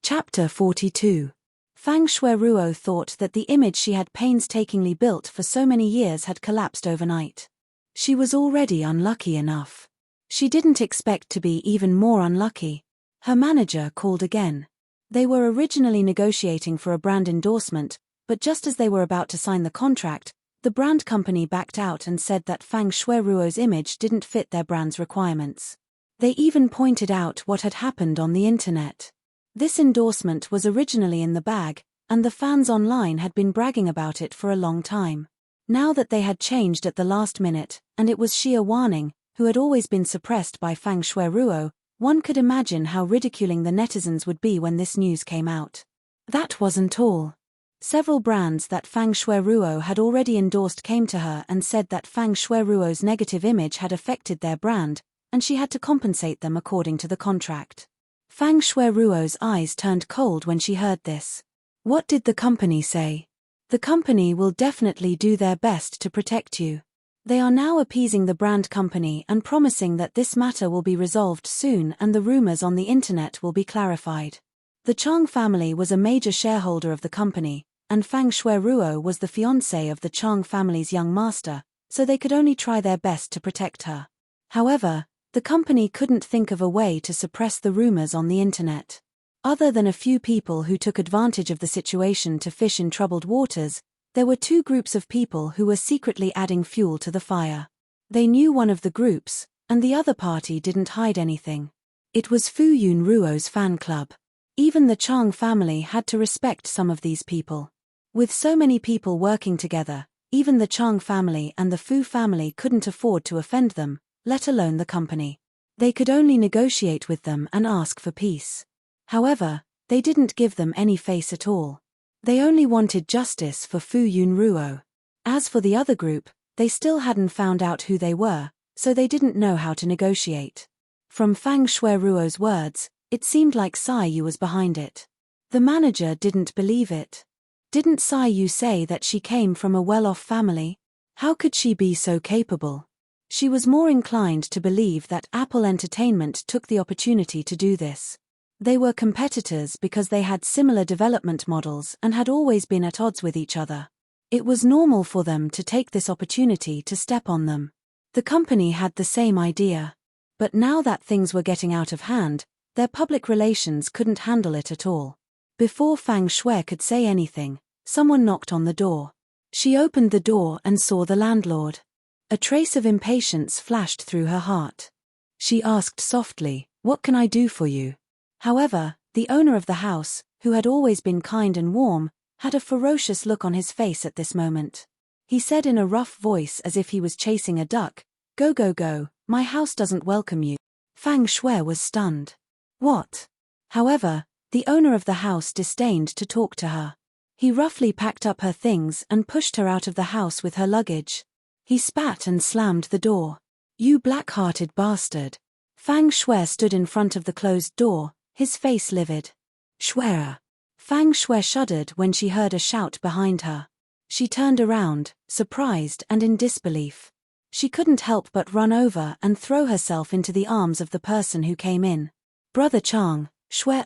Chapter 42. Fang Shueruo thought that the image she had painstakingly built for so many years had collapsed overnight. She was already unlucky enough. She didn't expect to be even more unlucky. Her manager called again. They were originally negotiating for a brand endorsement, but just as they were about to sign the contract, the brand company backed out and said that Fang Shueruo's image didn't fit their brand's requirements. They even pointed out what had happened on the internet. This endorsement was originally in the bag, and the fans online had been bragging about it for a long time. Now that they had changed at the last minute, and it was sheer warning, who had always been suppressed by Fang Shueruo, one could imagine how ridiculing the netizens would be when this news came out. That wasn't all. Several brands that Fang Shueruo had already endorsed came to her and said that Fang Shueruo's negative image had affected their brand, and she had to compensate them according to the contract. Fang Shueruo's eyes turned cold when she heard this. What did the company say? The company will definitely do their best to protect you. They are now appeasing the brand company and promising that this matter will be resolved soon and the rumors on the internet will be clarified. The Chang family was a major shareholder of the company, and Fang Shueruo was the fiancé of the Chang family's young master, so they could only try their best to protect her. However, the company couldn't think of a way to suppress the rumors on the internet. Other than a few people who took advantage of the situation to fish in troubled waters, there were two groups of people who were secretly adding fuel to the fire. They knew one of the groups, and the other party didn't hide anything. It was Fu Yunruo's fan club. Even the Chang family had to respect some of these people. With so many people working together, even the Chang family and the Fu family couldn't afford to offend them, let alone the company. They could only negotiate with them and ask for peace. However, they didn't give them any face at all. They only wanted justice for Fu Yunruo. As for the other group, they still hadn't found out who they were, so they didn't know how to negotiate. From Fang Shueruo's words, it seemed like Sai Yu was behind it. The manager didn't believe it. Didn't Sai Yu say that she came from a well-off family? How could she be so capable? She was more inclined to believe that Apple Entertainment took the opportunity to do this. They were competitors because they had similar development models and had always been at odds with each other. It was normal for them to take this opportunity to step on them. The company had the same idea. But now that things were getting out of hand, their public relations couldn't handle it at all. Before Fang Shui could say anything, someone knocked on the door. She opened the door and saw the landlord. A trace of impatience flashed through her heart. She asked softly, "What can I do for you?" However, the owner of the house, who had always been kind and warm, had a ferocious look on his face at this moment. He said in a rough voice as if he was chasing a duck, "Go go go, my house doesn't welcome you." Fang Shui was stunned. What? However, the owner of the house disdained to talk to her. He roughly packed up her things and pushed her out of the house with her luggage. He spat and slammed the door. "You black-hearted bastard." Fang Shui stood in front of the closed door, his face livid. "Shui!" Fang Shui shuddered when she heard a shout behind her. She turned around, surprised and in disbelief. She couldn't help but run over and throw herself into the arms of the person who came in. "Brother Chang, Shui,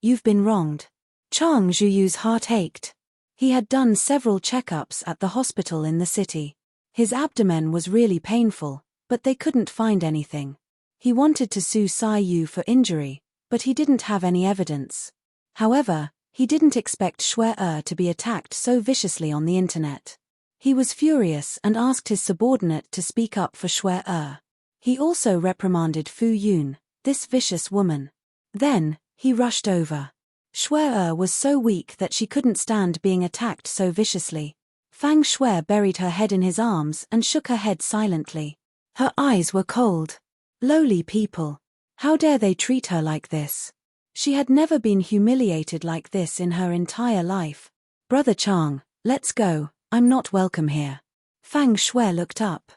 you've been wronged." Chang Zhuyu's heart ached. He had done several checkups at the hospital in the city. His abdomen was really painful, but they couldn't find anything. He wanted to sue Sai Yu for injury, but he didn't have any evidence. However, he didn't expect Shui to be attacked so viciously on the internet. He was furious and asked his subordinate to speak up for Shui. He also reprimanded Fu Yun, this vicious woman. Then, he rushed over. Shui was so weak that she couldn't stand being attacked so viciously. Fang Shui buried her head in his arms and shook her head silently. Her eyes were cold. Lowly people. How dare they treat her like this? She had never been humiliated like this in her entire life. "Brother Chang, let's go, I'm not welcome here." Fang Shui looked up.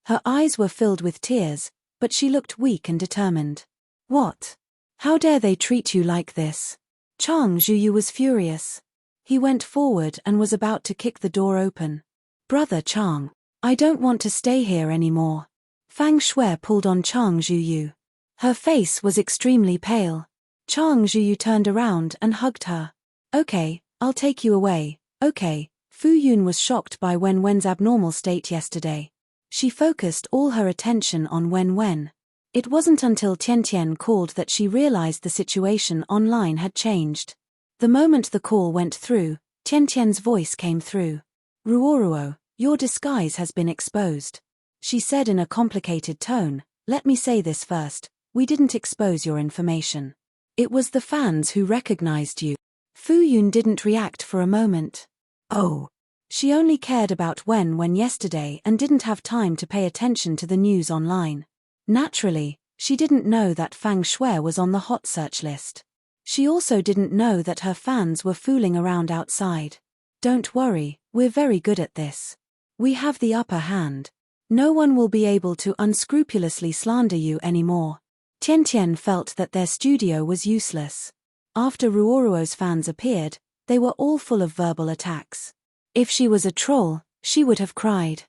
Her eyes were filled with tears, but she looked weak and determined. "What? How dare they treat you like this?" Chang Zhuyu was furious. He went forward and was about to kick the door open. "Brother Chang, I don't want to stay here anymore." Fang Shui pulled on Chang Zhuyu. Her face was extremely pale. Chang Zhuyu turned around and hugged her. Okay, I'll take you away, okay. Fu Yun was shocked by Wen Wen's abnormal state yesterday. She focused all her attention on Wen Wen. It wasn't until Tian Tian called that she realized the situation online had changed. The moment the call went through, Tian Tian's voice came through. Ruoruo, your disguise has been exposed. She said in a complicated tone, let me say this first, we didn't expose your information. It was the fans who recognized you. Fu Yun didn't react for a moment. Oh. She only cared about Wen Wen yesterday and didn't have time to pay attention to the news online. Naturally, she didn't know that Fang Shui was on the hot search list. She also didn't know that her fans were fooling around outside. Don't worry, we're very good at this. We have the upper hand. No one will be able to unscrupulously slander you anymore. Tian Tian felt that their studio was useless. After Ruoruo's fans appeared, they were all full of verbal attacks. If she was a troll, she would have cried.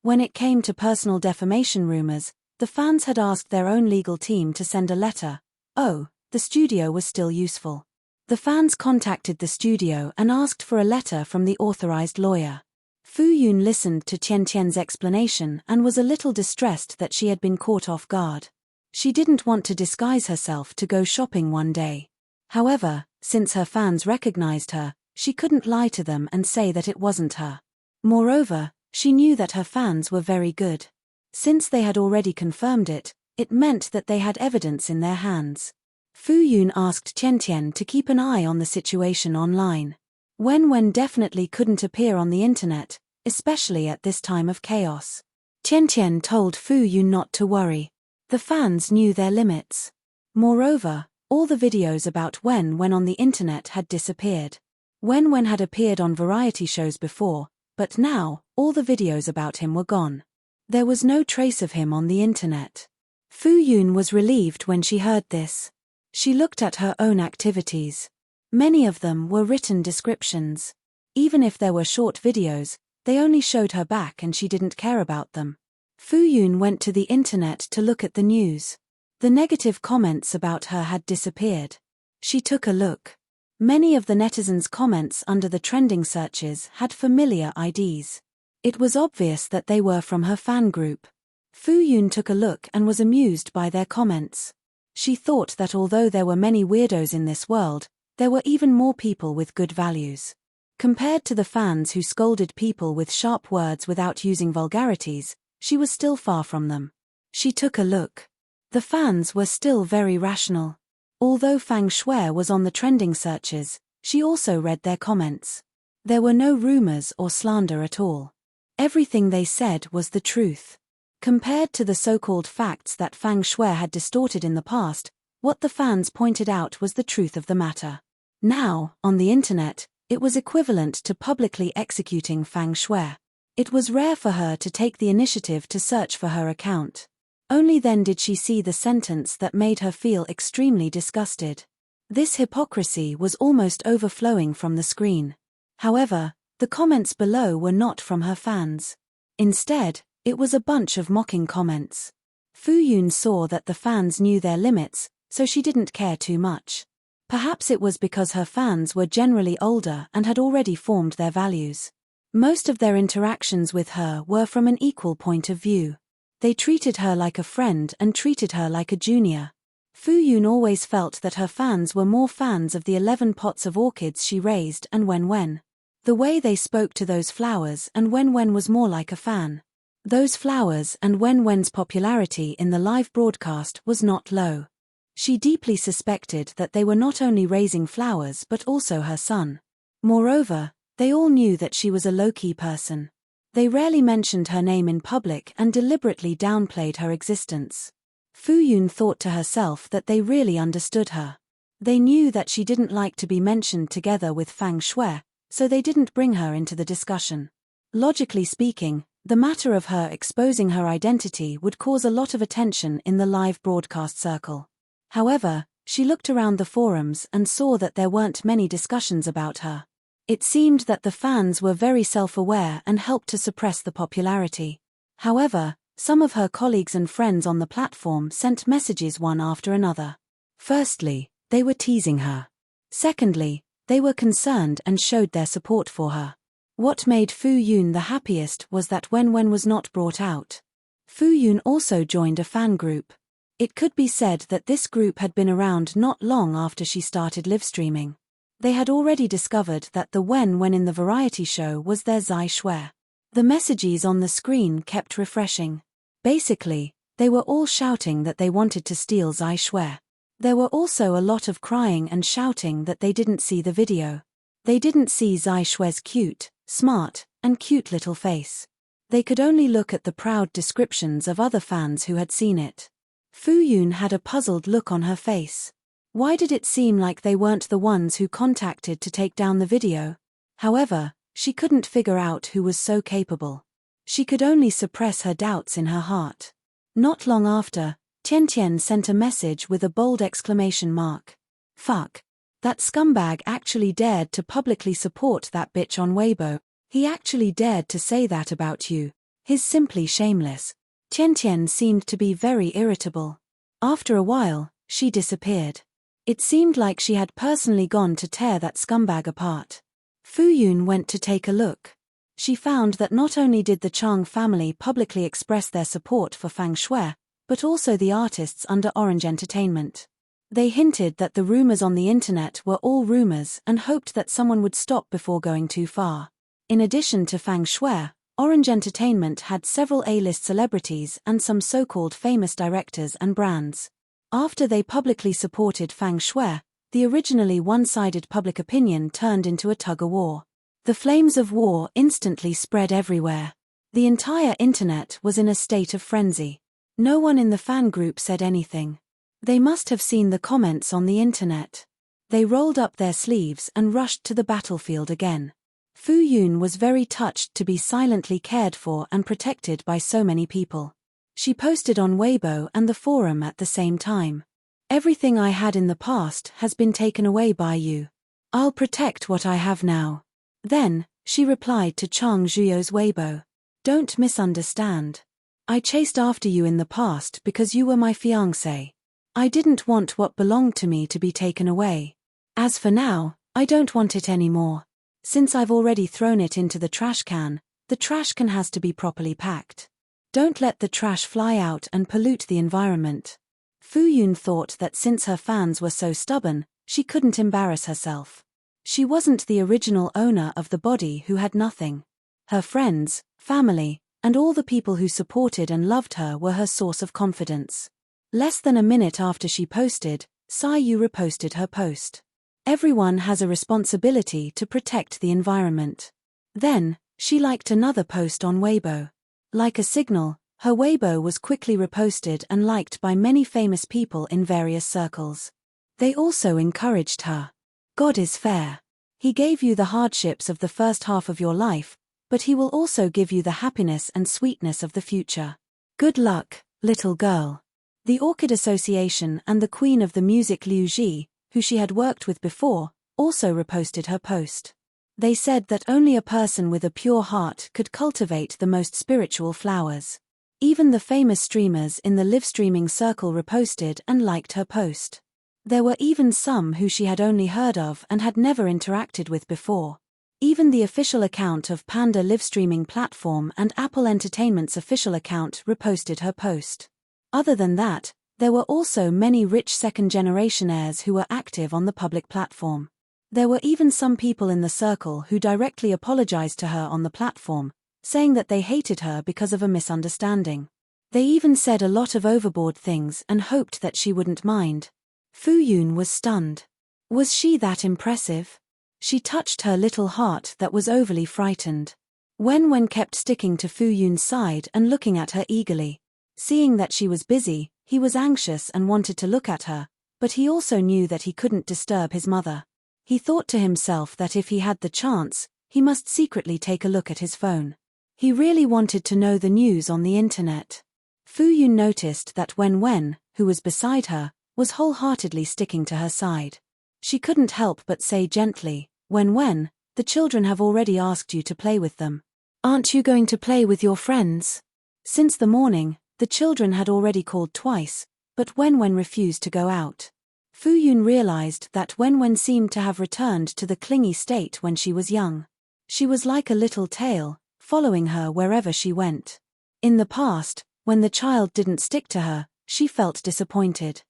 When it came to personal defamation rumors, the fans had asked their own legal team to send a letter. Oh, the studio was still useful. The fans contacted the studio and asked for a letter from the authorized lawyer. Fu Yun listened to Tian Tian's explanation and was a little distressed that she had been caught off guard. She didn't want to disguise herself to go shopping one day. However, since her fans recognized her, she couldn't lie to them and say that it wasn't her. Moreover, she knew that her fans were very good. Since they had already confirmed it, it meant that they had evidence in their hands. Fu Yun asked Tian Tian to keep an eye on the situation online. Wen Wen definitely couldn't appear on the internet, especially at this time of chaos. Tian Tian told Fu Yun not to worry. The fans knew their limits. Moreover, all the videos about Wen Wen on the internet had disappeared. Wen Wen had appeared on variety shows before, but now, all the videos about him were gone. There was no trace of him on the internet. Fu Yun was relieved when she heard this. She looked at her own activities. Many of them were written descriptions. Even if there were short videos, they only showed her back and she didn't care about them. Fu Yun went to the internet to look at the news. The negative comments about her had disappeared. She took a look. Many of the netizens' comments under the trending searches had familiar IDs. It was obvious that they were from her fan group. Fu Yun took a look and was amused by their comments. She thought that although there were many weirdos in this world, there were even more people with good values. Compared to the fans who scolded people with sharp words without using vulgarities, she was still far from them. She took a look. The fans were still very rational. Although Fang Shui was on the trending searches, she also read their comments. There were no rumors or slander at all. Everything they said was the truth. Compared to the so-called facts that Fang Shui had distorted in the past, what the fans pointed out was the truth of the matter. Now, on the internet, it was equivalent to publicly executing Fang Shui. It was rare for her to take the initiative to search for her account. Only then did she see the sentence that made her feel extremely disgusted. This hypocrisy was almost overflowing from the screen. However, the comments below were not from her fans. Instead, it was a bunch of mocking comments. Fu Yun saw that the fans knew their limits, so she didn't care too much. Perhaps it was because her fans were generally older and had already formed their values. Most of their interactions with her were from an equal point of view. They treated her like a friend and treated her like a junior. Fu Yun always felt that her fans were more fans of the 11 pots of orchids she raised and Wen Wen. The way they spoke to those flowers and Wen Wen was more like a fan. Those flowers and Wen Wen's popularity in the live broadcast was not low. She deeply suspected that they were not only raising flowers but also her son. Moreover, they all knew that she was a low-key person. They rarely mentioned her name in public and deliberately downplayed her existence. Fu Yun thought to herself that they really understood her. They knew that she didn't like to be mentioned together with Fang Shui, so they didn't bring her into the discussion. Logically speaking, the matter of her exposing her identity would cause a lot of attention in the live broadcast circle. However, she looked around the forums and saw that there weren't many discussions about her. It seemed that the fans were very self-aware and helped to suppress the popularity. However, some of her colleagues and friends on the platform sent messages one after another. Firstly, They were teasing her. Secondly, they were concerned and showed their support for her. What made Fu Yun the happiest was that when Wen was not brought out. Fu Yun also joined a fan group. It could be said that this group had been around not long after she started live streaming. They had already discovered that the Wen in the variety show was their Zai Shui. The messages on the screen kept refreshing. Basically, they were all shouting that they wanted to steal Zai Shui. There were also a lot of crying and shouting that they didn't see the video. They didn't see Zai Shui's cute, smart, and cute little face. They could only look at the proud descriptions of other fans who had seen it. Fu Yun had a puzzled look on her face. Why did it seem like they weren't the ones who contacted to take down the video? However, she couldn't figure out who was so capable. She could only suppress her doubts in her heart. Not long after, Tian Tian sent a message with a bold exclamation mark. Fuck. That scumbag actually dared to publicly support that bitch on Weibo. He actually dared to say that about you. He's simply shameless. Tian Tian seemed to be very irritable. After a while, she disappeared. It seemed like she had personally gone to tear that scumbag apart. Fu Yun went to take a look. She found that not only did the Chang family publicly express their support for Fang Shui, but also the artists under Orange Entertainment. They hinted that the rumors on the internet were all rumors and hoped that someone would stop before going too far. In addition to Fang Shui, Orange Entertainment had several A-list celebrities and some so-called famous directors and brands. After they publicly supported Fang Shui, the originally one-sided public opinion turned into a tug-of-war. The flames of war instantly spread everywhere. The entire internet was in a state of frenzy. No one in the fan group said anything. They must have seen the comments on the internet. They rolled up their sleeves and rushed to the battlefield again. Fu Yun was very touched to be silently cared for and protected by so many people. She posted on Weibo and the forum at the same time. Everything I had in the past has been taken away by you. I'll protect what I have now. Then, she replied to Chang Zhuyo's Weibo. Don't misunderstand. I chased after you in the past because you were my fiancé. I didn't want what belonged to me to be taken away. As for now, I don't want it anymore. Since I've already thrown it into the trash can has to be properly packed. Don't let the trash fly out and pollute the environment. Fu Yun thought that since her fans were so stubborn, she couldn't embarrass herself. She wasn't the original owner of the body who had nothing. Her friends, family, and all the people who supported and loved her were her source of confidence. Less than a minute after she posted, Sai Yu reposted her post. Everyone has a responsibility to protect the environment. Then, she liked another post on Weibo. Like a signal, her Weibo was quickly reposted and liked by many famous people in various circles. They also encouraged her. God is fair. He gave you the hardships of the first half of your life, but he will also give you the happiness and sweetness of the future. Good luck, little girl. The Orchid Association and the Queen of the Music Liu Ji, who she had worked with before, also reposted her post. They said that only a person with a pure heart could cultivate the most spiritual flowers. Even the famous streamers in the live streaming circle reposted and liked her post. There were even some who she had only heard of and had never interacted with before. Even the official account of Panda live streaming platform and Apple Entertainment's official account reposted her post. Other than that, there were also many rich second-generation heirs who were active on the public platform. There were even some people in the circle who directly apologized to her on the platform, saying that they hated her because of a misunderstanding. They even said a lot of overboard things and hoped that she wouldn't mind. Fu Yun was stunned. Was she that impressive? She touched her little heart that was overly frightened. Wen kept sticking to Fu Yun's side and looking at her eagerly. Seeing that she was busy, he was anxious and wanted to look at her, but he also knew that he couldn't disturb his mother. He thought to himself that if he had the chance, he must secretly take a look at his phone. He really wanted to know the news on the internet. Fu Yun noticed that Wen, who was beside her, was wholeheartedly sticking to her side. She couldn't help but say gently, Wen, the children have already asked you to play with them. Aren't you going to play with your friends? Since the morning, the children had already called twice, but Wen refused to go out. Fu Yun realized that Wen seemed to have returned to the clingy state when she was young. She was like a little tail, following her wherever she went. In the past, when the child didn't stick to her, she felt disappointed.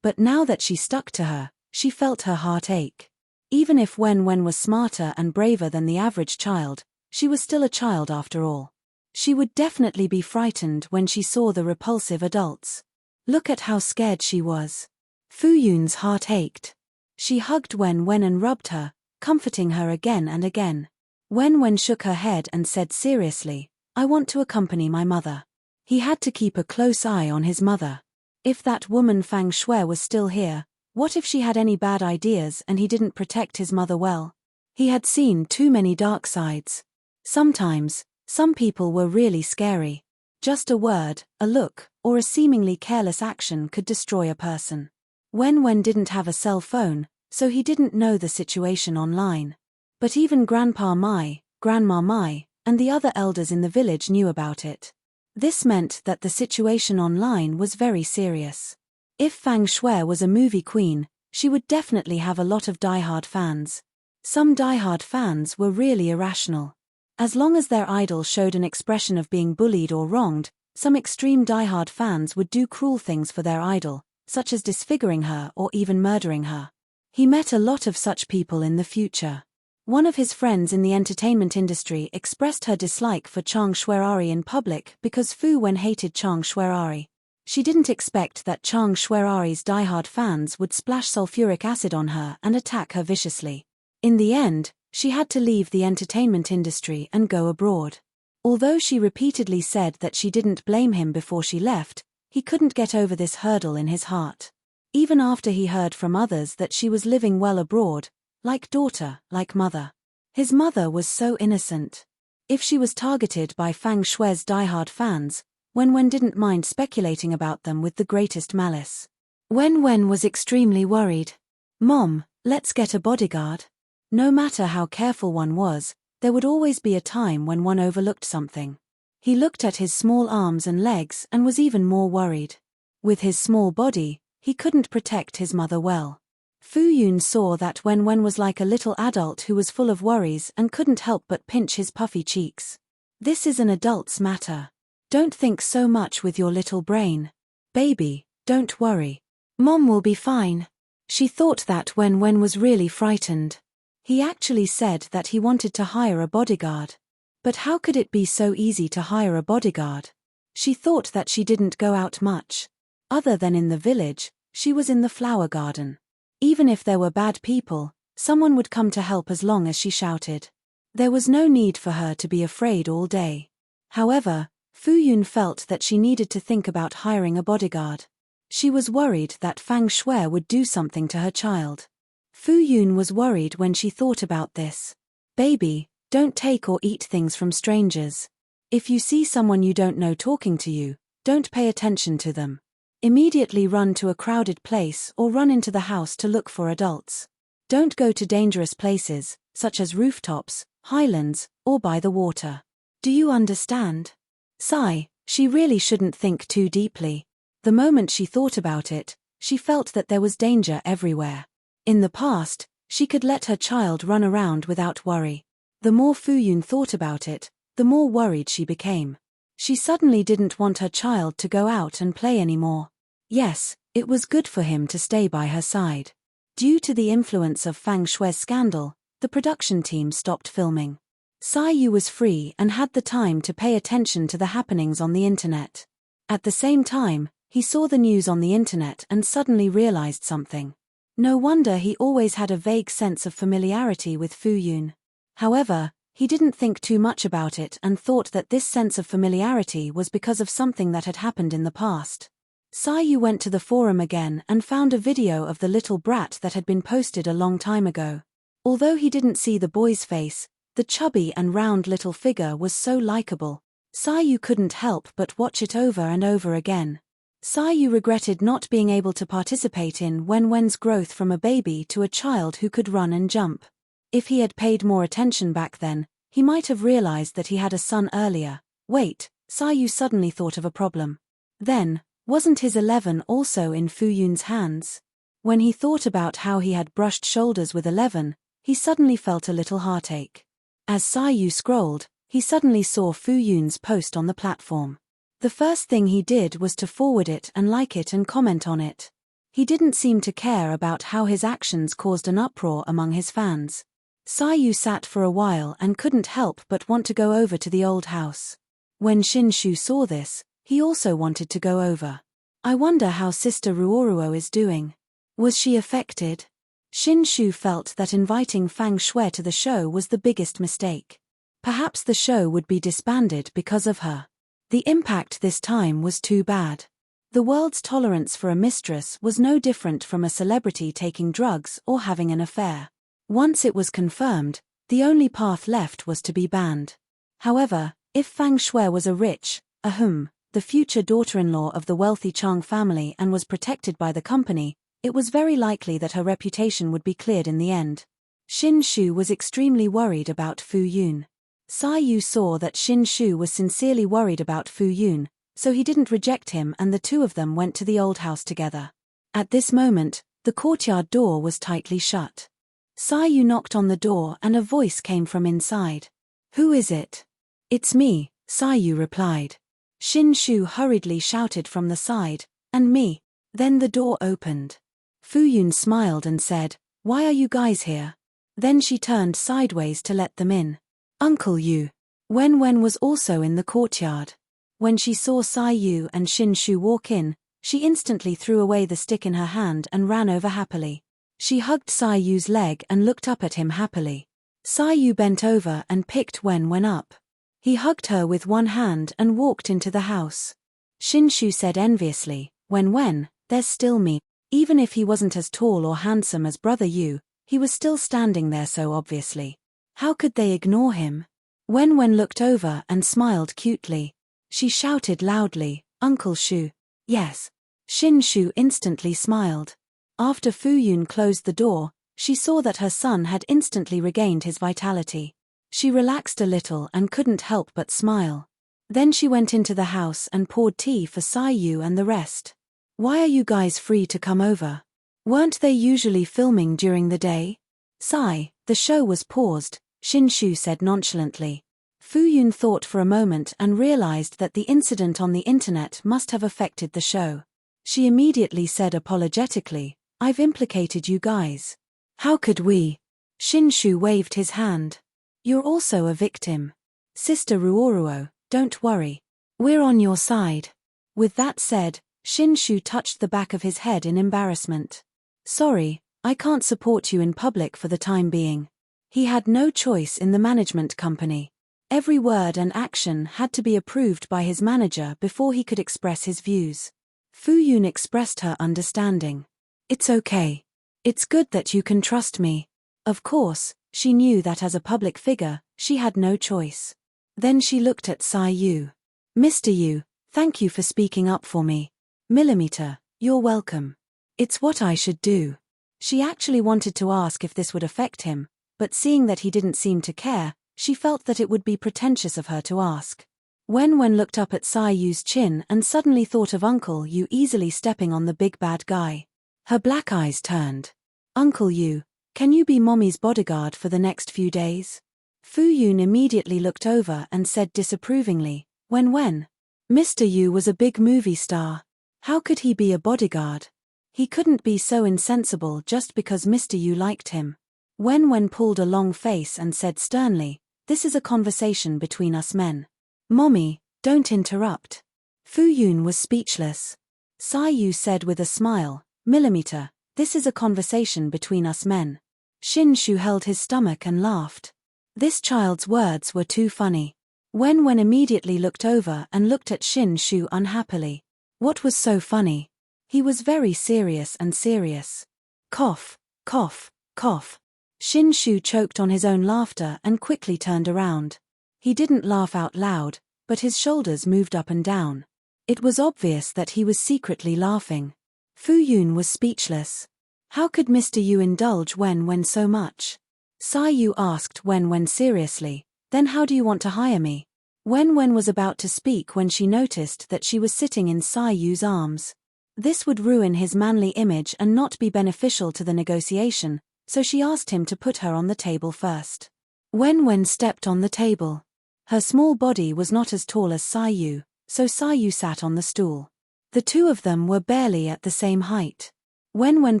But now that she stuck to her, she felt her heart ache. Even if Wen was smarter and braver than the average child, she was still a child after all. She would definitely be frightened when she saw the repulsive adults. Look at how scared she was. Fu Yun's heart ached. She hugged Wen and rubbed her, comforting her again and again. Wen shook her head and said seriously, "I want to accompany my mother." He had to keep a close eye on his mother. If that woman Fang Shui was still here, what if she had any bad ideas and he didn't protect his mother well? He had seen too many dark sides. Sometimes, some people were really scary. Just a word, a look, or a seemingly careless action could destroy a person. Wen didn't have a cell phone, so he didn't know the situation online. But even Grandpa Mai, Grandma Mai, and the other elders in the village knew about it. This meant that the situation online was very serious. If Fang Shui was a movie queen, she would definitely have a lot of diehard fans. Some diehard fans were really irrational. As long as their idol showed an expression of being bullied or wronged, some extreme diehard fans would do cruel things for their idol, such as disfiguring her or even murdering her. He met a lot of such people in the future. One of his friends in the entertainment industry expressed her dislike for Chang Xuerari in public because Fu Wen hated Chang Xuerari. She didn't expect that Chang Xuerari's diehard fans would splash sulfuric acid on her and attack her viciously. In the end, she had to leave the entertainment industry and go abroad. Although she repeatedly said that she didn't blame him before she left, he couldn't get over this hurdle in his heart. Even after he heard from others that she was living well abroad, like daughter, like mother. His mother was so innocent. If she was targeted by Fang Shui's diehard fans, Wen didn't mind speculating about them with the greatest malice. Wen was extremely worried. "Mom, let's get a bodyguard." No matter how careful one was, there would always be a time when one overlooked something. He looked at his small arms and legs and was even more worried. With his small body, he couldn't protect his mother well. Fu Yun saw that Wen was like a little adult who was full of worries and couldn't help but pinch his puffy cheeks. This is an adult's matter. Don't think so much with your little brain. Baby, don't worry. Mom will be fine. She thought that Wen was really frightened. He actually said that he wanted to hire a bodyguard. But how could it be so easy to hire a bodyguard? She thought that she didn't go out much. Other than in the village, she was in the flower garden. Even if there were bad people, someone would come to help as long as she shouted. There was no need for her to be afraid all day. However, Fu Yun felt that she needed to think about hiring a bodyguard. She was worried that Fang Shui would do something to her child. Fu Yun was worried when she thought about this. Baby, don't take or eat things from strangers. If you see someone you don't know talking to you, don't pay attention to them. Immediately run to a crowded place or run into the house to look for adults. Don't go to dangerous places, such as rooftops, highlands, or by the water. Do you understand? Sigh, she really shouldn't think too deeply. The moment she thought about it, she felt that there was danger everywhere. In the past, she could let her child run around without worry. The more Fu Yun thought about it, the more worried she became. She suddenly didn't want her child to go out and play anymore. Yes, it was good for him to stay by her side. Due to the influence of Fang Shui's scandal, the production team stopped filming. Sai Yu was free and had the time to pay attention to the happenings on the internet. At the same time, he saw the news on the internet and suddenly realized something. No wonder he always had a vague sense of familiarity with Fu Yun. However, he didn't think too much about it and thought that this sense of familiarity was because of something that had happened in the past. Sai Yu went to the forum again and found a video of the little brat that had been posted a long time ago. Although he didn't see the boy's face, the chubby and round little figure was so likable. Sai Yu couldn't help but watch it over and over again. Sai Yu regretted not being able to participate in Wen's growth from a baby to a child who could run and jump. If he had paid more attention back then, he might have realized that he had a son earlier. Wait, Sai Yu suddenly thought of a problem. Then, wasn't his 11 also in Fu Yun's hands? When he thought about how he had brushed shoulders with 11, he suddenly felt a little heartache. As Sai Yu scrolled, he suddenly saw Fu Yun's post on the platform. The first thing he did was to forward it and like it and comment on it. He didn't seem to care about how his actions caused an uproar among his fans. Sai Yu sat for a while and couldn't help but want to go over to the old house. When Shin Shu saw this, he also wanted to go over. I wonder how Sister Ruoruo is doing. Was she affected? Shin Shu felt that inviting Fang Shui to the show was the biggest mistake. Perhaps the show would be disbanded because of her. The impact this time was too bad. The world's tolerance for a mistress was no different from a celebrity taking drugs or having an affair. Once it was confirmed, the only path left was to be banned. However, if Fang Shui was the future daughter-in-law of the wealthy Chang family and was protected by the company, it was very likely that her reputation would be cleared in the end. Shin Shu was extremely worried about Fu Yun. Sai Yu saw that Shin Shu was sincerely worried about Fu Yun, so he didn't reject him and the two of them went to the old house together. At this moment, the courtyard door was tightly shut. Sai Yu knocked on the door and a voice came from inside. "Who is it?" "It's me," Sai Yu replied. Shin Shu hurriedly shouted from the side, "And me." Then the door opened. Fu Yun smiled and said, "Why are you guys here?" Then she turned sideways to let them in. "Uncle Yu." Wen was also in the courtyard. When she saw Sai Yu and Shin Shu walk in, she instantly threw away the stick in her hand and ran over happily. She hugged Sai Yu's leg and looked up at him happily. Sai Yu bent over and picked Wen up. He hugged her with one hand and walked into the house. Shin Shu said enviously, Wen, there's still me." Even if he wasn't as tall or handsome as Brother Yu, he was still standing there so obviously. How could they ignore him? Wen looked over and smiled cutely. She shouted loudly, "Uncle Shu." "Yes." Shin Shu instantly smiled. After Fu Yun closed the door, she saw that her son had instantly regained his vitality. She relaxed a little and couldn't help but smile. Then she went into the house and poured tea for Sai Yu and the rest. "Why are you guys free to come over? Weren't they usually filming during the day?" The show was paused," Shin Shu said nonchalantly. Fu Yun thought for a moment and realized that the incident on the internet must have affected the show. She immediately said apologetically, "I've implicated you guys." "How could we?" Shin Shu waved his hand. "You're also a victim. Sister Ruoruo, don't worry. We're on your side." With that said, Shin Shu touched the back of his head in embarrassment. "Sorry, I can't support you in public for the time being." He had no choice in the management company. Every word and action had to be approved by his manager before he could express his views. Fu Yun expressed her understanding. "It's okay. It's good that you can trust me." Of course, she knew that as a public figure, she had no choice. Then she looked at Sai Yu. "Mr. Yu, thank you for speaking up for me. Millimeter, you're welcome. It's what I should do." She actually wanted to ask if this would affect him, but seeing that he didn't seem to care, she felt that it would be pretentious of her to ask. Wen looked up at Sai Yu's chin and suddenly thought of Uncle Yu easily stepping on the big bad guy. Her black eyes turned. "Uncle Yu, can you be Mommy's bodyguard for the next few days?" Fu Yun immediately looked over and said disapprovingly, When? Mr. Yu was a big movie star. How could he be a bodyguard? He couldn't be so insensible just because Mr. Yu liked him. Wen pulled a long face and said sternly, "This is a conversation between us men. Mommy, don't interrupt." Fu Yun was speechless. Sai Yu said with a smile, "Millimeter, this is a conversation between us men." Shin Shu held his stomach and laughed. This child's words were too funny. Wen immediately looked over and looked at Shin Shu unhappily. What was so funny? He was very serious and serious. Cough, cough, cough. Shin Shu choked on his own laughter and quickly turned around. He didn't laugh out loud, but his shoulders moved up and down. It was obvious that he was secretly laughing. Fu Yun was speechless. How could Mr. Yu indulge Wen so much? Sai Yu asked Wen seriously, "Then how do you want to hire me?" Wen was about to speak when she noticed that she was sitting in Sai Yu's arms. This would ruin his manly image and not be beneficial to the negotiation, so she asked him to put her on the table first. Wen stepped on the table. Her small body was not as tall as Sayu, so Sayu sat on the stool. The two of them were barely at the same height. Wen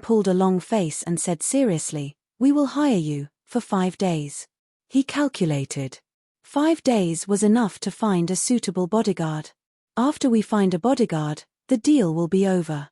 pulled a long face and said seriously, "We will hire you, for 5 days." He calculated. 5 days was enough to find a suitable bodyguard. After we find a bodyguard, the deal will be over.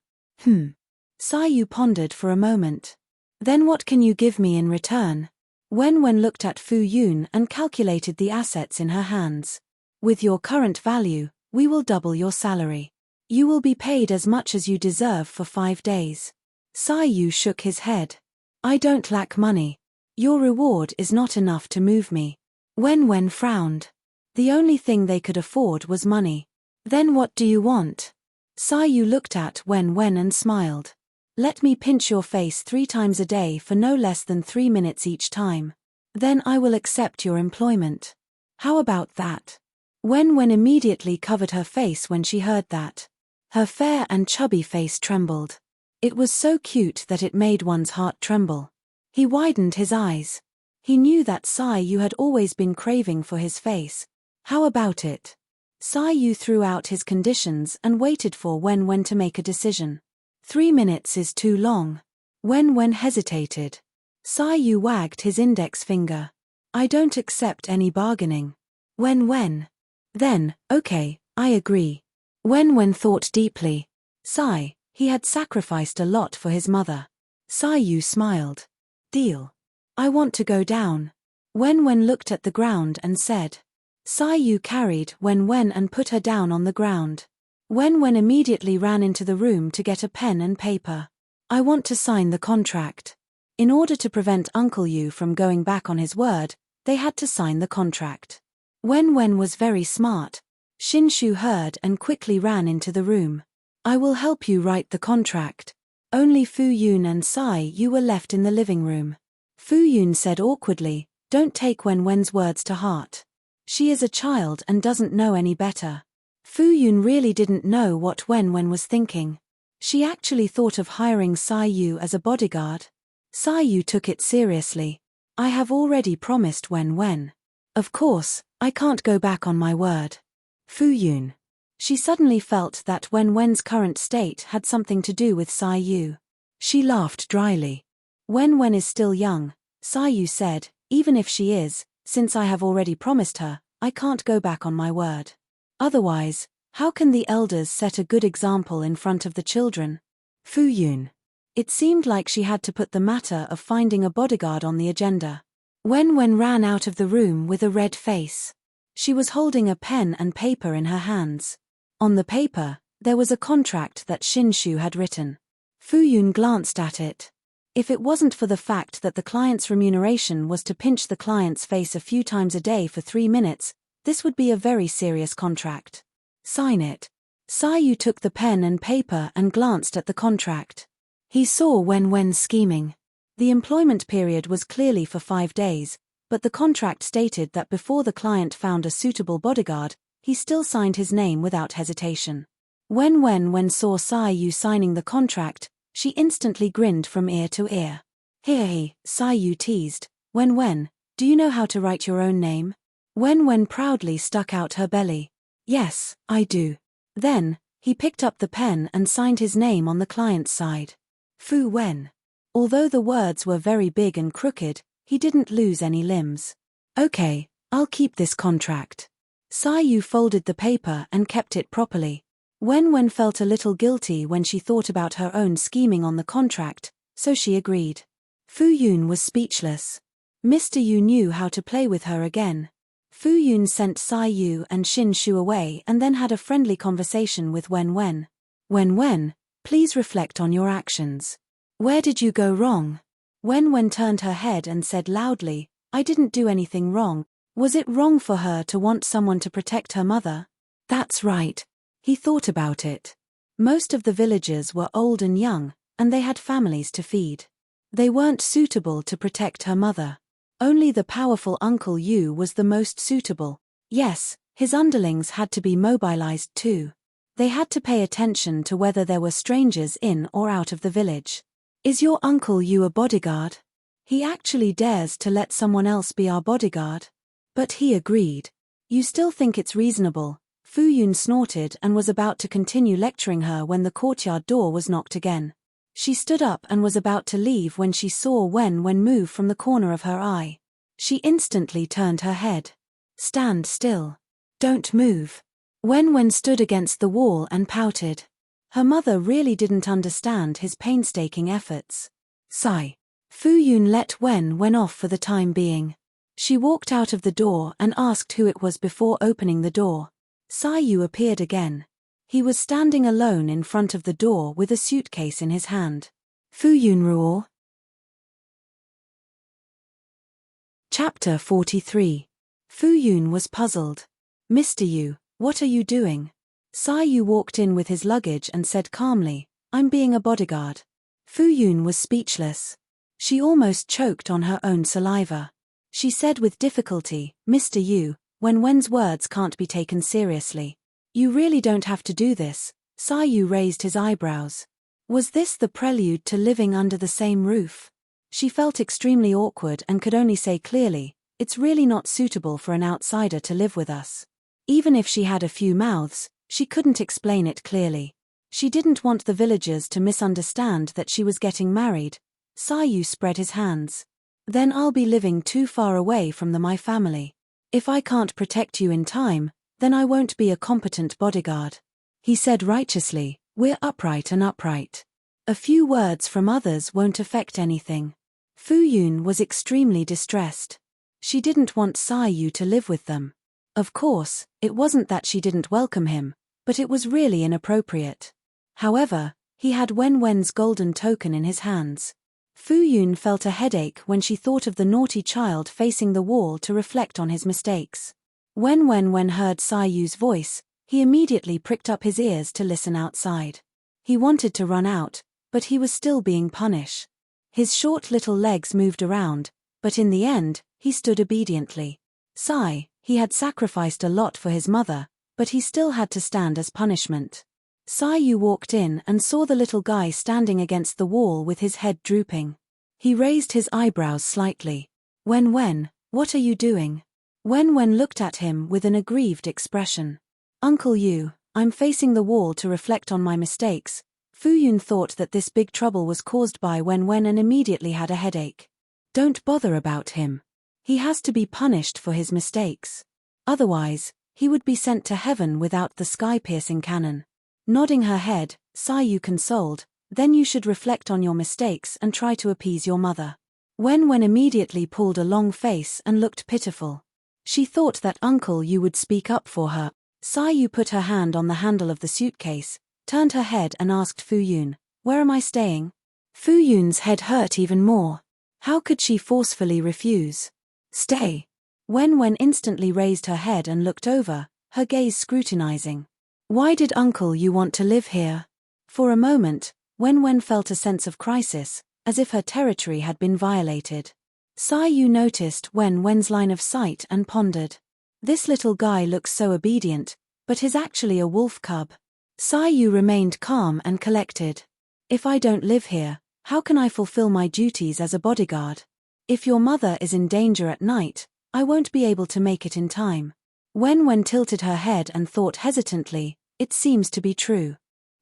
Sayu pondered for a moment. Then what can you give me in return? Wen looked at Fu Yun and calculated the assets in her hands. With your current value, we will double your salary. You will be paid as much as you deserve for 5 days. Sayu shook his head. I don't lack money. Your reward is not enough to move me. Wen frowned. The only thing they could afford was money. Then what do you want? Sayu looked at Wen and smiled. Let me pinch your face 3 times a day for no less than 3 minutes each time. Then I will accept your employment. How about that? Wen immediately covered her face when she heard that. Her fair and chubby face trembled. It was so cute that it made one's heart tremble. He widened his eyes. He knew that Sayu had always been craving for his face. How about it? Sayu threw out his conditions and waited for Wen to make a decision. 3 minutes is too long. Wen hesitated. Sayu wagged his index finger. I don't accept any bargaining. Wen. Then, okay, I agree. Wen thought deeply. He had sacrificed a lot for his mother. Sayu smiled. Deal. I want to go down. Wen looked at the ground and said. Sayu carried Wen and put her down on the ground. Wen immediately ran into the room to get a pen and paper. I want to sign the contract. In order to prevent Uncle Yu from going back on his word, they had to sign the contract. Wen was very smart. Shinshu heard and quickly ran into the room. I will help you write the contract. Only Fu Yun and Sayu were left in the living room. Fu Yun said awkwardly, don't take Wen's words to heart. She is a child and doesn't know any better. Fu Yun really didn't know what Wen was thinking. She actually thought of hiring Sayu as a bodyguard. Sayu took it seriously. I have already promised Wen. Of course, I can't go back on my word. Fu Yun. She suddenly felt that Wen's current state had something to do with Sayu. She laughed dryly. Wen is still young, Sayu said, even if she is, since I have already promised her, I can't go back on my word. Otherwise, how can the elders set a good example in front of the children? Fu Yun. It seemed like she had to put the matter of finding a bodyguard on the agenda. Wen ran out of the room with a red face. She was holding a pen and paper in her hands. On the paper, there was a contract that Shinshu had written. Fu Yun glanced at it. If it wasn't for the fact that the client's remuneration was to pinch the client's face a few times a day for 3 minutes, this would be a very serious contract. Sign it. Sayu took the pen and paper and glanced at the contract. He saw Wen scheming. The employment period was clearly for 5 days, but the contract stated that before the client found a suitable bodyguard, he still signed his name without hesitation. When saw Sayu signing the contract, she instantly grinned from ear to ear. Hehe, Sayu teased. Wen, do you know how to write your own name? Wen proudly stuck out her belly. Yes, I do. Then, he picked up the pen and signed his name on the client's side. Fu Wen. Although the words were very big and crooked, he didn't lose any limbs. Okay, I'll keep this contract. Sayu folded the paper and kept it properly. Wen felt a little guilty when she thought about her own scheming on the contract, so she agreed. Fu Yun was speechless. Mr. Yu knew how to play with her again. Fu Yun sent Sayu and Shinshu away and then had a friendly conversation with Wen. Wen, please reflect on your actions. Where did you go wrong? Wen turned her head and said loudly, I didn't do anything wrong. Was it wrong for her to want someone to protect her mother? That's right. He thought about it. Most of the villagers were old and young, and they had families to feed. They weren't suitable to protect her mother. Only the powerful Uncle Yu was the most suitable. Yes, his underlings had to be mobilized too. They had to pay attention to whether there were strangers in or out of the village. Is your Uncle Yu a bodyguard? He actually dares to let someone else be our bodyguard? But he agreed. You still think it's reasonable? Fu Yun snorted and was about to continue lecturing her when the courtyard door was knocked again. She stood up and was about to leave when she saw Wen move from the corner of her eye. She instantly turned her head. Stand still. Don't move. Wen stood against the wall and pouted. Her mother really didn't understand his painstaking efforts. Sigh. Fu Yun let Wen off for the time being. She walked out of the door and asked who it was before opening the door. Sai Yu appeared again. He was standing alone in front of the door with a suitcase in his hand. Fu Yun Ruo. Chapter 43. Fu Yun was puzzled. Mr. Yu, what are you doing? Sai Yu walked in with his luggage and said calmly, I'm being a bodyguard. Fu Yun was speechless. She almost choked on her own saliva. She said with difficulty, Mr. Yu, when Wen's words can't be taken seriously. You really don't have to do this. Sai Yu raised his eyebrows. Was this the prelude to living under the same roof? She felt extremely awkward and could only say clearly, it's really not suitable for an outsider to live with us. Even if she had a few mouths, she couldn't explain it clearly. She didn't want the villagers to misunderstand that she was getting married. Sai Yu spread his hands. Then I'll be living too far away from my family. If I can't protect you in time, then I won't be a competent bodyguard. He said righteously, we're upright and upright. A few words from others won't affect anything. Fu Yun was extremely distressed. She didn't want Sai Yu to live with them. Of course, it wasn't that she didn't welcome him, but it was really inappropriate. However, he had Wen's golden token in his hands. Fu Yun felt a headache when she thought of the naughty child facing the wall to reflect on his mistakes. When heard Sai Yu's voice, he immediately pricked up his ears to listen outside. He wanted to run out, but he was still being punished. His short little legs moved around, but in the end, he stood obediently. He had sacrificed a lot for his mother, but he still had to stand as punishment. Sai Yu walked in and saw the little guy standing against the wall with his head drooping. He raised his eyebrows slightly. Wen, what are you doing? Wen looked at him with an aggrieved expression. Uncle Yu, I'm facing the wall to reflect on my mistakes. Fu Yun thought that this big trouble was caused by Wen and immediately had a headache. Don't bother about him. He has to be punished for his mistakes. Otherwise, he would be sent to heaven without the sky-piercing cannon. Nodding her head, Sai Yu consoled, then you should reflect on your mistakes and try to appease your mother. Wen immediately pulled a long face and looked pitiful. She thought that Uncle Yu would speak up for her. Sai Yu put her hand on the handle of the suitcase, turned her head and asked Fu Yun, where am I staying? Fu Yun's head hurt even more. How could she forcefully refuse? Stay. Wen instantly raised her head and looked over, her gaze scrutinizing. Why did Uncle Yu want to live here? For a moment, Wen felt a sense of crisis, as if her territory had been violated. Sai Yu noticed Wen's line of sight and pondered. This little guy looks so obedient, but he's actually a wolf cub. Sai Yu remained calm and collected. If I don't live here, how can I fulfill my duties as a bodyguard? If your mother is in danger at night, I won't be able to make it in time. Wen tilted her head and thought hesitantly, it seems to be true.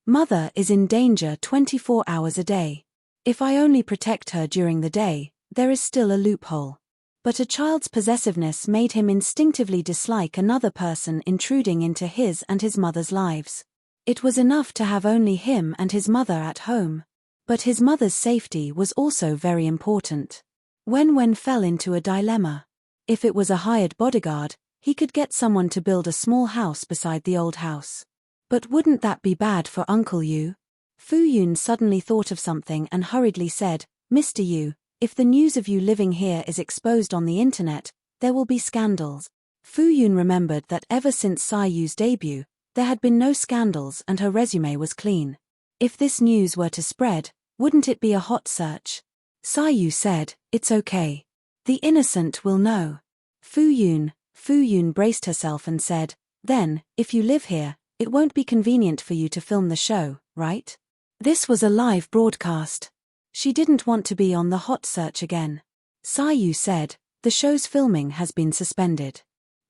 Mother is in danger 24 hours a day. If I only protect her during the day, there is still a loophole. But a child's possessiveness made him instinctively dislike another person intruding into his and his mother's lives. It was enough to have only him and his mother at home. But his mother's safety was also very important. Wen fell into a dilemma. If it was a hired bodyguard, he could get someone to build a small house beside the old house. But wouldn't that be bad for Uncle Yu? Fu Yun suddenly thought of something and hurriedly said, Mr. Yu, if the news of you living here is exposed on the internet, there will be scandals. Fu Yun remembered that ever since Sai Yu's debut, there had been no scandals and her resume was clean. If this news were to spread, wouldn't it be a hot search? Sai Yu said, it's okay. The innocent will know. Fu Yun braced herself and said, then, if you live here, It won't be convenient for you to film the show, right? This was a live broadcast. She didn't want to be on the hot search again. Sayu said, the show's filming has been suspended.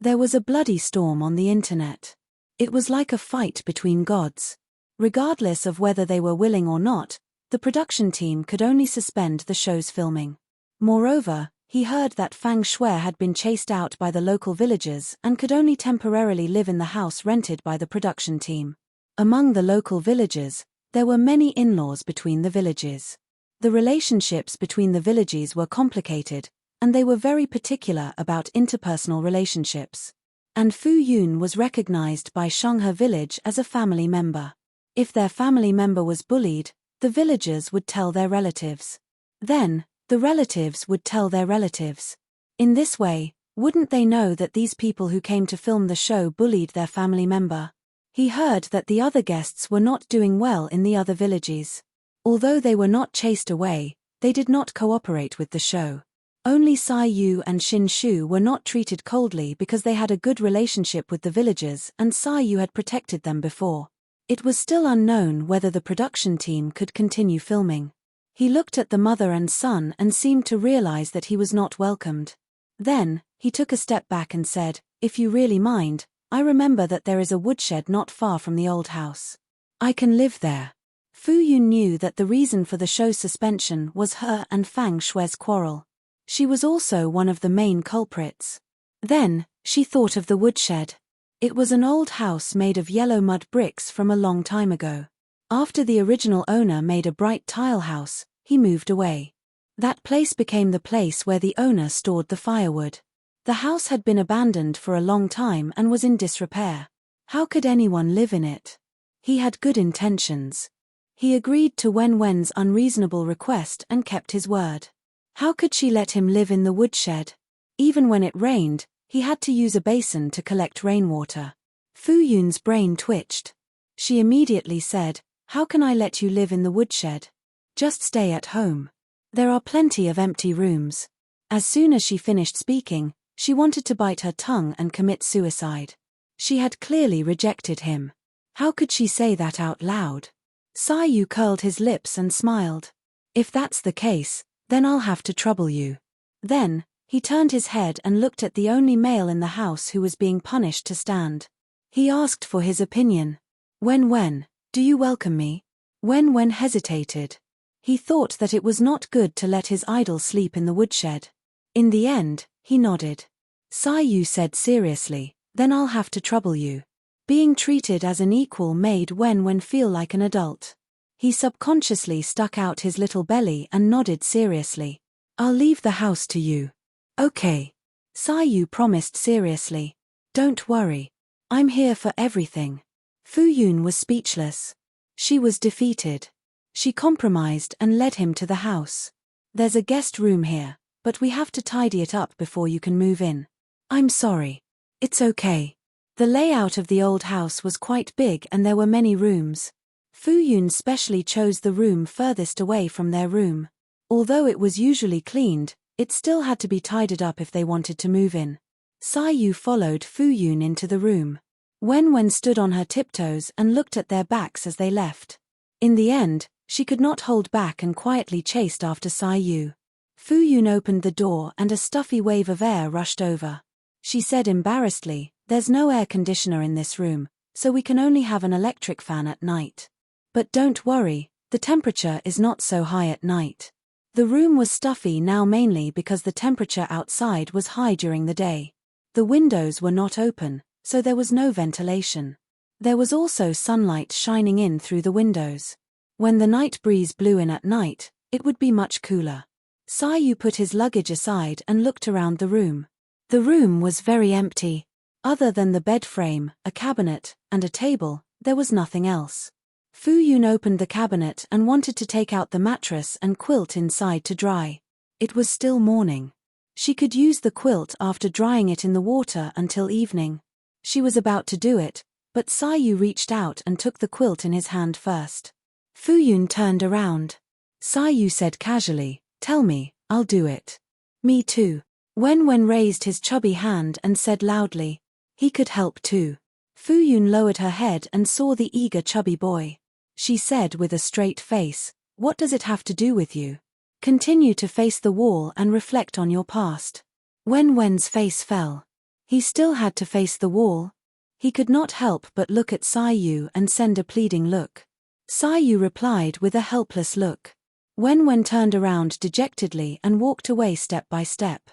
There was a bloody storm on the internet. It was like a fight between gods. Regardless of whether they were willing or not, the production team could only suspend the show's filming. Moreover, he heard that Fang Shui had been chased out by the local villagers and could only temporarily live in the house rented by the production team. Among the local villagers, there were many in-laws between the villages. The relationships between the villages were complicated, and they were very particular about interpersonal relationships. And Fu Yun was recognized by Shenghe village as a family member. If their family member was bullied, the villagers would tell their relatives. Then, the relatives would tell their relatives. In this way, wouldn't they know that these people who came to film the show bullied their family member? He heard that the other guests were not doing well in the other villages. Although they were not chased away, they did not cooperate with the show. Only Sai Yu and Xin Shu were not treated coldly because they had a good relationship with the villagers and Sai Yu had protected them before. It was still unknown whether the production team could continue filming. He looked at the mother and son and seemed to realize that he was not welcomed. Then, he took a step back and said, if you really mind, I remember that there is a woodshed not far from the old house. I can live there. Fu Yun knew that the reason for the show's suspension was her and Fang Shui's quarrel. She was also one of the main culprits. Then, she thought of the woodshed. It was an old house made of yellow mud bricks from a long time ago. After the original owner made a bright tile house, he moved away. That place became the place where the owner stored the firewood. The house had been abandoned for a long time and was in disrepair. How could anyone live in it? He had good intentions. He agreed to Wen Wen's unreasonable request and kept his word. How could she let him live in the woodshed? Even when it rained, he had to use a basin to collect rainwater. Fu Yun's brain twitched. She immediately said, how can I let you live in the woodshed? Just stay at home. There are plenty of empty rooms. As soon as she finished speaking, she wanted to bite her tongue and commit suicide. She had clearly rejected him. How could she say that out loud? Sai Yu curled his lips and smiled. If that's the case, then I'll have to trouble you. Then, he turned his head and looked at the only male in the house who was being punished to stand. He asked for his opinion. Wen, do you welcome me? Wen hesitated. He thought that it was not good to let his idol sleep in the woodshed. In the end, he nodded. Sai Yu said seriously, then I'll have to trouble you. Being treated as an equal made Wen feel like an adult. He subconsciously stuck out his little belly and nodded seriously. I'll leave the house to you. Okay. Sai Yu promised seriously. Don't worry. I'm here for everything. Fu Yun was speechless. She was defeated. She compromised and led him to the house. There's a guest room here, but we have to tidy it up before you can move in. I'm sorry. It's okay. The layout of the old house was quite big and there were many rooms. Fu Yun specially chose the room furthest away from their room. Although it was usually cleaned, it still had to be tidied up if they wanted to move in. Sai Yu followed Fu Yun into the room. Wen stood on her tiptoes and looked at their backs as they left. In the end, she could not hold back and quietly chased after Sai Yu. Fu Yun opened the door and a stuffy wave of air rushed over. She said embarrassedly, there's no air conditioner in this room, so we can only have an electric fan at night. But don't worry, the temperature is not so high at night. The room was stuffy now mainly because the temperature outside was high during the day. The windows were not open, so there was no ventilation. There was also sunlight shining in through the windows. When the night breeze blew in at night, it would be much cooler. Sai Yu put his luggage aside and looked around the room. The room was very empty. Other than the bed frame, a cabinet, and a table, there was nothing else. Fu Yun opened the cabinet and wanted to take out the mattress and quilt inside to dry. It was still morning. She could use the quilt after drying it in the water until evening. She was about to do it, but Sai Yu reached out and took the quilt in his hand first. Fu Yun turned around. Sai Yu said casually, tell me, I'll do it. Me too. Wen raised his chubby hand and said loudly, he could help too. Fu Yun lowered her head and saw the eager chubby boy. She said with a straight face, "What does it have to do with you? Continue to face the wall and reflect on your past." Wen's face fell. He still had to face the wall. He could not help but look at Sai Yu and send a pleading look. Sai Yu replied with a helpless look. Wen turned around dejectedly and walked away step by step.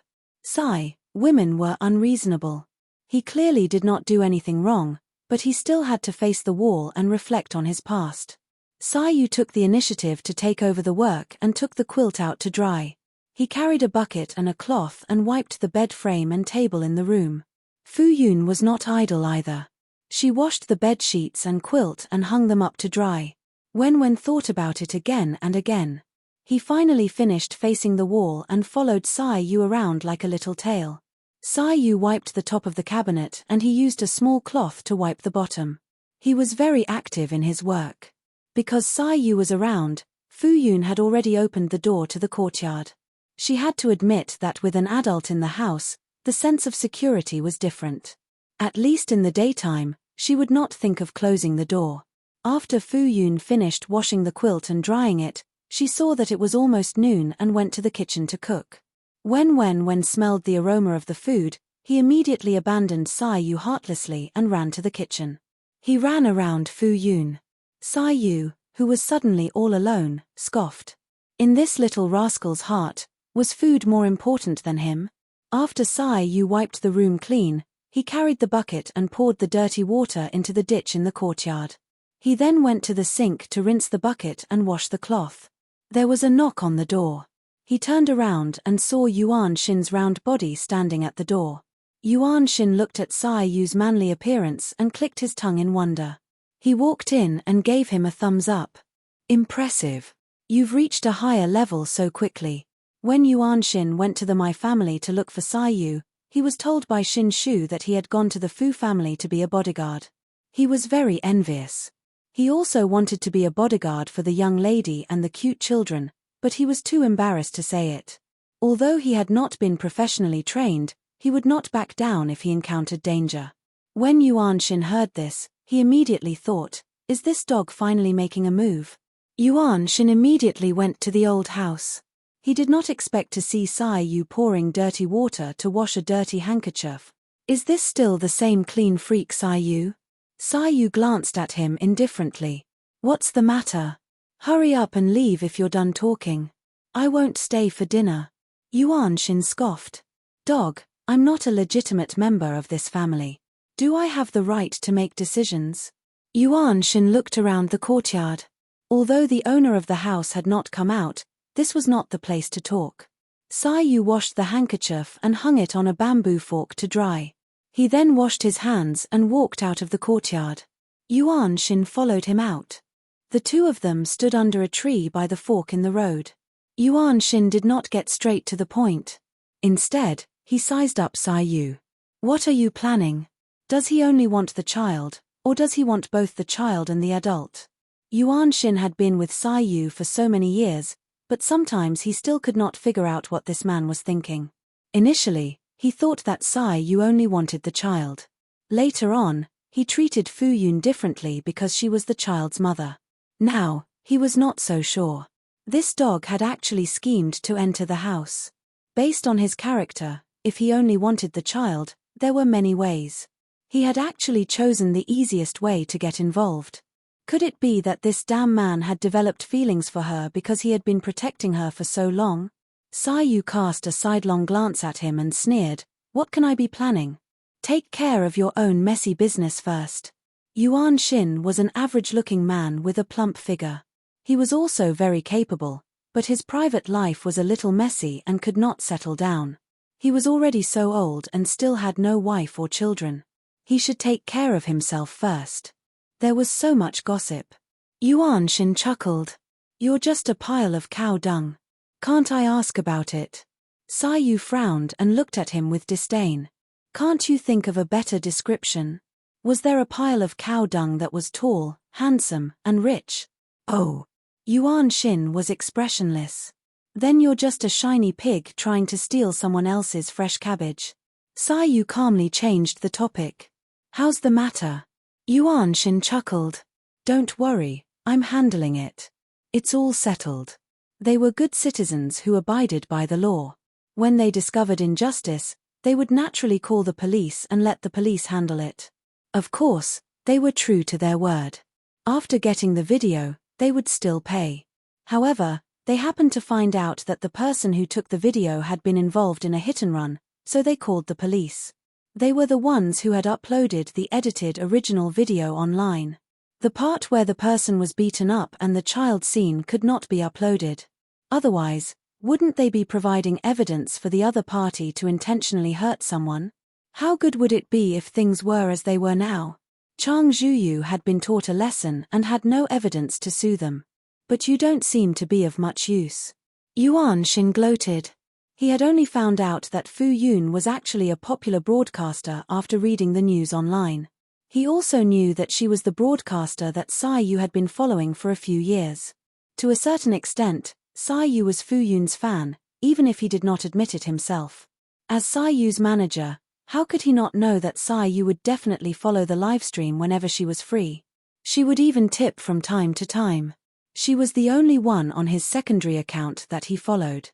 Women were unreasonable. He clearly did not do anything wrong, but he still had to face the wall and reflect on his past. Sai Yu took the initiative to take over the work and took the quilt out to dry. He carried a bucket and a cloth and wiped the bed frame and table in the room. Fu Yun was not idle either. She washed the bed sheets and quilt and hung them up to dry. Wen thought about it again and again. He finally finished facing the wall and followed Sai Yu around like a little tail. Sai Yu wiped the top of the cabinet and he used a small cloth to wipe the bottom. He was very active in his work. Because Sai Yu was around, Fu Yun had already opened the door to the courtyard. She had to admit that with an adult in the house, the sense of security was different. At least in the daytime, she would not think of closing the door. After Fu Yun finished washing the quilt and drying it, she saw that it was almost noon and went to the kitchen to cook. When smelled the aroma of the food, he immediately abandoned Sai Yu heartlessly and ran to the kitchen. He ran around Fu Yun. Sai Yu, who was suddenly all alone, scoffed. In this little rascal's heart, was food more important than him? After Sai Yu wiped the room clean, he carried the bucket and poured the dirty water into the ditch in the courtyard. He then went to the sink to rinse the bucket and wash the cloth. There was a knock on the door. He turned around and saw Yuan Shin's round body standing at the door. Yuan Shin looked at Sai Yu's manly appearance and clicked his tongue in wonder. He walked in and gave him a thumbs up. "Impressive. You've reached a higher level so quickly." When Yuan Shin went to the My family to look for Sai Yu, he was told by Shin Shu that he had gone to the Fu family to be a bodyguard. He was very envious. He also wanted to be a bodyguard for the young lady and the cute children, but he was too embarrassed to say it. Although he had not been professionally trained, he would not back down if he encountered danger. When Yuan Shin heard this, he immediately thought, "Is this dog finally making a move?" Yuan Shin immediately went to the old house. He did not expect to see Sai Yu pouring dirty water to wash a dirty handkerchief. "Is this still the same clean freak Sai Yu?" Sai Yu glanced at him indifferently. "What's the matter? Hurry up and leave if you're done talking. I won't stay for dinner." Yuan Shin scoffed. "Dog, I'm not a legitimate member of this family. Do I have the right to make decisions?" Yuan Shin looked around the courtyard. Although the owner of the house had not come out, this was not the place to talk. Sai Yu washed the handkerchief and hung it on a bamboo fork to dry. He then washed his hands and walked out of the courtyard. Yuan Shin followed him out. The two of them stood under a tree by the fork in the road. Yuan Shin did not get straight to the point. Instead, he sized up Sai Yu. "What are you planning? Does he only want the child, or does he want both the child and the adult?" Yuan Shin had been with Sai Yu for so many years, but sometimes he still could not figure out what this man was thinking. Initially, he thought that Sai Yu only wanted the child. Later on, he treated Fu Yun differently because she was the child's mother. Now, he was not so sure. This dog had actually schemed to enter the house. Based on his character, if he only wanted the child, there were many ways. He had actually chosen the easiest way to get involved. Could it be that this damn man had developed feelings for her because he had been protecting her for so long? Sai Yu cast a sidelong glance at him and sneered, "What can I be planning? Take care of your own messy business first." Yuan Shin was an average-looking man with a plump figure. He was also very capable, but his private life was a little messy and could not settle down. He was already so old and still had no wife or children. He should take care of himself first. There was so much gossip. Yuan Shin chuckled. "You're just a pile of cow dung. Can't I ask about it?" Sai Yu frowned and looked at him with disdain. "Can't you think of a better description? Was there a pile of cow dung that was tall, handsome, and rich?" "Oh." Yuan Shin was expressionless. "Then you're just a shiny pig trying to steal someone else's fresh cabbage." Sai Yu calmly changed the topic. "How's the matter? Yuan Shin chuckled. Don't worry, I'm handling it. It's all settled. They were good citizens who abided by the law. When they discovered injustice, they would naturally call the police and let the police handle it. Of course, they were true to their word. After getting the video, they would still pay. However, they happened to find out that the person who took the video had been involved in a hit-and-run, so they called the police. They were the ones who had uploaded the edited original video online. The part where the person was beaten up and the child scene could not be uploaded. Otherwise, wouldn't they be providing evidence for the other party to intentionally hurt someone? How good would it be if things were as they were now? Chang Zhuyu had been taught a lesson and had no evidence to sue them. But you don't seem to be of much use. Yuan Shin gloated. He had only found out that Fu Yun was actually a popular broadcaster after reading the news online. He also knew that she was the broadcaster that Sai Yu had been following for a few years. To a certain extent, Sai Yu was Fu Yun's fan, even if he did not admit it himself. As Sai Yu's manager, how could he not know that Sai Yu would definitely follow the livestream whenever she was free? She would even tip from time to time. She was the only one on his secondary account that he followed.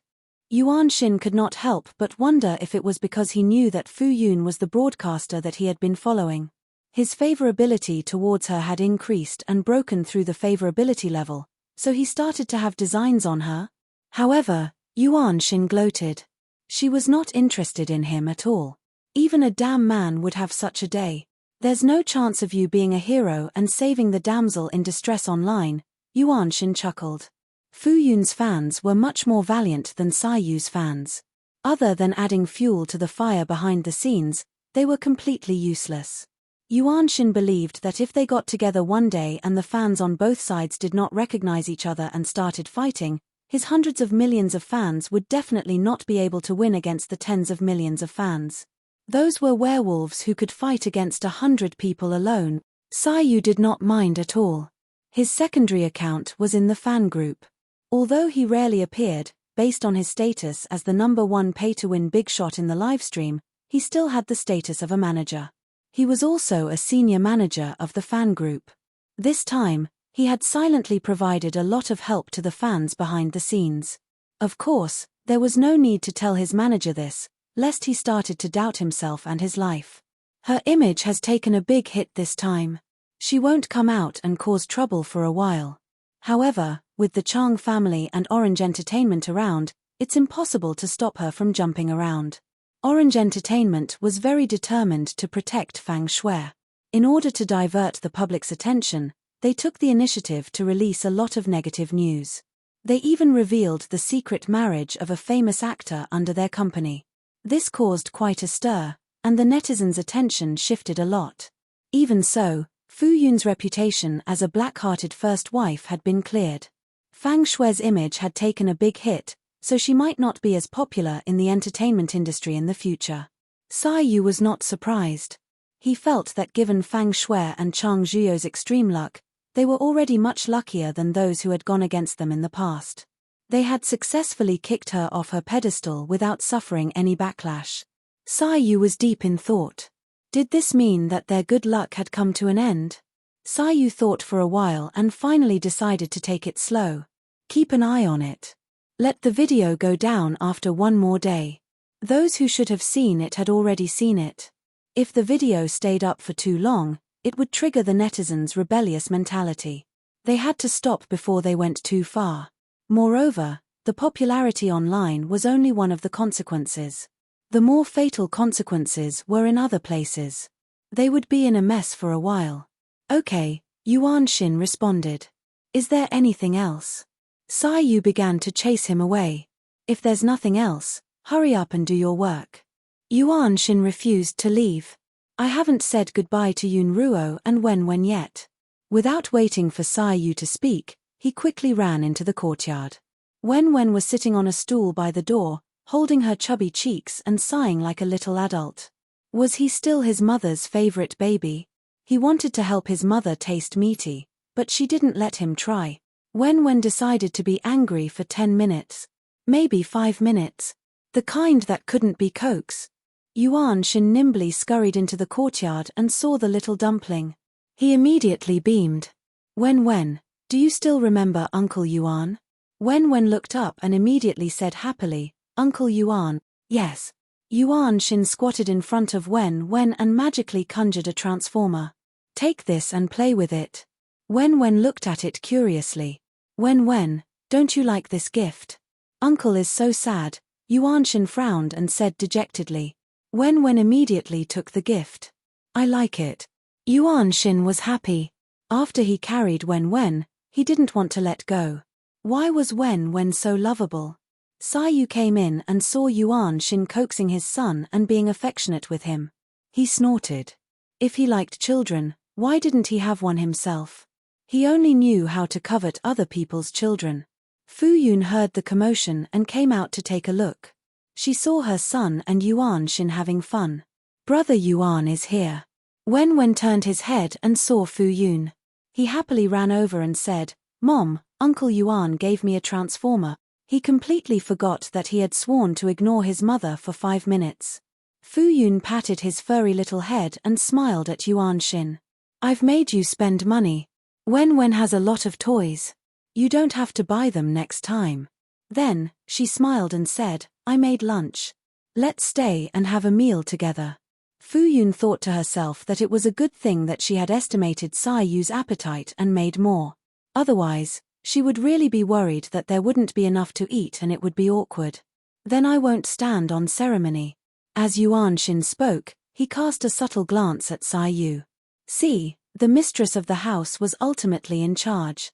Yuan Shin could not help but wonder if it was because he knew that Fu Yun was the broadcaster that he had been following. His favorability towards her had increased and broken through the favorability level, so he started to have designs on her. However, Yuan Shin gloated. She was not interested in him at all. Even a damn man would have such a day. There's no chance of you being a hero and saving the damsel in distress online, Yuan Shin chuckled. Fu Yun's fans were much more valiant than Sai Yu's fans. Other than adding fuel to the fire behind the scenes, they were completely useless. Yuan Shin believed that if they got together one day and the fans on both sides did not recognize each other and started fighting, his hundreds of millions of fans would definitely not be able to win against the tens of millions of fans. Those were werewolves who could fight against 100 people alone. Sai Yu did not mind at all. His secondary account was in the fan group. Although he rarely appeared, based on his status as the #1 pay-to-win big shot in the livestream, he still had the status of a manager. He was also a senior manager of the fan group. This time, he had silently provided a lot of help to the fans behind the scenes. Of course, there was no need to tell his manager this, lest he started to doubt himself and his life. Her image has taken a big hit this time. She won't come out and cause trouble for a while. However, with the Chang family and Orange Entertainment around, it's impossible to stop her from jumping around. Orange Entertainment was very determined to protect Fang Shui. In order to divert the public's attention, they took the initiative to release a lot of negative news. They even revealed the secret marriage of a famous actor under their company. This caused quite a stir, and the netizens' attention shifted a lot. Even so, Fu Yun's reputation as a black-hearted first wife had been cleared. Fang Shui's image had taken a big hit, so she might not be as popular in the entertainment industry in the future. Sai Yu was not surprised. He felt that given Fang Shui and Chang Zhuyou's extreme luck, they were already much luckier than those who had gone against them in the past. They had successfully kicked her off her pedestal without suffering any backlash. Sai Yu was deep in thought. Did this mean that their good luck had come to an end? Sai Yu thought for a while and finally decided to take it slow. Keep an eye on it. Let the video go down after one more day. Those who should have seen it had already seen it. If the video stayed up for too long, it would trigger the netizens' rebellious mentality. They had to stop before they went too far. Moreover, the popularity online was only one of the consequences. The more fatal consequences were in other places. They would be in a mess for a while. Okay, Yuan Shin responded. Is there anything else? Sai Yu began to chase him away. If there's nothing else, hurry up and do your work. Yuan Shin refused to leave. I haven't said goodbye to Yun Ruo and Wen yet. Without waiting for Sai Yu to speak, he quickly ran into the courtyard. Wen was sitting on a stool by the door, holding her chubby cheeks and sighing like a little adult. Was he still his mother's favorite baby? He wanted to help his mother taste meaty, but she didn't let him try. Wen decided to be angry for 10 minutes. Maybe 5 minutes. The kind that couldn't be coaxed. Yuan Shin nimbly scurried into the courtyard and saw the little dumpling. He immediately beamed. Wen, do you still remember Uncle Yuan? Wen looked up and immediately said happily, Uncle Yuan, yes. Yuan Shin squatted in front of Wen and magically conjured a transformer. Take this and play with it. Wen looked at it curiously. Wen, don't you like this gift? Uncle is so sad. Yuan Shin frowned and said dejectedly. Wen immediately took the gift. I like it. Yuan Shin was happy. After he carried Wen, he didn't want to let go. Why was Wen so lovable? Sai Yu came in and saw Yuan Shin coaxing his son and being affectionate with him. He snorted. If he liked children, why didn't he have one himself? He only knew how to covet other people's children. Fu Yun heard the commotion and came out to take a look. She saw her son and Yuan Shin having fun. Brother Yuan is here. Wen turned his head and saw Fu Yun. He happily ran over and said, Mom, Uncle Yuan gave me a transformer. He completely forgot that he had sworn to ignore his mother for 5 minutes. Fu Yun patted his furry little head and smiled at Yuan Shin. I've made you spend money. Wen has a lot of toys. You don't have to buy them next time. Then, she smiled and said, I made lunch. Let's stay and have a meal together. Fu Yun thought to herself that it was a good thing that she had estimated Sai Yu's appetite and made more. Otherwise, she would really be worried that there wouldn't be enough to eat and it would be awkward. Then I won't stand on ceremony. As Yuan Shin spoke, he cast a subtle glance at Sai Yu. See, the mistress of the house was ultimately in charge.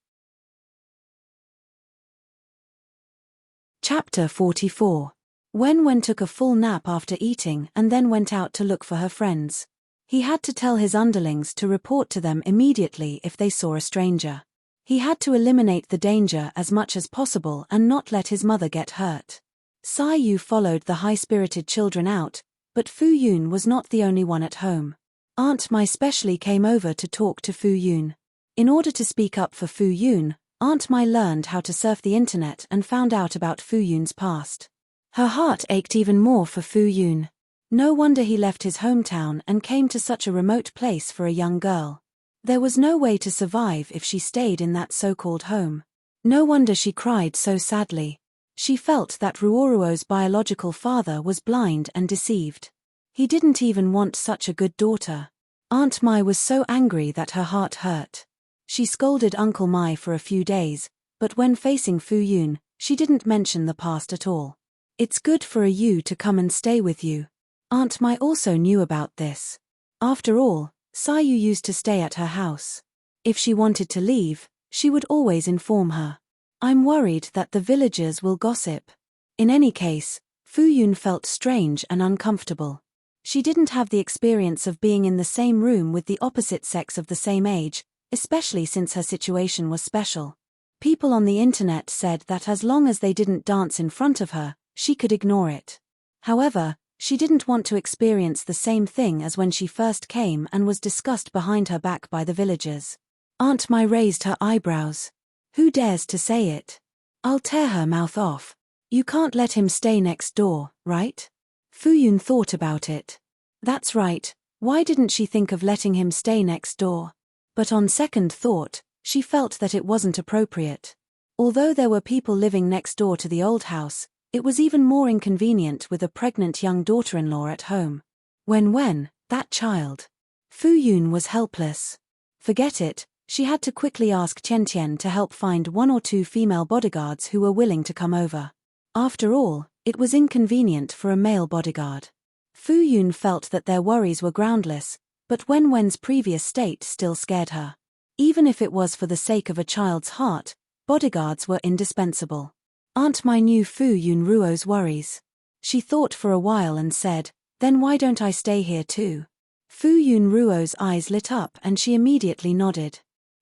Chapter 44. Wen took a full nap after eating and then went out to look for her friends. He had to tell his underlings to report to them immediately if they saw a stranger. He had to eliminate the danger as much as possible and not let his mother get hurt. Sai Yu followed the high-spirited children out, but Fu Yun was not the only one at home. Aunt Mai specially came over to talk to Fu Yun. In order to speak up for Fu Yun, Aunt Mai learned how to surf the internet and found out about Fu Yun's past. Her heart ached even more for Fu Yun. No wonder he left his hometown and came to such a remote place for a young girl. There was no way to survive if she stayed in that so-called home. No wonder she cried so sadly. She felt that Ruoruo's biological father was blind and deceived. He didn't even want such a good daughter. Aunt Mai was so angry that her heart hurt. She scolded Uncle Mai for a few days, but when facing Fu Yun, she didn't mention the past at all. It's good for a Yu to come and stay with you. Aunt Mai also knew about this. After all, Sai Yu used to stay at her house. If she wanted to leave, she would always inform her. I'm worried that the villagers will gossip. In any case, Fu Yun felt strange and uncomfortable. She didn't have the experience of being in the same room with the opposite sex of the same age, especially since her situation was special. People on the internet said that as long as they didn't dance in front of her, she could ignore it. However, she didn't want to experience the same thing as when she first came and was discussed behind her back by the villagers. Aunt Mai raised her eyebrows. Who dares to say it? I'll tear her mouth off. You can't let him stay next door, right? Fu Yun thought about it. That's right, why didn't she think of letting him stay next door? But on second thought, she felt that it wasn't appropriate. Although there were people living next door to the old house, it was even more inconvenient with a pregnant young daughter-in-law at home. Wen, that child. Fu Yun was helpless. Forget it, she had to quickly ask Tian to help find 1 or 2 female bodyguards who were willing to come over. After all, it was inconvenient for a male bodyguard. Fu Yun felt that their worries were groundless, but Wen's previous state still scared her. Even if it was for the sake of a child's heart, bodyguards were indispensable. Aunt Mai knew Fu Yun Ruo's worries. She thought for a while and said, then why don't I stay here too? Fu Yun Ruo's eyes lit up and she immediately nodded.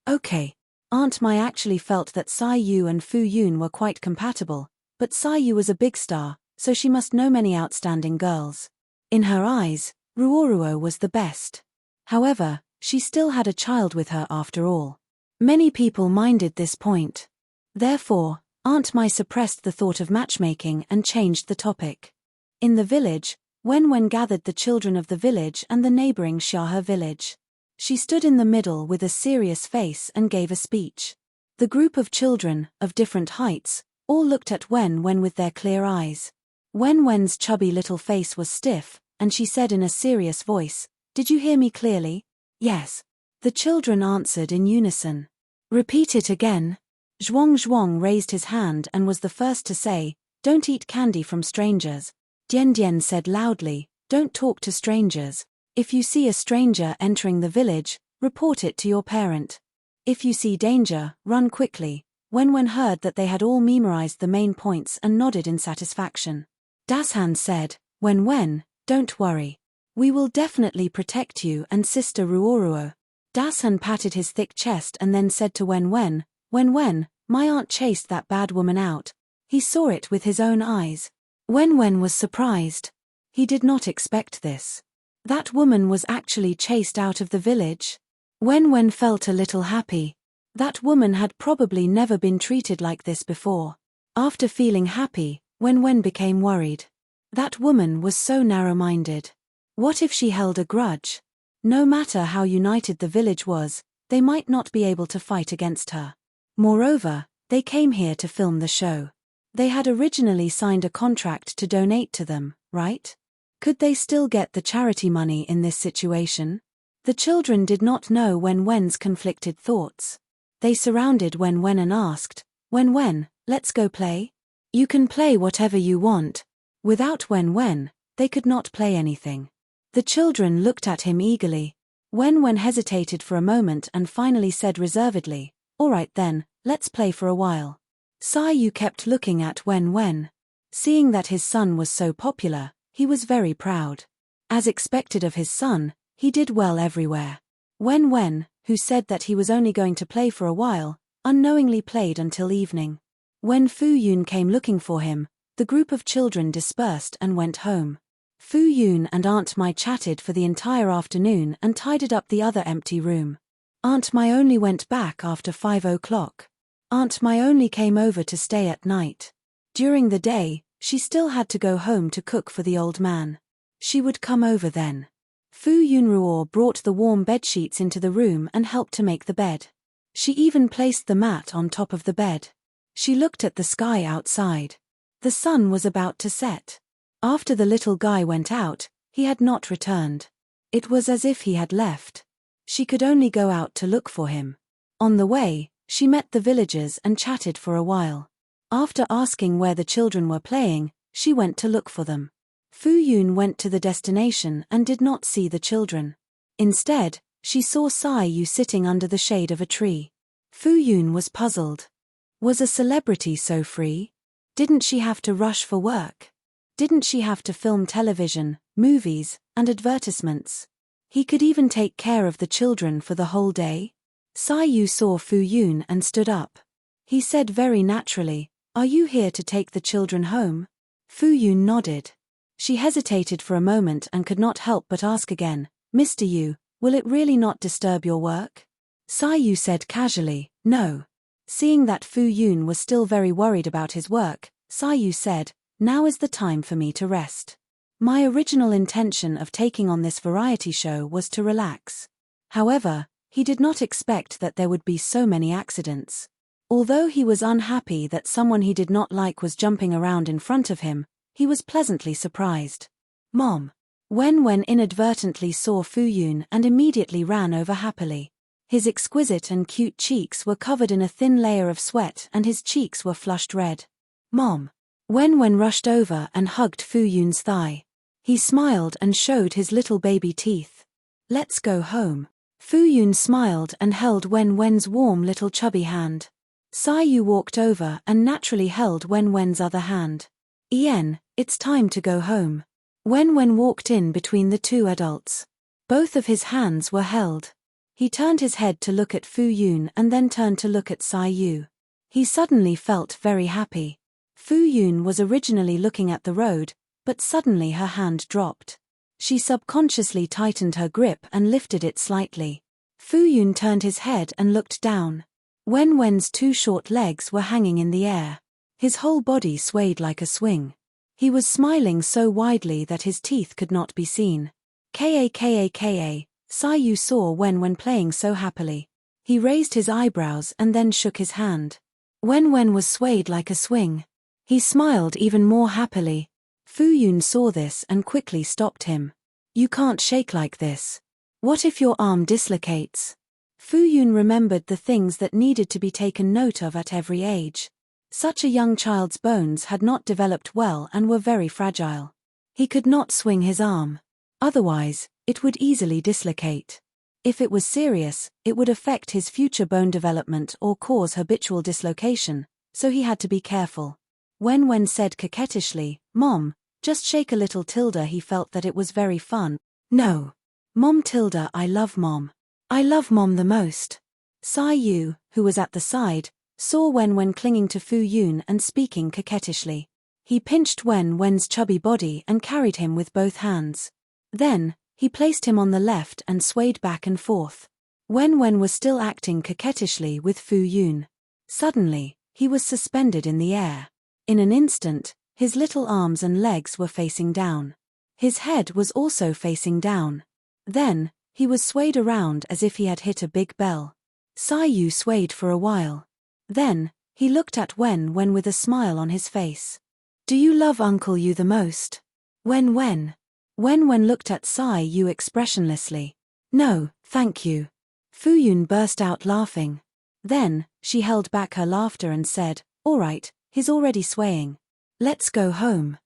Okay. Aunt Mai actually felt that Sai Yu and Fu Yun were quite compatible, but Sai Yu was a big star, so she must know many outstanding girls. In her eyes, Ruoruo was the best. However, she still had a child with her after all. Many people minded this point. Therefore, Aunt Mai suppressed the thought of matchmaking and changed the topic. In the village, Wen gathered the children of the village and the neighboring Xiahe village. She stood in the middle with a serious face and gave a speech. The group of children, of different heights, all looked at Wen Wen with their clear eyes. Wen Wen's chubby little face was stiff, and she said in a serious voice, "Did you hear me clearly?" "Yes." The children answered in unison. "Repeat it again." Zhuang Zhuang raised his hand and was the first to say, "Don't eat candy from strangers." Dian Dian said loudly, "Don't talk to strangers. If you see a stranger entering the village, report it to your parent. If you see danger, run quickly." Wen Wen heard that they had all memorized the main points and nodded in satisfaction. Dashan said, "Wen Wen, don't worry. We will definitely protect you and Sister Ruoruo." Dashan patted his thick chest and then said to Wen Wen, "Wen Wen, my aunt chased that bad woman out." He saw it with his own eyes. Wen Wen was surprised. He did not expect this. That woman was actually chased out of the village. Wen Wen felt a little happy. That woman had probably never been treated like this before. After feeling happy, Wen Wen became worried. That woman was so narrow-minded. What if she held a grudge? No matter how united the village was, they might not be able to fight against her. Moreover, they came here to film the show. They had originally signed a contract to donate to them, right? Could they still get the charity money in this situation? The children did not know Wen Wen's conflicted thoughts. They surrounded Wen Wen and asked, "Wen Wen, let's go play?" "You can play whatever you want." Without Wen Wen, they could not play anything. The children looked at him eagerly. Wen Wen hesitated for a moment and finally said reservedly, "All right then, let's play for a while." Sai Yu kept looking at Wen Wen. Seeing that his son was so popular, he was very proud. As expected of his son, he did well everywhere. Wen Wen, who said that he was only going to play for a while, unknowingly played until evening. When Fu Yun came looking for him, the group of children dispersed and went home. Fu Yun and Aunt Mai chatted for the entire afternoon and tidied up the other empty room. Aunt Mai only went back after 5 o'clock. Aunt Mai only came over to stay at night. During the day, she still had to go home to cook for the old man. She would come over then. Fu Yunruo brought the warm bedsheets into the room and helped to make the bed. She even placed the mat on top of the bed. She looked at the sky outside. The sun was about to set. After the little guy went out, he had not returned. It was as if he had left. She could only go out to look for him. On the way, she met the villagers and chatted for a while. After asking where the children were playing, she went to look for them. Fu Yun went to the destination and did not see the children. Instead, she saw Sai Yu sitting under the shade of a tree. Fu Yun was puzzled. Was a celebrity so free? Didn't she have to rush for work? Didn't she have to film television, movies, and advertisements? He could even take care of the children for the whole day? Sai Yu saw Fu Yun and stood up. He said very naturally, "Are you here to take the children home?" Fu Yun nodded. She hesitated for a moment and could not help but ask again, "Mr. Yu, will it really not disturb your work?" Sai Yu said casually, "No." Seeing that Fu Yun was still very worried about his work, Sai Yu said, "Now is the time for me to rest. My original intention of taking on this variety show was to relax." However, he did not expect that there would be so many accidents. Although he was unhappy that someone he did not like was jumping around in front of him, he was pleasantly surprised. "Mom." Wen Wen inadvertently saw Fu Yun and immediately ran over happily. His exquisite and cute cheeks were covered in a thin layer of sweat and his cheeks were flushed red. "Mom." Wen Wen rushed over and hugged Fu Yun's thigh. He smiled and showed his little baby teeth. "Let's go home." Fu Yun smiled and held Wen Wen's warm little chubby hand. Sai Yu walked over and naturally held Wen Wen's other hand. "Ian, it's time to go home." Wen Wen walked in between the two adults. Both of his hands were held. He turned his head to look at Fu Yun and then turned to look at Sai Yu. He suddenly felt very happy. Fu Yun was originally looking at the road, but suddenly her hand dropped. She subconsciously tightened her grip and lifted it slightly. Fu Yun turned his head and looked down. Wen Wen's two short legs were hanging in the air. His whole body swayed like a swing. He was smiling so widely that his teeth could not be seen. Ka, Yu saw Wen playing so happily. He raised his eyebrows and then shook his hand. Wen was swayed like a swing. He smiled even more happily. Fu Yun saw this and quickly stopped him. You can't shake like this. What if your arm dislocates? Fu Yun remembered the things that needed to be taken note of at every age. Such a young child's bones had not developed well and were very fragile. He could not swing his arm. Otherwise, it would easily dislocate. If it was serious, it would affect his future bone development or cause habitual dislocation, so he had to be careful. Wen said coquettishly, "Mom, just shake a little." He felt that it was very fun. "No. Mom I love Mom. I love Mom the most." Yu, who was at the side, saw Wen clinging to Fu Yun and speaking coquettishly. He pinched Wen's chubby body and carried him with both hands. Then, he placed him on the left and swayed back and forth. Wen was still acting coquettishly with Fu Yun. Suddenly, he was suspended in the air. In an instant, his little arms and legs were facing down. His head was also facing down. Then, he was swayed around as if he had hit a big bell. Yu swayed for a while. Then, he looked at Wen with a smile on his face. "Do you love Uncle Yu the most?" Wen looked at Yu expressionlessly. "No, thank you." Fu Yun burst out laughing. Then, she held back her laughter and said, "All right, he's already swaying. Let's go home."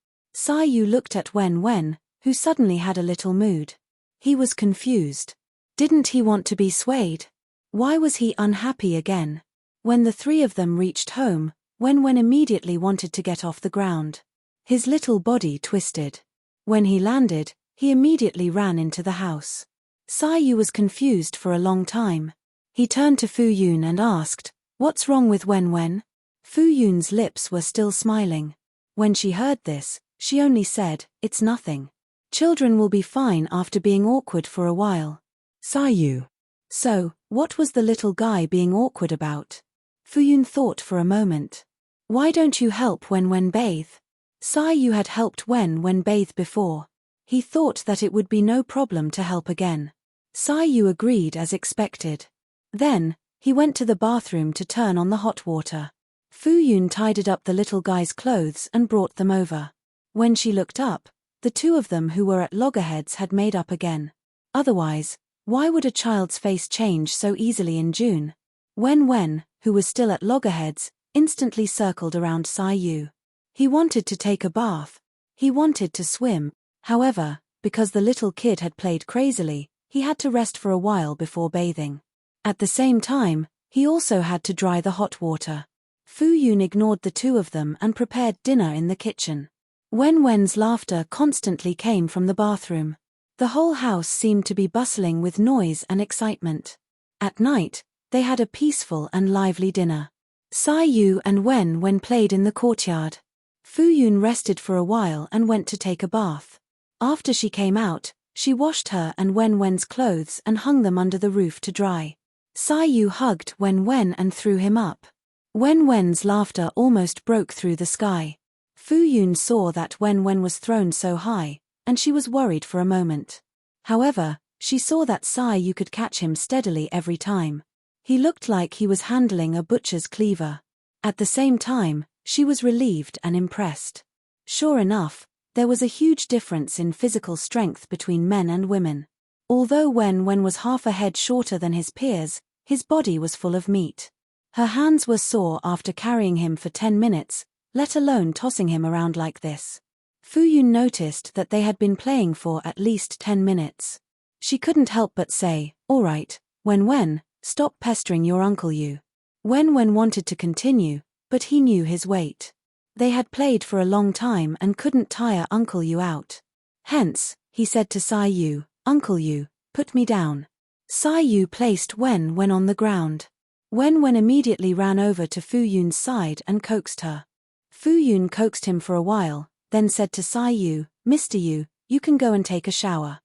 Yu looked at Wen, who suddenly had a little mood. He was confused. Didn't he want to be swayed? Why was he unhappy again? When the three of them reached home, Wen immediately wanted to get off the ground. His little body twisted. When he landed, he immediately ran into the house. Yu was confused for a long time. He turned to Fu Yun and asked, "What's wrong with Wen?" Fu Yun's lips were still smiling. When she heard this, she only said, "It's nothing. Children will be fine after being awkward for a while." Yu. So, what was the little guy being awkward about? Fu Yun thought for a moment. "Why don't you help Wen bathe?" Yu had helped Wen bathe before. He thought that it would be no problem to help again. Yu agreed as expected. Then, he went to the bathroom to turn on the hot water. Fu Yun tidied up the little guy's clothes and brought them over. When she looked up, the two of them who were at loggerheads had made up again. Otherwise, why would a child's face change so easily in June? Wen, who was still at loggerheads, instantly circled around Yu. He wanted to take a bath. He wanted to swim. However, because the little kid had played crazily, he had to rest for a while before bathing. At the same time, he also had to dry the hot water. Fu Yun ignored the two of them and prepared dinner in the kitchen. Wen's laughter constantly came from the bathroom. The whole house seemed to be bustling with noise and excitement. At night, they had a peaceful and lively dinner. Yu and Wen played in the courtyard. Fu Yun rested for a while and went to take a bath. After she came out, she washed her and Wen's clothes and hung them under the roof to dry. Yu hugged Wen and threw him up. Wen's laughter almost broke through the sky. Fu Yun saw that Wen was thrown so high, and she was worried for a moment. However, she saw that Yu could catch him steadily every time. He looked like he was handling a butcher's cleaver. At the same time, she was relieved and impressed. Sure enough, there was a huge difference in physical strength between men and women. Although Wen was half a head shorter than his peers, his body was full of meat. Her hands were sore after carrying him for 10 minutes, let alone tossing him around like this. Fu Yun noticed that they had been playing for at least 10 minutes. She couldn't help but say, "All right, Wen, stop pestering your Uncle Yu." Wen wanted to continue, but he knew his weight. They had played for a long time and couldn't tire Uncle Yu out. Hence, he said to Yu, "Uncle Yu, put me down." Yu placed Wen on the ground. Wen immediately ran over to Fu Yun's side and coaxed her. Fu Yun coaxed him for a while, then said to Yu, "Mr. Yu, you can go and take a shower."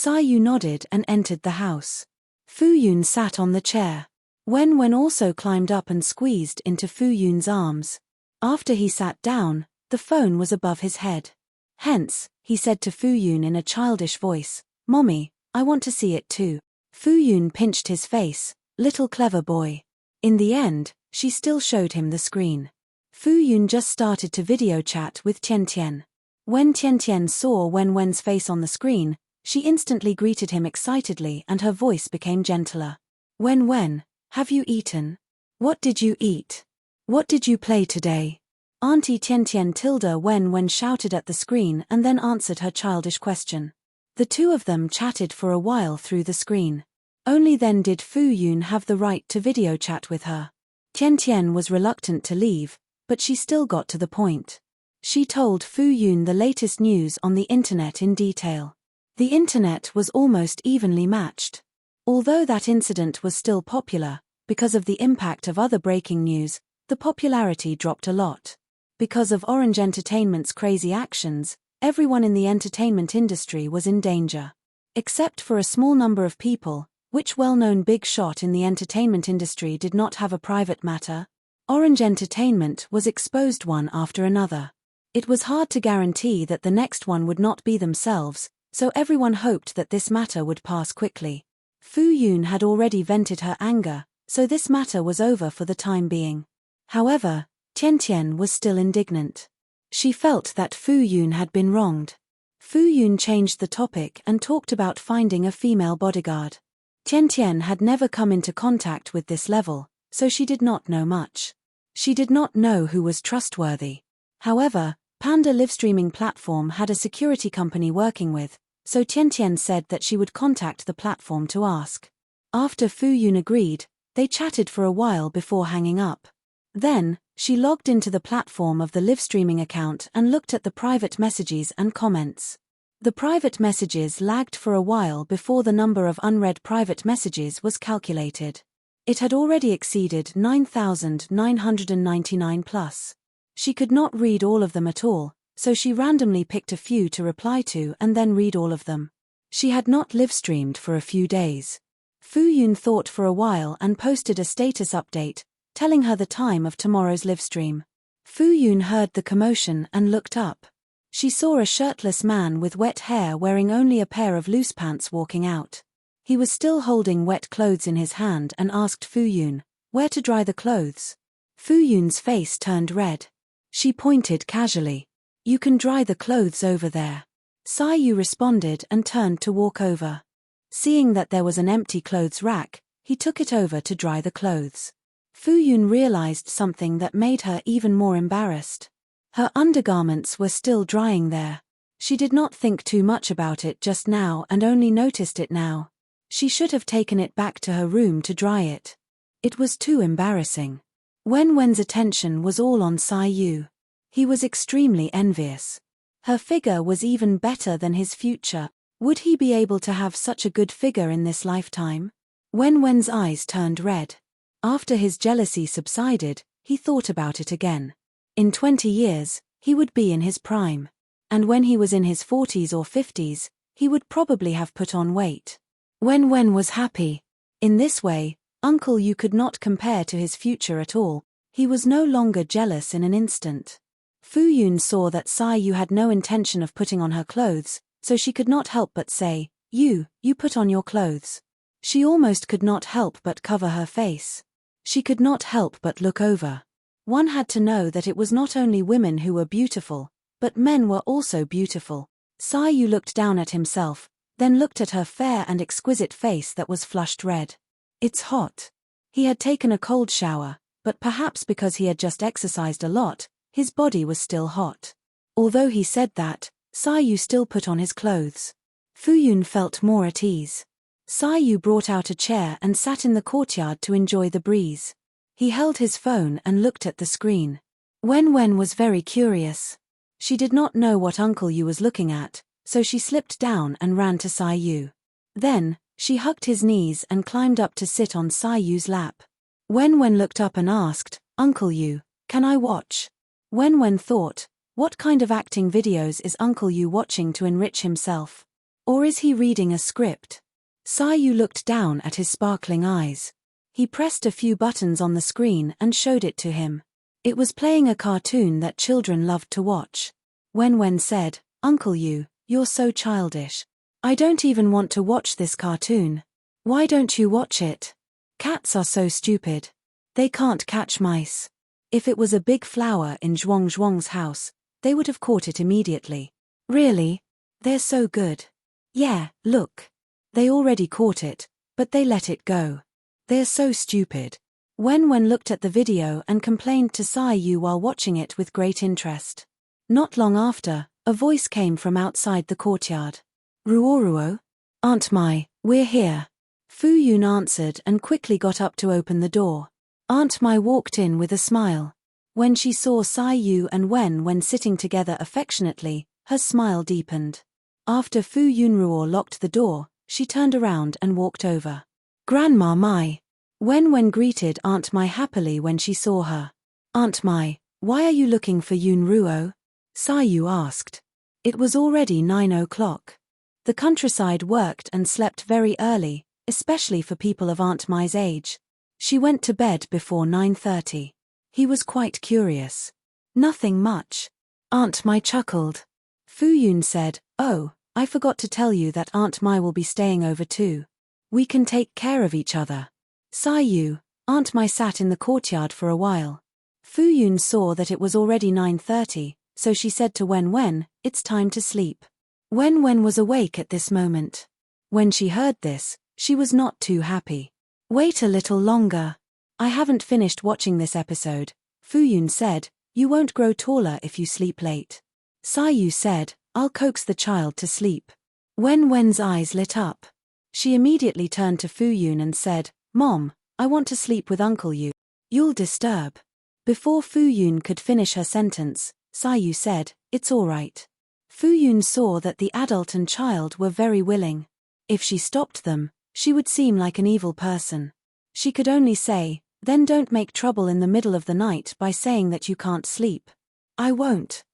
Yu nodded and entered the house. Fu Yun sat on the chair. Wen also climbed up and squeezed into Fu Yun's arms. After he sat down, the phone was above his head. Hence, he said to Fu Yun in a childish voice, "Mommy, I want to see it too. Fu Yun pinched his face. Little clever boy. In the end, she still showed him the screen. Fu Yun just started to video chat with Tian Tian. When Tian Tian saw Wen Wen's face on the screen, she instantly greeted him excitedly and her voice became gentler. Wen Wen, have you eaten? What did you eat? What did you play today? Auntie Tian Tian tilde Wen Wen shouted at the screen and then answered her childish question. The two of them chatted for a while through the screen. Only then did Fu Yun have the right to video chat with her. Tian Tian was reluctant to leave, but she still got to the point. She told Fu Yun the latest news on the internet in detail. The internet was almost evenly matched. Although that incident was still popular, because of the impact of other breaking news, the popularity dropped a lot. Because of Orange Entertainment's crazy actions, everyone in the entertainment industry was in danger. Except for a small number of people, which well-known big shot in the entertainment industry did not have a private matter? Orange Entertainment was exposed one after another. It was hard to guarantee that the next one would not be themselves, so everyone hoped that this matter would pass quickly. Fu Yun had already vented her anger, so this matter was over for the time being. However, Tian Tian was still indignant. She felt that Fu Yun had been wronged. Fu Yun changed the topic and talked about finding a female bodyguard. Tian Tian had never come into contact with this level, so she did not know much. She did not know who was trustworthy. However, Panda livestreaming platform had a security company working with, so Tian Tian said that she would contact the platform to ask. After Fu Yun agreed, they chatted for a while before hanging up. Then, she logged into the platform of the livestreaming account and looked at the private messages and comments. The private messages lagged for a while before the number of unread private messages was calculated. It had already exceeded 9,999 plus. She could not read all of them at all, so she randomly picked a few to reply to and then read all of them. She had not livestreamed for a few days. Fu Yun thought for a while and posted a status update, telling her the time of tomorrow's livestream. Fu Yun heard the commotion and looked up. She saw a shirtless man with wet hair wearing only a pair of loose pants walking out. He was still holding wet clothes in his hand and asked Fu Yun, where to dry the clothes. Fu Yun's face turned red. She pointed casually. You can dry the clothes over there. Sai Yu responded and turned to walk over. Seeing that there was an empty clothes rack, he took it over to dry the clothes. Fu Yun realized something that made her even more embarrassed. Her undergarments were still drying there. She did not think too much about it just now and only noticed it now. She should have taken it back to her room to dry it. It was too embarrassing. Wen Wen's attention was all on Sai Yu. He was extremely envious. Her figure was even better than his future. Would he be able to have such a good figure in this lifetime? Wen Wen's eyes turned red. After his jealousy subsided, he thought about it again. In 20 years, he would be in his prime. And when he was in his 40s or 50s, he would probably have put on weight. Wen Wen was happy. In this way, Uncle Yu could not compare to his future at all. He was no longer jealous in an instant. Fu Yun saw that Sai Yu had no intention of putting on her clothes, so she could not help but say, You put on your clothes. She almost could not help but cover her face. She could not help but look over. One had to know that it was not only women who were beautiful, but men were also beautiful. Sai Yu looked down at himself, then looked at her fair and exquisite face that was flushed red. It's hot. He had taken a cold shower, but perhaps because he had just exercised a lot, his body was still hot. Although he said that, Sai Yu still put on his clothes. Fu Yun felt more at ease. Sai Yu brought out a chair and sat in the courtyard to enjoy the breeze. He held his phone and looked at the screen. Wen Wen was very curious. She did not know what Uncle Yu was looking at, so she slipped down and ran to Sai Yu. Then, she hugged his knees and climbed up to sit on Sai Yu's lap. Wen Wen looked up and asked, Uncle Yu, can I watch? Wen Wen thought, what kind of acting videos is Uncle Yu watching to enrich himself? Or is he reading a script? Sai Yu looked down at his sparkling eyes. He pressed a few buttons on the screen and showed it to him. It was playing a cartoon that children loved to watch. Wen Wen said, Uncle Yu, you're so childish. I don't even want to watch this cartoon. Why don't you watch it? Cats are so stupid. They can't catch mice. If it was a big flower in Zhuang Zhuang's house, they would have caught it immediately. Really? They're so good. Yeah, look. They already caught it, but they let it go. They're so stupid. Wen looked at the video and complained to Sai Yu while watching it with great interest. Not long after, a voice came from outside the courtyard. Ruoruo? Aunt Mai, we're here. Fu Yun answered and quickly got up to open the door. Aunt Mai walked in with a smile. When she saw Sai Yu and Wen sitting together affectionately, her smile deepened. After Fu Yunruo locked the door, she turned around and walked over. Grandma Mai. Wen greeted Aunt Mai happily when she saw her. Aunt Mai, why are you looking for Yunruo? Sai Yu asked. It was already 9 o'clock. The countryside worked and slept very early, especially for people of Aunt Mai's age. She went to bed before 9:30. He was quite curious. Nothing much. Aunt Mai chuckled. Fu Yun said, Oh, I forgot to tell you that Aunt Mai will be staying over too. We can take care of each other. Sai Yu, Aunt Mai sat in the courtyard for a while. Fu Yun saw that it was already 9:30, so she said to Wen, it's time to sleep. Wen was awake at this moment. When she heard this, she was not too happy. Wait a little longer. I haven't finished watching this episode, Fu Yun said. You won't grow taller if you sleep late. Sai Yu said, I'll coax the child to sleep. Wen's eyes lit up. She immediately turned to Fu Yun and said, Mom, I want to sleep with Uncle Yu. You'll disturb. Before Fu Yun could finish her sentence, Sai Yu said, It's all right. Fu Yun saw that the adult and child were very willing. If she stopped them, she would seem like an evil person. She could only say, Then don't make trouble in the middle of the night by saying that you can't sleep. I won't.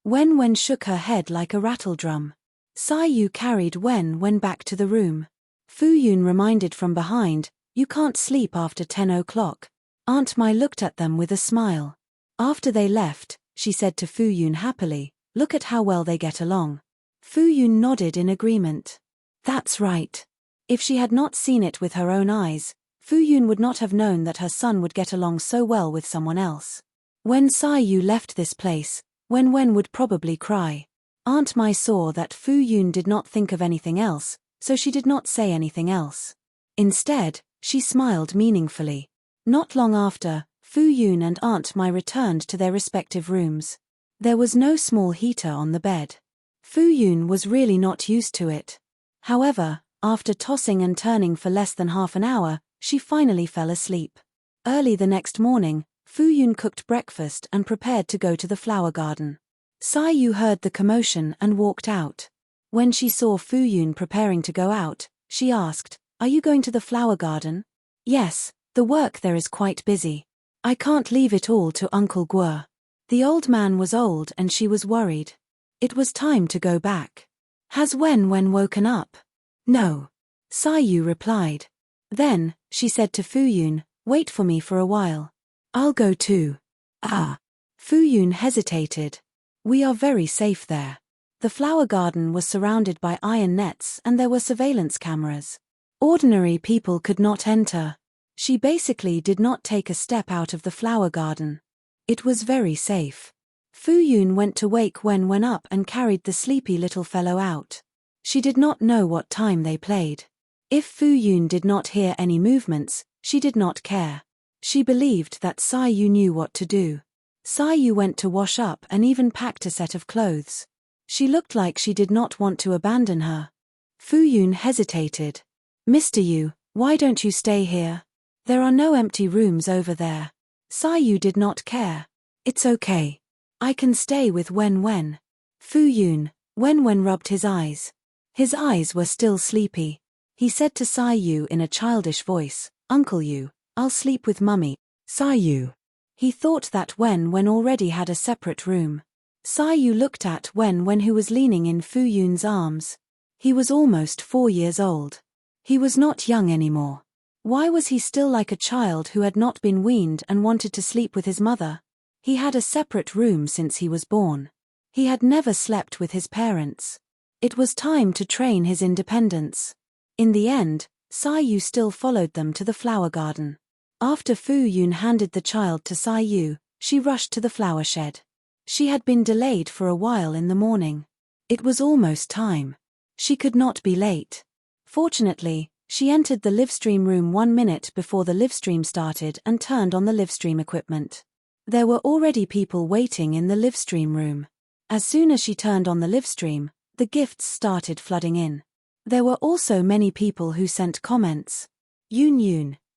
Wen shook her head like a rattledrum. Sai Yu carried Wen back to the room. Fu Yun reminded from behind, You can't sleep after 10 o'clock. Aunt Mai looked at them with a smile. After they left, she said to Fu Yun happily, Look at how well they get along. Fu Yun nodded in agreement. That's right. If she had not seen it with her own eyes, Fu Yun would not have known that her son would get along so well with someone else. When Sai Yu left this place, Wen would probably cry. Aunt Mai saw that Fu Yun did not think of anything else, so she did not say anything else. Instead, she smiled meaningfully. Not long after, Fu Yun and Aunt Mai returned to their respective rooms. There was no small heater on the bed. Fu Yun was really not used to it. However, after tossing and turning for less than half an hour, she finally fell asleep. Early the next morning, Fu Yun cooked breakfast and prepared to go to the flower garden. Sai Yu heard the commotion and walked out. When she saw Fu Yun preparing to go out, she asked, Are you going to the flower garden? Yes, the work there is quite busy. I can't leave it all to Uncle Guo. The old man was old and she was worried. It was time to go back. Has Wen woken up? No. Sai Yu replied. Then, she said to Fu Yun, Wait for me for a while. I'll go too. Ah. Fu Yun hesitated. We are very safe there. The flower garden was surrounded by iron nets and there were surveillance cameras. Ordinary people could not enter. She basically did not take a step out of the flower garden. It was very safe. Fu Yun went to wake Wen up and carried the sleepy little fellow out. She did not know what time they played. If Fu Yun did not hear any movements, she did not care. She believed that Sai Yu knew what to do. Sai Yu went to wash up and even packed a set of clothes. She looked like she did not want to abandon her. Fu Yun hesitated. Mr. Yu, why don't you stay here? There are no empty rooms over there. Sai Yu did not care. It's okay. I can stay with Wen. Fu Yun, Wen rubbed his eyes. His eyes were still sleepy. He said to Sai Yu in a childish voice, Uncle Yu, I'll sleep with Mummy. Sai Yu. He thought that Wen already had a separate room. Sai Yu looked at Wen who was leaning in Fu Yun's arms. He was almost 4 years old. He was not young anymore. Why was he still like a child who had not been weaned and wanted to sleep with his mother? He had a separate room since he was born. He had never slept with his parents. It was time to train his independence. In the end, Sai Yu still followed them to the flower garden. After Fu Yun handed the child to Sai Yu, she rushed to the flower shed. She had been delayed for a while in the morning. It was almost time. She could not be late. Fortunately, she entered the livestream room 1 minute before the livestream started and turned on the livestream equipment. There were already people waiting in the livestream room. As soon as she turned on the livestream, the gifts started flooding in. There were also many people who sent comments. Yun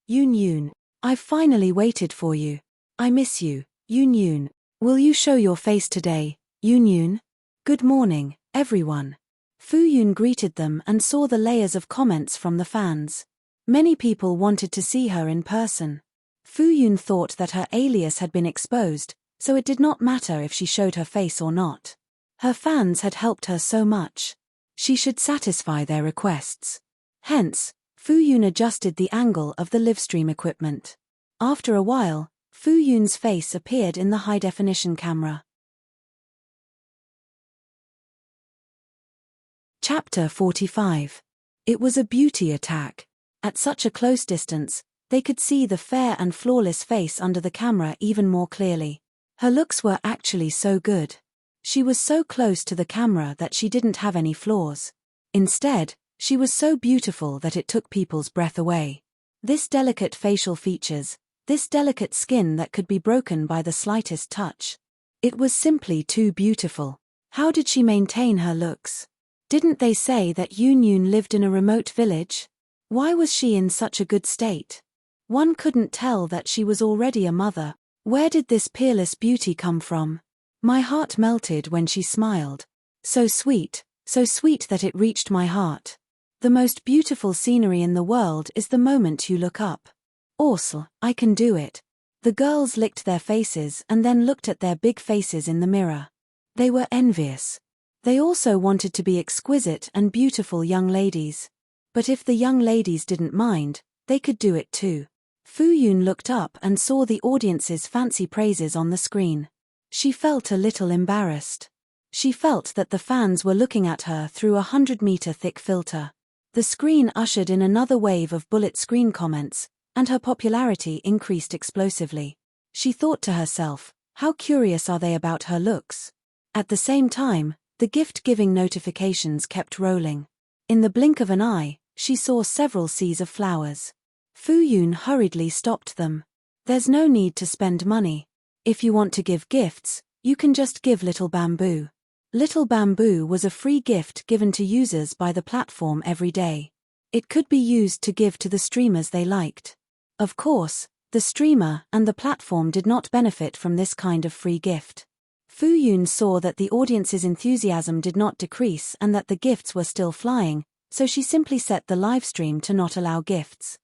Yun, I've finally waited for you. I miss you, Yun Yun. Will you show your face today, Yun Yun? Good morning, everyone. Fu Yun greeted them and saw the layers of comments from the fans. Many people wanted to see her in person. Fu Yun thought that her alias had been exposed, so it did not matter if she showed her face or not. Her fans had helped her so much. She should satisfy their requests. Hence, Fu Yun adjusted the angle of the livestream equipment. After a while, Fu Yun's face appeared in the high-definition camera. Chapter 45. It was a beauty attack. At such a close distance, they could see the fair and flawless face under the camera even more clearly. Her looks were actually so good. She was so close to the camera that she didn't have any flaws. Instead, she was so beautiful that it took people's breath away. This delicate facial features, this delicate skin that could be broken by the slightest touch. It was simply too beautiful. How did she maintain her looks? Didn't they say that Yun Yun lived in a remote village? Why was she in such a good state? One couldn't tell that she was already a mother. Where did this peerless beauty come from? My heart melted when she smiled. So sweet that it reached my heart. The most beautiful scenery in the world is the moment you look up. Also, I can do it. The girls licked their faces and then looked at their big faces in the mirror. They were envious. They also wanted to be exquisite and beautiful young ladies. But if the young ladies didn't mind, they could do it too. Fu Yun looked up and saw the audience's fancy praises on the screen. She felt a little embarrassed. She felt that the fans were looking at her through a 100-meter thick filter. The screen ushered in another wave of bullet screen comments, and her popularity increased explosively. She thought to herself, how curious are they about her looks? At the same time, the gift-giving notifications kept rolling. In the blink of an eye, she saw several seas of flowers. Fu Yun hurriedly stopped them. There's no need to spend money. If you want to give gifts, you can just give Little Bamboo. Little Bamboo was a free gift given to users by the platform every day. It could be used to give to the streamers they liked. Of course, the streamer and the platform did not benefit from this kind of free gift. Fu Yun saw that the audience's enthusiasm did not decrease and that the gifts were still flying, so she simply set the livestream to not allow gifts.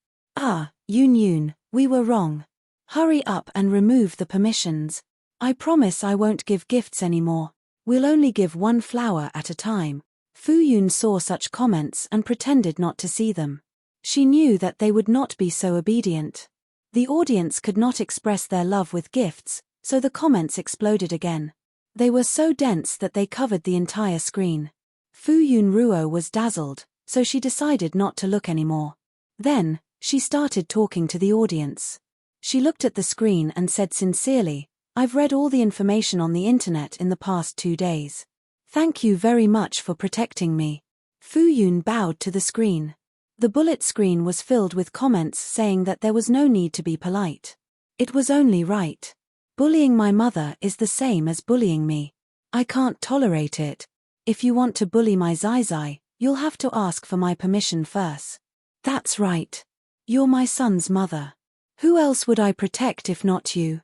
Yun, we were wrong. Hurry up and remove the permissions. I promise I won't give gifts anymore. We'll only give one flower at a time. Fu Yun saw such comments and pretended not to see them. She knew that they would not be so obedient. The audience could not express their love with gifts, so the comments exploded again. They were so dense that they covered the entire screen. Fu Yun Ruo was dazzled, so she decided not to look anymore. Then, she started talking to the audience. She looked at the screen and said sincerely, I've read all the information on the internet in the past 2 days. Thank you very much for protecting me. Fu Yun bowed to the screen. The bullet screen was filled with comments saying that there was no need to be polite. It was only right. Bullying my mother is the same as bullying me. I can't tolerate it. If you want to bully my Zai, you'll have to ask for my permission first. That's right. You're my son's mother. Who else would I protect if not you?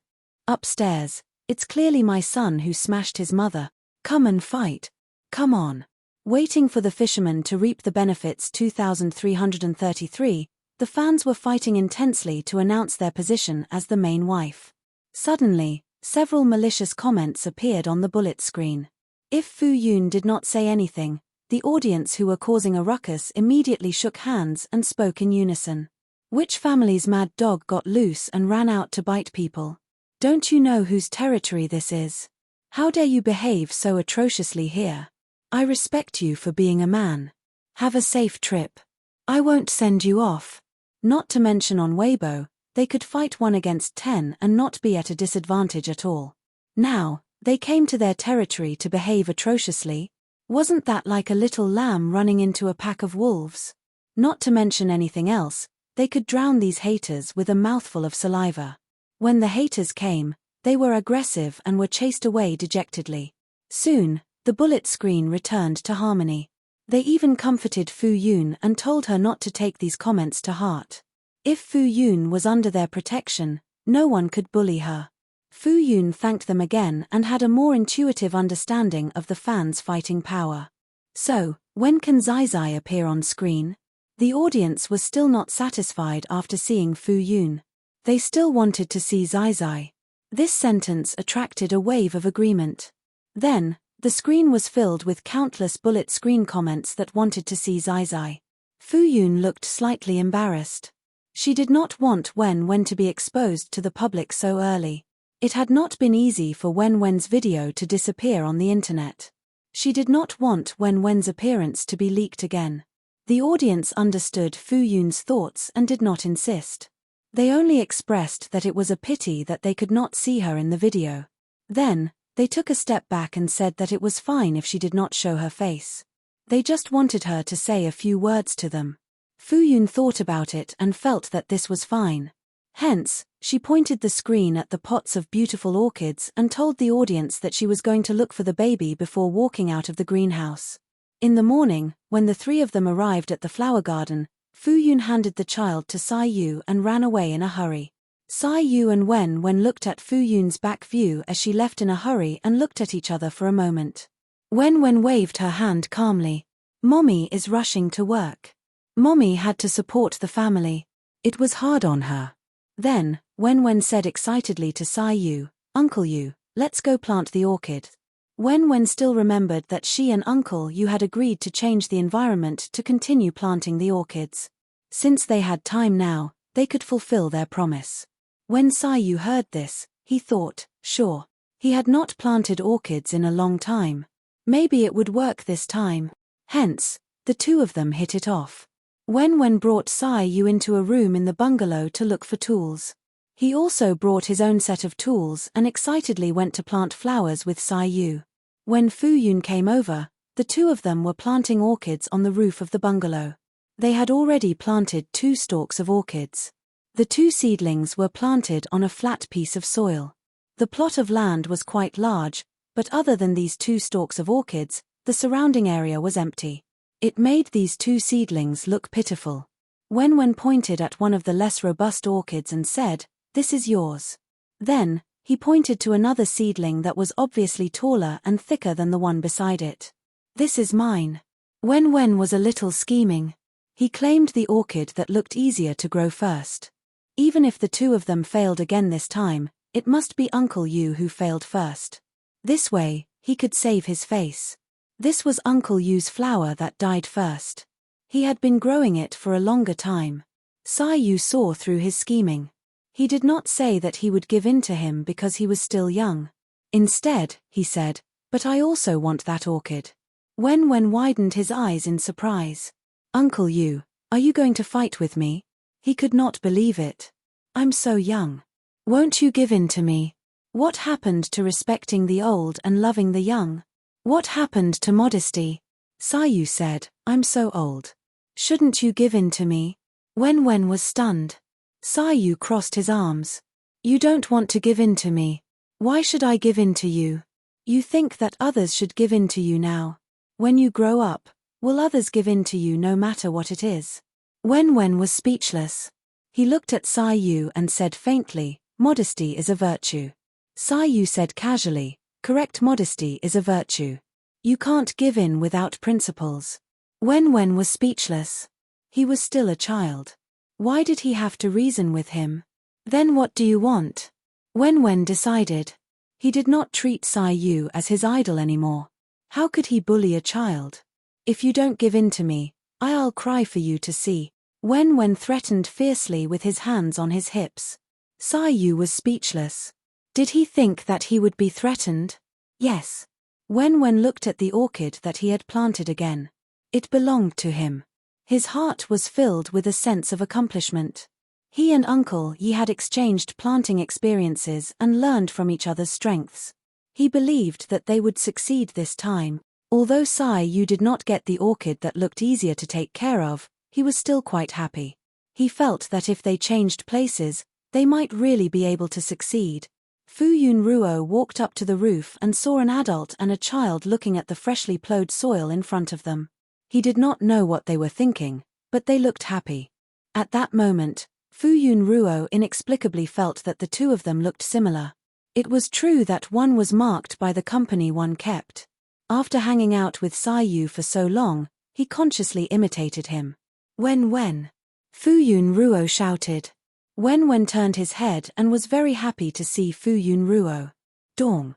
Upstairs, it's clearly my son who smashed his mother. Come and fight. Come on. Waiting for the fisherman to reap the benefits 2333, the fans were fighting intensely to announce their position as the main wife. Suddenly, several malicious comments appeared on the bullet screen. If Fu Yun did not say anything, the audience who were causing a ruckus immediately shook hands and spoke in unison. Which family's mad dog got loose and ran out to bite people? Don't you know whose territory this is? How dare you behave so atrociously here? I respect you for being a man. Have a safe trip. I won't send you off. Not to mention on Weibo, they could fight 1 against 10 and not be at a disadvantage at all. Now, they came to their territory to behave atrociously. Wasn't that like a little lamb running into a pack of wolves? Not to mention anything else, they could drown these haters with a mouthful of saliva. When the haters came, they were aggressive and were chased away dejectedly. Soon, the bullet screen returned to harmony. They even comforted Fu Yun and told her not to take these comments to heart. If Fu Yun was under their protection, no one could bully her. Fu Yun thanked them again and had a more intuitive understanding of the fans' fighting power. So, when can Zai Zai appear on screen? The audience was still not satisfied after seeing Fu Yun. They still wanted to see Zai Zai. This sentence attracted a wave of agreement. Then, the screen was filled with countless bullet screen comments that wanted to see Zai Zai. Fu Yun looked slightly embarrassed. She did not want Wen to be exposed to the public so early. It had not been easy for Wen's video to disappear on the internet. She did not want Wen's appearance to be leaked again. The audience understood Fu Yun's thoughts and did not insist. They only expressed that it was a pity that they could not see her in the video. Then, they took a step back and said that it was fine if she did not show her face. They just wanted her to say a few words to them. Fu Yun thought about it and felt that this was fine. Hence, she pointed the screen at the pots of beautiful orchids and told the audience that she was going to look for the baby before walking out of the greenhouse. In the morning, when the 3 of them arrived at the flower garden, Fu Yun handed the child to Sai Yu and ran away in a hurry. Sai Yu and Wen looked at Fu Yun's back view as she left in a hurry and looked at each other for a moment. Wen waved her hand calmly. Mommy is rushing to work. Mommy had to support the family. It was hard on her. Then, Wen said excitedly to Sai Yu, Uncle Yu, let's go plant the orchid. Wen still remembered that she and Uncle Yu had agreed to change the environment to continue planting the orchids. Since they had time now, they could fulfill their promise. When Sai Yu heard this, he thought, sure. He had not planted orchids in a long time. Maybe it would work this time. Hence, the 2 of them hit it off. Wen brought Sai Yu into a room in the bungalow to look for tools. He also brought his own set of tools and excitedly went to plant flowers with Sai Yu. When Fu Yun came over, the 2 of them were planting orchids on the roof of the bungalow. They had already planted 2 stalks of orchids. The 2 seedlings were planted on a flat piece of soil. The plot of land was quite large, but other than these 2 stalks of orchids, the surrounding area was empty. It made these 2 seedlings look pitiful. Wen pointed at one of the less robust orchids and said, "This is yours." Then, he pointed to another seedling that was obviously taller and thicker than the one beside it. "This is mine." Wen was a little scheming. He claimed the orchid that looked easier to grow first. Even if the 2 of them failed again this time, it must be Uncle Yu who failed first. This way, he could save his face. This was Uncle Yu's flower that died first. He had been growing it for a longer time. Sai Yu saw through his scheming. He did not say that he would give in to him because he was still young. Instead, he said, "But I also want that orchid." Wen widened his eyes in surprise. "Uncle Yu, are you going to fight with me?" He could not believe it. "I'm so young. Won't you give in to me?" What happened to respecting the old and loving the young? What happened to modesty? Sai Yu said, "I'm so old. Shouldn't you give in to me?" Wen was stunned. Sai Yu crossed his arms. "You don't want to give in to me. Why should I give in to you? You think that others should give in to you now. When you grow up, will others give in to you no matter what it is?" Wen was speechless. He looked at Sai Yu and said faintly, "Modesty is a virtue." Sai Yu said casually, "Correct, modesty is a virtue. You can't give in without principles." Wen was speechless. He was still a child. Why did he have to reason with him? "Then what do you want?" Wen decided. He did not treat Sai Yu as his idol anymore. How could he bully a child? "If you don't give in to me, I'll cry for you to see." Wen threatened fiercely with his hands on his hips. Sai Yu was speechless. Did he think that he would be threatened? Yes. Wen looked at the orchid that he had planted again. It belonged to him. His heart was filled with a sense of accomplishment. He and Uncle Yi had exchanged planting experiences and learned from each other's strengths. He believed that they would succeed this time. Although Sai Yu did not get the orchid that looked easier to take care of, he was still quite happy. He felt that if they changed places, they might really be able to succeed. Fu Yunruo walked up to the roof and saw an adult and a child looking at the freshly plowed soil in front of them. He did not know what they were thinking, but they looked happy. At that moment, Fu Yunruo inexplicably felt that the two of them looked similar. It was true that one was marked by the company one kept. After hanging out with Sai Yu for so long, he consciously imitated him. Wen. Fu Yunruo shouted. Wen turned his head and was very happy to see Fu Yunruo. Dong.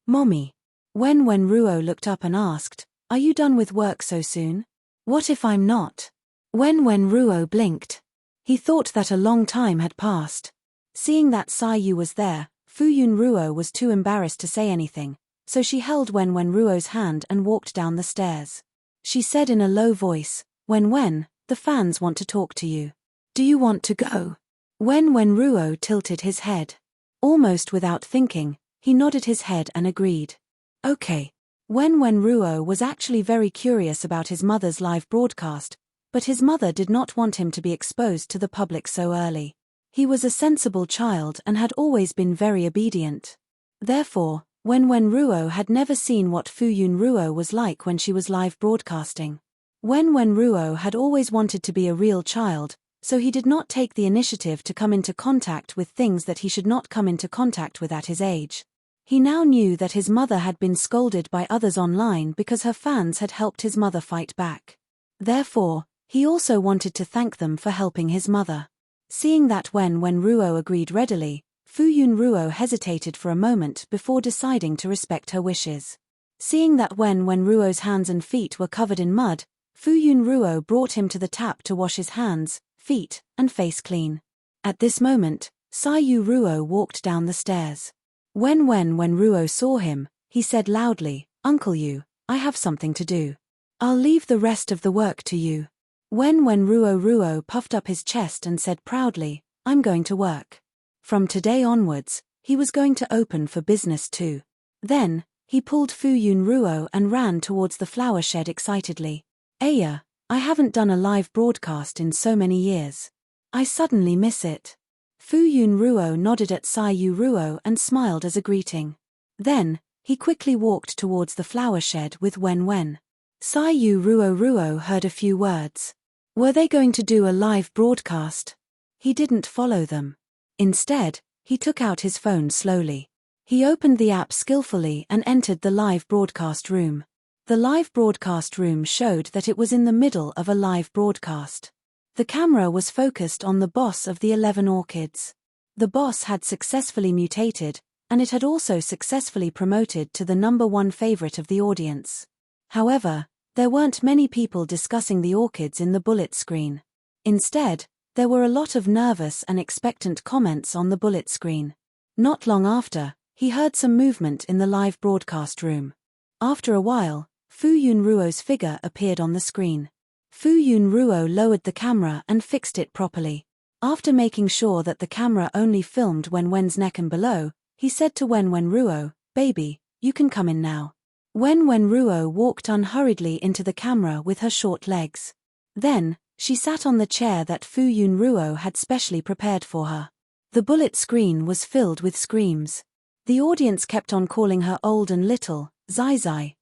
Mommy. Wen Ruo looked up and asked, "Are you done with work so soon?" "What if I'm not?" Wen Ruo blinked. He thought that a long time had passed. Seeing that Sai Yu was there, Fu Yunruo was too embarrassed to say anything, so she held Wen Ruo's hand and walked down the stairs. She said in a low voice, Wen, the fans want to talk to you. Do you want to go?" Wen Ruo tilted his head. Almost without thinking, he nodded his head and agreed. Okay. Wen Ruo was actually very curious about his mother's live broadcast, but his mother did not want him to be exposed to the public so early. He was a sensible child and had always been very obedient. Therefore, Wen Ruo had never seen what Fu Yunruo was like when she was live broadcasting. Wen Ruo had always wanted to be a real child, so he did not take the initiative to come into contact with things that he should not come into contact with at his age. He now knew that his mother had been scolded by others online because her fans had helped his mother fight back. Therefore, he also wanted to thank them for helping his mother. Seeing that Wen Ruo agreed readily, Fu Yunruo hesitated for a moment before deciding to respect her wishes. Seeing that Wen Ruo's hands and feet were covered in mud, Fu Yunruo brought him to the tap to wash his hands, feet, and face clean. At this moment, Sai Yu Ruo walked down the stairs. When Ruo saw him, he said loudly, "Uncle Yu, I have something to do. I'll leave the rest of the work to you." When Ruo puffed up his chest and said proudly, "I'm going to work." From today onwards, he was going to open for business too. Then, he pulled Fu Yunruo and ran towards the flower shed excitedly. "Aya, I haven't done a live broadcast in so many years. I suddenly miss it." Fu Yunruo nodded at Sai Yu Ruo and smiled as a greeting. Then, he quickly walked towards the flower shed with Wen. Sai Yu Ruo heard a few words. Were they going to do a live broadcast? He didn't follow them. Instead, he took out his phone slowly. He opened the app skillfully and entered the live broadcast room. The live broadcast room showed that it was in the middle of a live broadcast. The camera was focused on the boss of the 11 orchids. The boss had successfully mutated, and it had also successfully promoted to the #1 favorite of the audience. However, there weren't many people discussing the orchids in the bullet screen. Instead, there were a lot of nervous and expectant comments on the bullet screen. Not long after, he heard some movement in the live broadcast room. After a while, Fu Yunruo's figure appeared on the screen. Fu Yunruo lowered the camera and fixed it properly. After making sure that the camera only filmed Wen's neck and below, he said to Wen Ruo, "Baby, you can come in now." Wen Ruo walked unhurriedly into the camera with her short legs. Then, she sat on the chair that Fu Yunruo had specially prepared for her. The bullet screen was filled with screams. The audience kept on calling her old and little, Zai,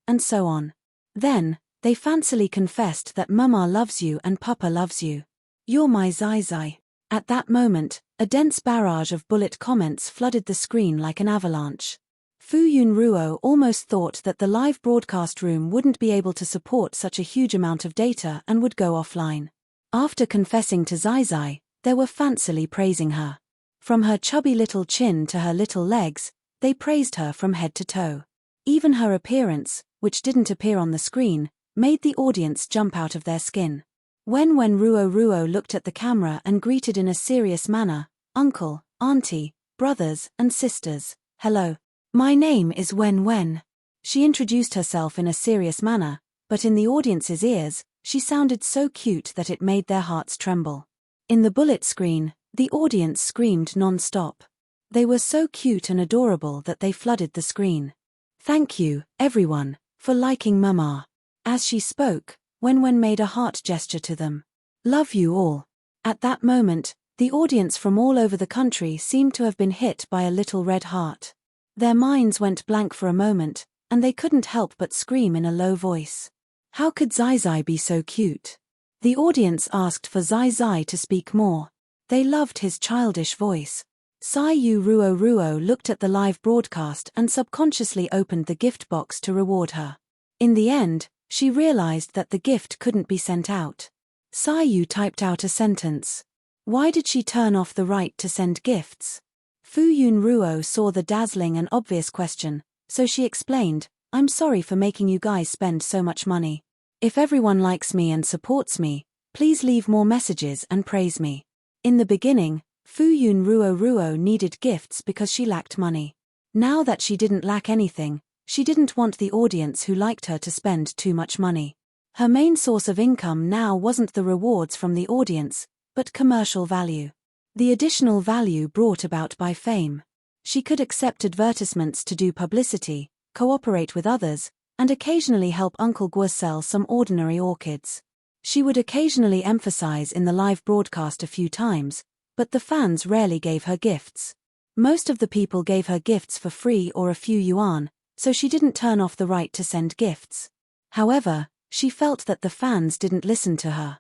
and so on. Then, they fancily confessed that Mama loves you and Papa loves you. You're my Zai. At that moment, a dense barrage of bullet comments flooded the screen like an avalanche. Fu Yunruo almost thought that the live broadcast room wouldn't be able to support such a huge amount of data and would go offline. After confessing to Zai, they were fancily praising her. From her chubby little chin to her little legs, they praised her from head to toe. Even her appearance, which didn't appear on the screen, made the audience jump out of their skin. When Ruo looked at the camera and greeted in a serious manner, "Uncle, Auntie, brothers and sisters, hello. My name is Wen Wen. She introduced herself in a serious manner, but in the audience's ears, she sounded so cute that it made their hearts tremble. In the bullet screen, the audience screamed non-stop. They were so cute and adorable that they flooded the screen. Thank you, everyone, for liking Mama. As she spoke, Wen Wen made a heart gesture to them. Love you all. At that moment, the audience from all over the country seemed to have been hit by a little red heart. Their minds went blank for a moment, and they couldn't help but scream in a low voice. How could Zai Zai be so cute? The audience asked for Zai Zai to speak more. They loved his childish voice. Sai Yu Ruo looked at the live broadcast and subconsciously opened the gift box to reward her. In the end, she realized that the gift couldn't be sent out. Sai Yu typed out a sentence. Why did she turn off the right to send gifts? Fu Yun Ruo saw the dazzling and obvious question, so she explained, I'm sorry for making you guys spend so much money. If everyone likes me and supports me, please leave more messages and praise me. In the beginning, Fu Yun Ruo needed gifts because she lacked money. Now that she didn't lack anything, she didn't want the audience who liked her to spend too much money. Her main source of income now wasn't the rewards from the audience, but commercial value. The additional value brought about by fame. She could accept advertisements to do publicity, cooperate with others, and occasionally help Uncle Guo sell some ordinary orchids. She would occasionally emphasize in the live broadcast a few times, but the fans rarely gave her gifts. Most of the people gave her gifts for free or a few yuan, so she didn't turn off the right to send gifts. However, she felt that the fans didn't listen to her.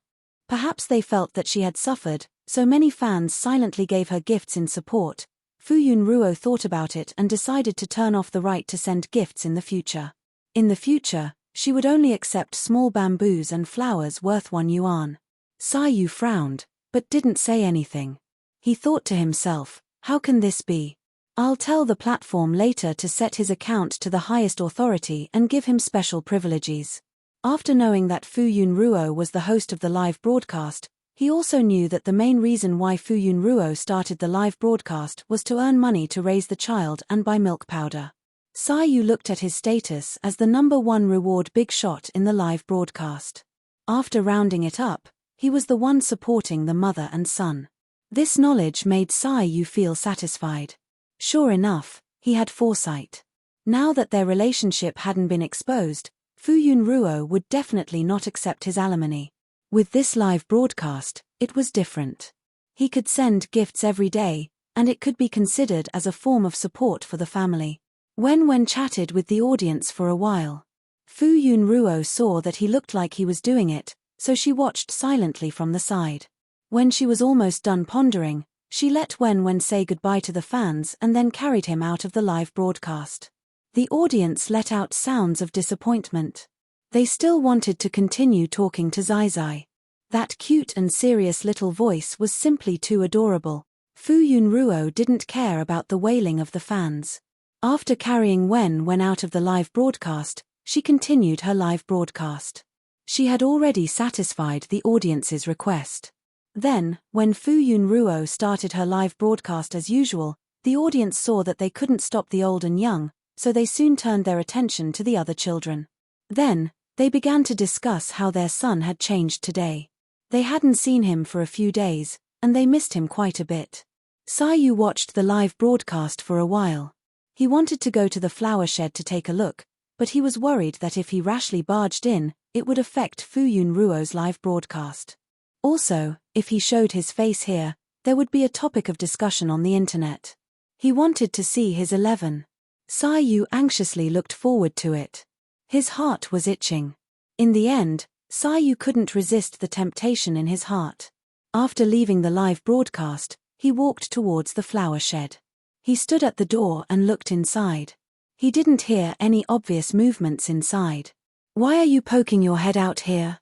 Perhaps they felt that she had suffered, so many fans silently gave her gifts in support. Fu Yun Ruo thought about it and decided to turn off the right to send gifts in the future. In the future, she would only accept small bamboos and flowers worth 1 yuan. Sai Yu frowned, but didn't say anything. He thought to himself, how can this be? I'll tell the platform later to set his account to the highest authority and give him special privileges. After knowing that Fu Yun Ruo was the host of the live broadcast, he also knew that the main reason why Fu Yun Ruo started the live broadcast was to earn money to raise the child and buy milk powder. Sai Yu looked at his status as the #1 reward big shot in the live broadcast. After rounding it up, he was the one supporting the mother and son. This knowledge made Sai Yu feel satisfied. Sure enough, he had foresight. Now that their relationship hadn't been exposed, Fu Yun Ruo would definitely not accept his alimony. With this live broadcast, it was different. He could send gifts every day, and it could be considered as a form of support for the family. Wen Wen chatted with the audience for a while. Fu Yun Ruo saw that he looked like he was doing it, so she watched silently from the side. When she was almost done pondering, she let Wen Wen say goodbye to the fans and then carried him out of the live broadcast. The audience let out sounds of disappointment. They still wanted to continue talking to Zai Zai. That cute and serious little voice was simply too adorable. Fu Yun Ruo didn't care about the wailing of the fans. After carrying Wen Wen out of the live broadcast, she continued her live broadcast. She had already satisfied the audience's request. Then, when Fu Yun Ruo started her live broadcast as usual, the audience saw that they couldn't stop the old and young, so they soon turned their attention to the other children. Then, they began to discuss how their son had changed today. They hadn't seen him for a few days, and they missed him quite a bit. Sai Yu watched the live broadcast for a while. He wanted to go to the flower shed to take a look, but he was worried that if he rashly barged in, it would affect Fu Yun Ruo's live broadcast. Also, if he showed his face here, there would be a topic of discussion on the internet. He wanted to see his 11. Sai Yu anxiously looked forward to it. His heart was itching. In the end, Sai Yu couldn't resist the temptation in his heart. After leaving the live broadcast, he walked towards the flower shed. He stood at the door and looked inside. He didn't hear any obvious movements inside. Why are you poking your head out here?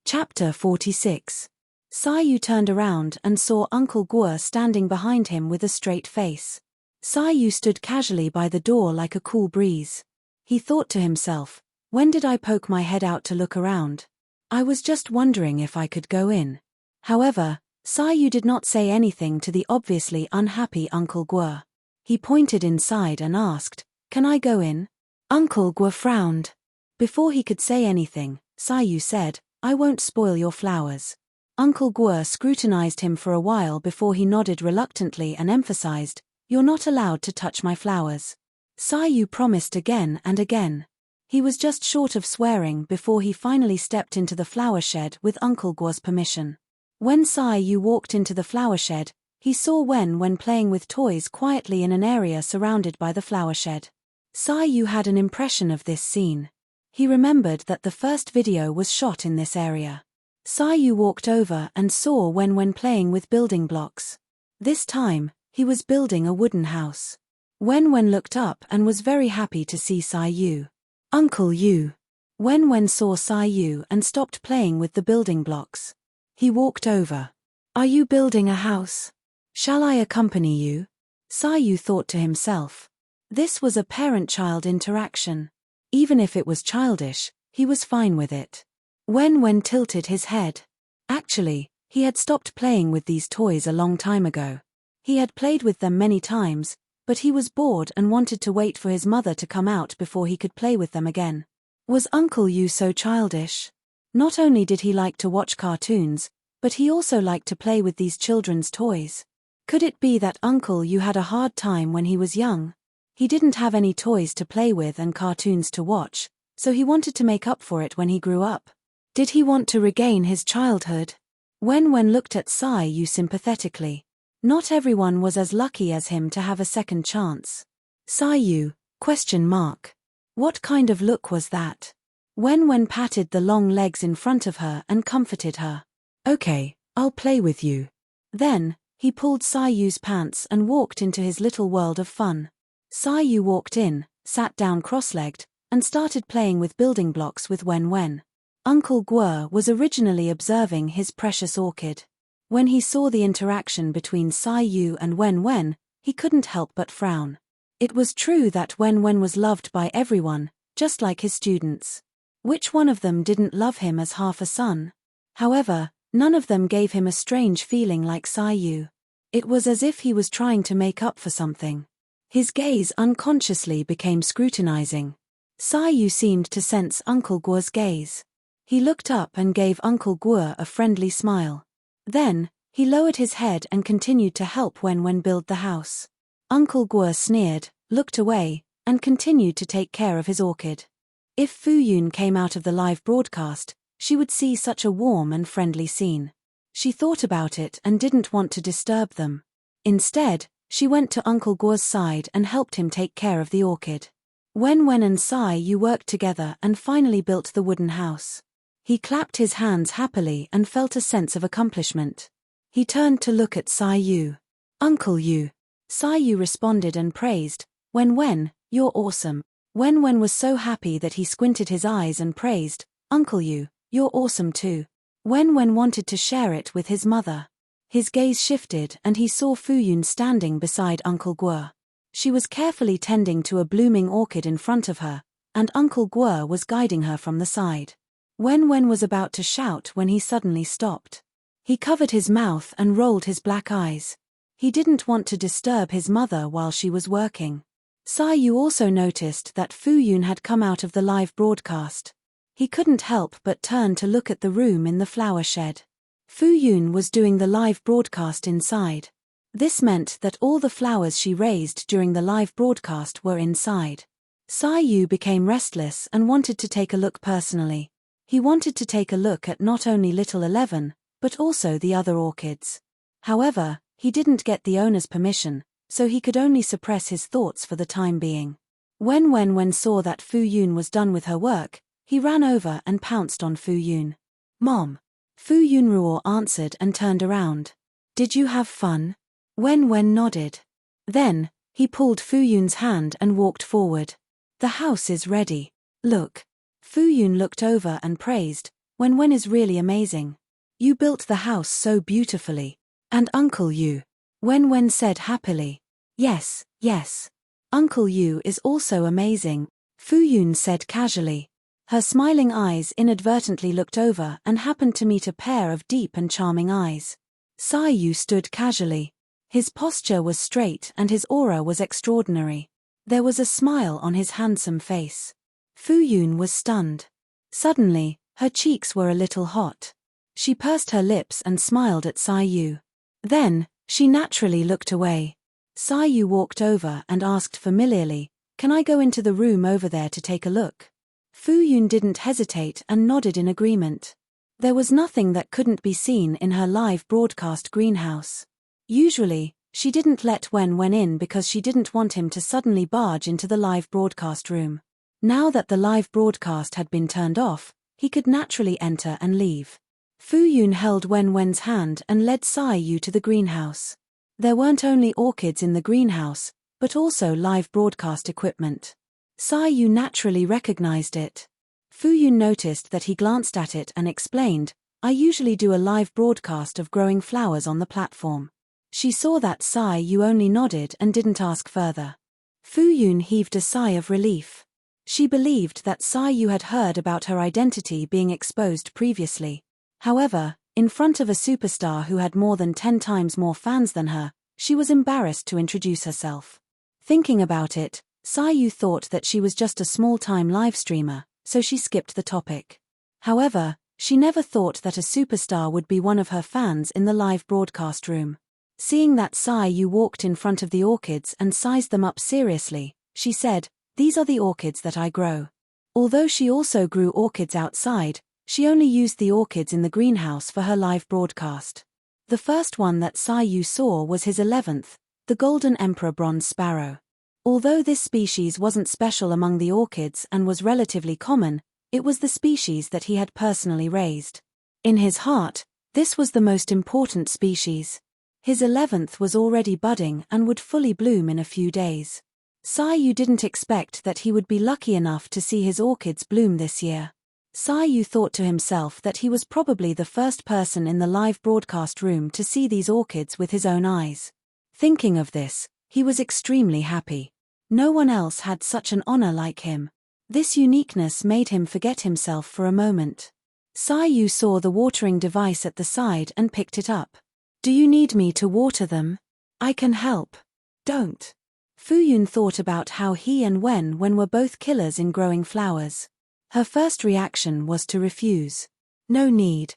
Chapter 46. Sai Yu turned around and saw Uncle Guo standing behind him with a straight face. Sai Yu stood casually by the door like a cool breeze. He thought to himself, when did I poke my head out to look around? I was just wondering if I could go in. However, Yu did not say anything to the obviously unhappy Uncle Guo. He pointed inside and asked, "Can I go in?" Uncle Guo frowned. Before he could say anything, Yu said, "I won't spoil your flowers." Uncle Guo scrutinized him for a while before he nodded reluctantly and emphasized, "You're not allowed to touch my flowers." Yu promised again and again. He was just short of swearing before he finally stepped into the flower shed with Uncle Guo's permission. When Yu walked into the flower shed, he saw Wen playing with toys quietly in an area surrounded by the flower shed. Yu had an impression of this scene. He remembered that the first video was shot in this area. Yu walked over and saw Wen playing with building blocks. This time, he was building a wooden house. Wen looked up and was very happy to see Yu. "Uncle Yu." Wen saw Yu and stopped playing with the building blocks. He walked over. "Are you building a house? Shall I accompany you?" Yu thought to himself. This was a parent-child interaction. Even if it was childish, he was fine with it. Wen tilted his head. Actually, he had stopped playing with these toys a long time ago. He had played with them many times, but he was bored and wanted to wait for his mother to come out before he could play with them again. Was Uncle Yu so childish? Not only did he like to watch cartoons, but he also liked to play with these children's toys. Could it be that Uncle Yu had a hard time when he was young? He didn't have any toys to play with and cartoons to watch, so he wanted to make up for it when he grew up. Did he want to regain his childhood? Wen looked at Yu sympathetically. Not everyone was as lucky as him to have a second chance. Yu? What kind of look was that? Wen patted the long legs in front of her and comforted her. "Okay, I'll play with you." Then, he pulled Yu's pants and walked into his little world of fun. Yu walked in, sat down cross-legged, and started playing with building blocks with Wen. Uncle Guo was originally observing his precious orchid. When he saw the interaction between Yu and Wen, he couldn't help but frown. It was true that Wen was loved by everyone, just like his students. Which one of them didn't love him as half a son? However, none of them gave him a strange feeling like Yu. It was as if he was trying to make up for something. His gaze unconsciously became scrutinizing. Yu seemed to sense Uncle Guo's gaze. He looked up and gave Uncle Guo a friendly smile. Then, he lowered his head and continued to help Wen build the house. Uncle Guo sneered, looked away, and continued to take care of his orchid. If Fuyun came out of the live broadcast, she would see such a warm and friendly scene. She thought about it and didn't want to disturb them. Instead, she went to Uncle Guo's side and helped him take care of the orchid. Wen and Yu worked together and finally built the wooden house. He clapped his hands happily and felt a sense of accomplishment. He turned to look at Yu. "Uncle Yu." Yu responded and praised, Wen, you're awesome." Wen was so happy that he squinted his eyes and praised, "Uncle Yu, you're awesome too." Wen wanted to share it with his mother. His gaze shifted and he saw Fuyun standing beside Uncle Guo. She was carefully tending to a blooming orchid in front of her, and Uncle Guo was guiding her from the side. Wen was about to shout when he suddenly stopped. He covered his mouth and rolled his black eyes. He didn't want to disturb his mother while she was working. Yu also noticed that Fuyun had come out of the live broadcast. He couldn't help but turn to look at the room in the flower shed. Fuyun was doing the live broadcast inside. This meant that all the flowers she raised during the live broadcast were inside. Yu became restless and wanted to take a look personally. He wanted to take a look at not only Little 11, but also the other orchids. However, he didn't get the owner's permission, so he could only suppress his thoughts for the time being. Wen saw that Fuyun was done with her work, he ran over and pounced on Fuyun. "Mom." Fuyun Ruo answered and turned around. "Did you have fun?" Wen nodded. Then, he pulled Fuyun's hand and walked forward. "The house is ready. Look." Fuyun looked over and praised, Wen is really amazing. "You built the house so beautifully. And Uncle Yu." Wen said happily. Yes. "Uncle Yu is also amazing," Fuyun said casually. Her smiling eyes inadvertently looked over and happened to meet a pair of deep and charming eyes. Yu stood casually. His posture was straight and his aura was extraordinary. There was a smile on his handsome face. Fu Yun was stunned. Suddenly, her cheeks were a little hot. She pursed her lips and smiled at Yu. Then, she naturally looked away. Yu walked over and asked familiarly, "Can I go into the room over there to take a look?" Fu Yun didn't hesitate and nodded in agreement. There was nothing that couldn't be seen in her live broadcast greenhouse. Usually, she didn't let Wen in because she didn't want him to suddenly barge into the live broadcast room. Now that the live broadcast had been turned off, he could naturally enter and leave. Fu Yun held Wen's hand and led Yu to the greenhouse. There weren't only orchids in the greenhouse, but also live broadcast equipment. Yu naturally recognized it. Fu Yun noticed that he glanced at it and explained, "I usually do a live broadcast of growing flowers on the platform." She saw that Yu only nodded and didn't ask further. Fu Yun heaved a sigh of relief. She believed that Yu had heard about her identity being exposed previously. However, in front of a superstar who had more than 10 times more fans than her, she was embarrassed to introduce herself. Thinking about it, Yu thought that she was just a small-time live streamer, so she skipped the topic. However, she never thought that a superstar would be one of her fans in the live broadcast room. Seeing that Yu walked in front of the orchids and sized them up seriously, she said, "These are the orchids that I grow." Although she also grew orchids outside, she only used the orchids in the greenhouse for her live broadcast. The first one that Yu saw was his 11th, the Golden Emperor Bronze Sparrow. Although this species wasn't special among the orchids and was relatively common, it was the species that he had personally raised. In his heart, this was the most important species. His 11th was already budding and would fully bloom in a few days. Yu didn't expect that he would be lucky enough to see his orchids bloom this year. Yu thought to himself that he was probably the first person in the live broadcast room to see these orchids with his own eyes. Thinking of this, he was extremely happy. No one else had such an honor like him. This uniqueness made him forget himself for a moment. Yu saw the watering device at the side and picked it up. "Do you need me to water them? I can help." "Don't." Fu Yun thought about how he and Wen were both killers in growing flowers. Her first reaction was to refuse. "No need."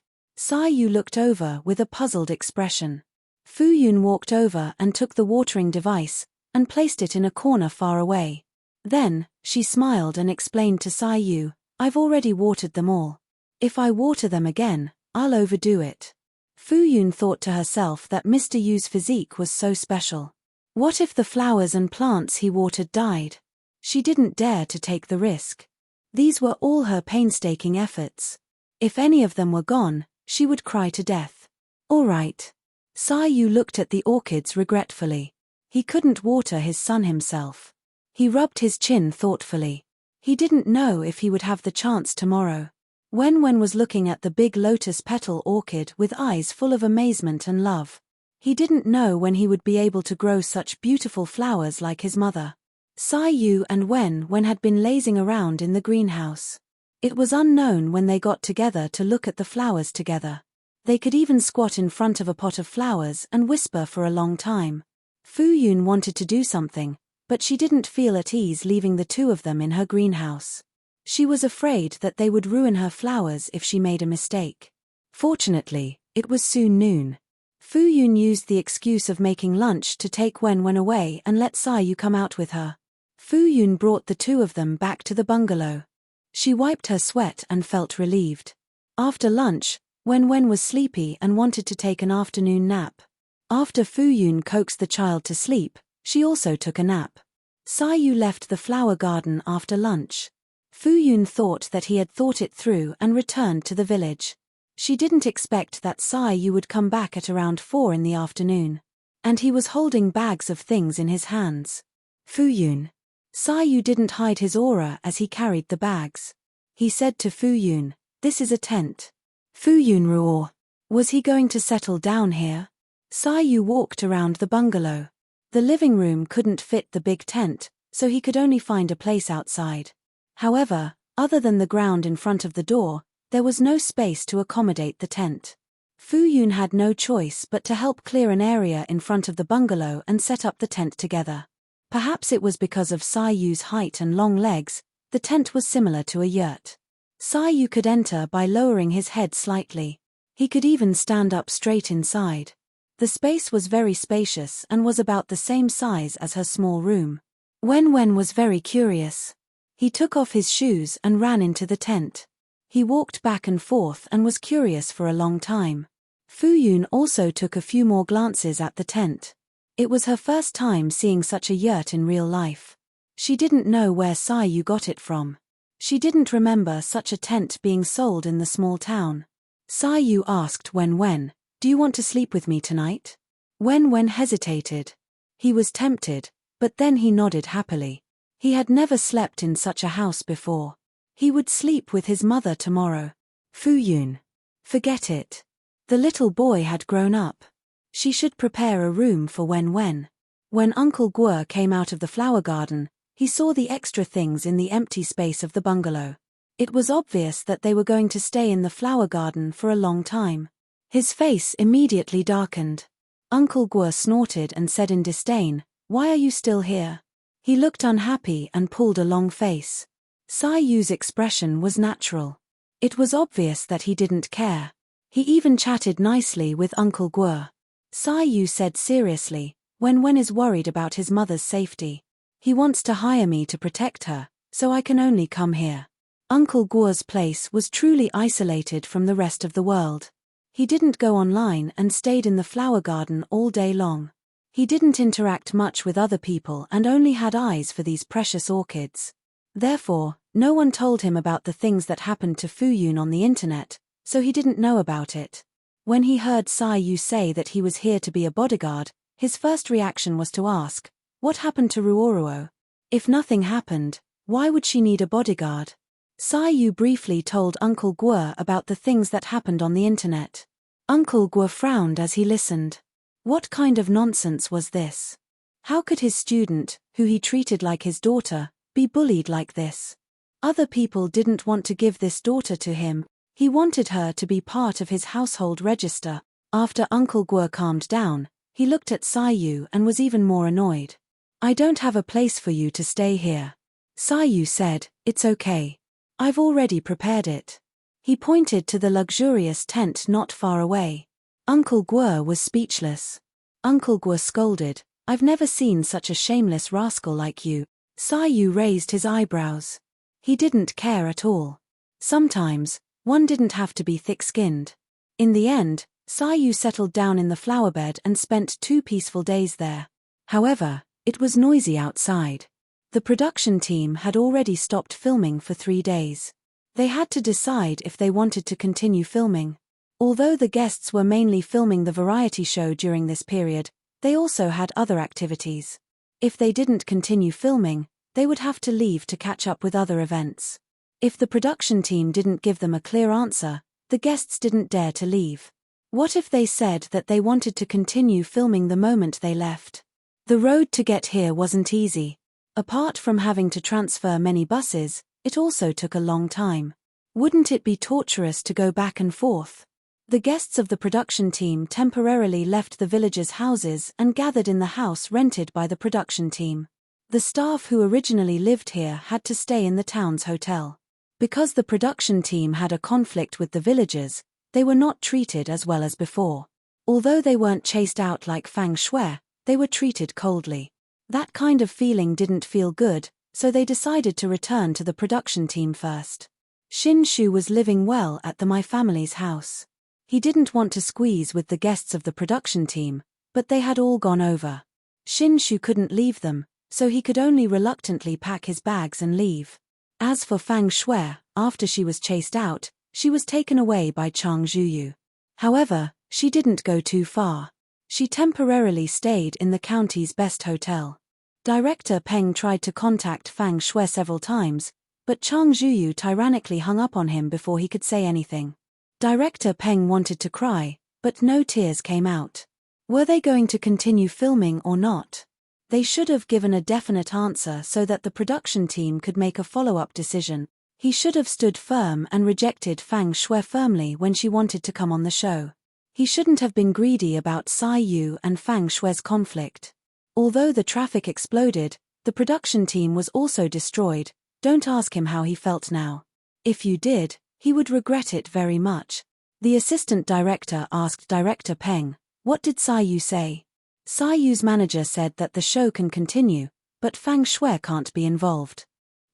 Yu looked over with a puzzled expression. Fu Yun walked over and took the watering device, and placed it in a corner far away. Then, she smiled and explained to Yu, "I've already watered them all. If I water them again, I'll overdo it." Fu Yun thought to herself that Mr. Yu's physique was so special. What if the flowers and plants he watered died? She didn't dare to take the risk. These were all her painstaking efforts. If any of them were gone, she would cry to death. "All right." Yu looked at the orchids regretfully. He couldn't water his son himself. He rubbed his chin thoughtfully. He didn't know if he would have the chance tomorrow. Wen was looking at the big lotus petal orchid with eyes full of amazement and love. He didn't know when he would be able to grow such beautiful flowers like his mother. Yu and Wen had been lazing around in the greenhouse. It was unknown when they got together to look at the flowers together. They could even squat in front of a pot of flowers and whisper for a long time. Fu Yun wanted to do something, but she didn't feel at ease leaving the two of them in her greenhouse. She was afraid that they would ruin her flowers if she made a mistake. Fortunately, it was soon noon. Fu Yun used the excuse of making lunch to take Wen away and let Yu come out with her. Fu Yun brought the two of them back to the bungalow. She wiped her sweat and felt relieved. After lunch, Wen was sleepy and wanted to take an afternoon nap. After Fu Yun coaxed the child to sleep, she also took a nap. Yu left the flower garden after lunch. Fu Yun thought that he had thought it through and returned to the village. She didn't expect that Yu would come back at around 4 in the afternoon. And he was holding bags of things in his hands. "Fu Yun." Yu didn't hide his aura as he carried the bags. He said to Fu Yun, "This is a tent." Fu Yun roared. Was he going to settle down here? Yu walked around the bungalow. The living room couldn't fit the big tent, so he could only find a place outside. However, other than the ground in front of the door, there was no space to accommodate the tent. Fu Yun had no choice but to help clear an area in front of the bungalow and set up the tent together. Perhaps it was because of Sai Yu's height and long legs, the tent was similar to a yurt. Sai Yu could enter by lowering his head slightly. He could even stand up straight inside. The space was very spacious and was about the same size as her small room. Wen was very curious. He took off his shoes and ran into the tent. He walked back and forth and was curious for a long time. Fu Yun also took a few more glances at the tent. It was her first time seeing such a yurt in real life. She didn't know where Sai Yu got it from. She didn't remember such a tent being sold in the small town. Sai Yu asked Wen, "Do you want to sleep with me tonight?" Wen hesitated. He was tempted, but then he nodded happily. He had never slept in such a house before. He would sleep with his mother tomorrow. Fu Yun. Forget it. The little boy had grown up. She should prepare a room for Wen. When Uncle Guo came out of the flower garden, he saw the extra things in the empty space of the bungalow. It was obvious that they were going to stay in the flower garden for a long time. His face immediately darkened. Uncle Guo snorted and said in disdain, "Why are you still here?" He looked unhappy and pulled a long face. Sai Yu's expression was natural. It was obvious that he didn't care. He even chatted nicely with Uncle Guo. Sai Yu said seriously, Wen is worried about his mother's safety. He wants to hire me to protect her, so I can only come here. Uncle Guo's place was truly isolated from the rest of the world. He didn't go online and stayed in the flower garden all day long. He didn't interact much with other people and only had eyes for these precious orchids. Therefore, no one told him about the things that happened to Fu Yun on the internet, so he didn't know about it. When he heard Sai Yu say that he was here to be a bodyguard, his first reaction was to ask, "What happened to Ruoruo? If nothing happened, why would she need a bodyguard?" Sai Yu briefly told Uncle Guo about the things that happened on the internet. Uncle Guo frowned as he listened. What kind of nonsense was this? How could his student, who he treated like his daughter, be bullied like this? Other people didn't want to give this daughter to him. He wanted her to be part of his household register. After Uncle Guo calmed down, he looked at Sai Yu and was even more annoyed. "I don't have a place for you to stay here." Sai Yu said, "It's okay. I've already prepared it." He pointed to the luxurious tent not far away. Uncle Guo was speechless. Uncle Guo scolded, "I've never seen such a shameless rascal like you." Sai Yu raised his eyebrows. He didn't care at all. Sometimes, one didn't have to be thick-skinned. In the end, Sai Yu settled down in the flower bed and spent 2 peaceful days there. However, it was noisy outside. The production team had already stopped filming for 3 days. They had to decide if they wanted to continue filming. Although the guests were mainly filming the variety show during this period, they also had other activities. If they didn't continue filming, they would have to leave to catch up with other events. If the production team didn't give them a clear answer, the guests didn't dare to leave. What if they said that they wanted to continue filming the moment they left? The road to get here wasn't easy. Apart from having to transfer many buses, it also took a long time. Wouldn't it be torturous to go back and forth? The guests of the production team temporarily left the villagers' houses and gathered in the house rented by the production team. The staff who originally lived here had to stay in the town's hotel. Because the production team had a conflict with the villagers, they were not treated as well as before. Although they weren't chased out like Fang Shui, they were treated coldly. That kind of feeling didn't feel good, so they decided to return to the production team first. Xin Shu was living well at the My Family's house. He didn't want to squeeze with the guests of the production team, but they had all gone over. Xin Shu couldn't leave them, so he could only reluctantly pack his bags and leave. As for Fang Shui, after she was chased out, she was taken away by Chang Zhuyu. However, she didn't go too far. She temporarily stayed in the county's best hotel. Director Peng tried to contact Fang Shui several times, but Chang Zhuyu tyrannically hung up on him before he could say anything. Director Peng wanted to cry, but no tears came out. Were they going to continue filming or not? They should have given a definite answer so that the production team could make a follow-up decision. He should have stood firm and rejected Fang Shui firmly when she wanted to come on the show. He shouldn't have been greedy about Sai Yu and Fang Shue's conflict. Although the traffic exploded, the production team was also destroyed. Don't ask him how he felt now. If you did, he would regret it very much. The assistant director asked Director Peng, "What did Sai Yu say?" Sai Yu's manager said that the show can continue, but Fang Shui can't be involved.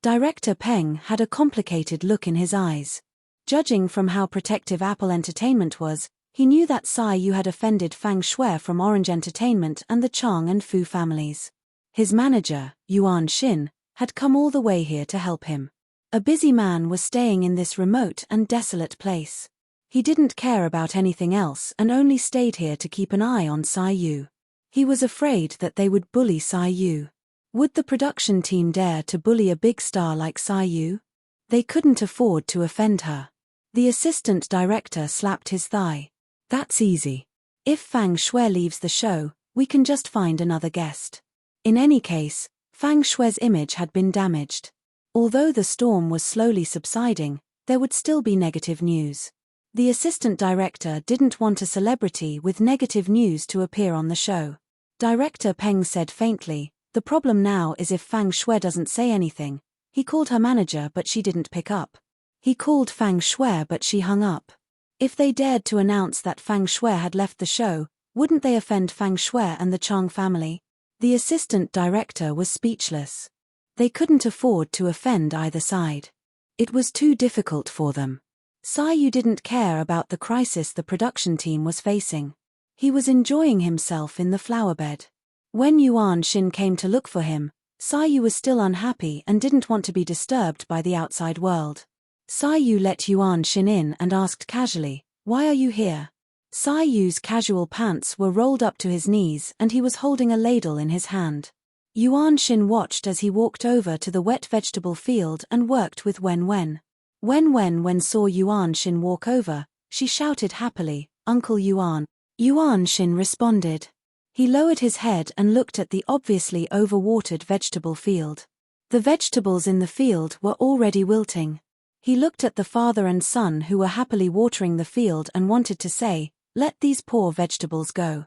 Director Peng had a complicated look in his eyes. Judging from how protective Apple Entertainment was, he knew that Sai Yu had offended Fang Shui from Orange Entertainment and the Chang and Fu families. His manager, Yuan Xin, had come all the way here to help him. A busy man was staying in this remote and desolate place. He didn't care about anything else and only stayed here to keep an eye on Sai Yu. He was afraid that they would bully Sai Yu. Would the production team dare to bully a big star like Sai Yu? They couldn't afford to offend her. The assistant director slapped his thigh. "That's easy. If Fang Shui leaves the show, we can just find another guest." In any case, Fang Shui's image had been damaged. Although the storm was slowly subsiding, there would still be negative news. The assistant director didn't want a celebrity with negative news to appear on the show. Director Peng said faintly, "The problem now is if Fang Shui doesn't say anything." He called her manager but she didn't pick up. He called Fang Shui but she hung up. If they dared to announce that Fang Shui had left the show, wouldn't they offend Fang Shui and the Chang family? The assistant director was speechless. They couldn't afford to offend either side. It was too difficult for them. Sai Yu didn't care about the crisis the production team was facing. He was enjoying himself in the flowerbed. When Yuan Xin came to look for him, Sai Yu was still unhappy and didn't want to be disturbed by the outside world. Sai Yu let Yuan Xin in and asked casually, "Why are you here?" Sai Yu's casual pants were rolled up to his knees and he was holding a ladle in his hand. Yuan Xin watched as he walked over to the wet vegetable field and worked with Wen Wen. Wen saw Yuan Xin walk over, she shouted happily, "Uncle Yuan." Yuan Xin responded. He lowered his head and looked at the obviously overwatered vegetable field. The vegetables in the field were already wilting. He looked at the father and son who were happily watering the field and wanted to say, "Let these poor vegetables go."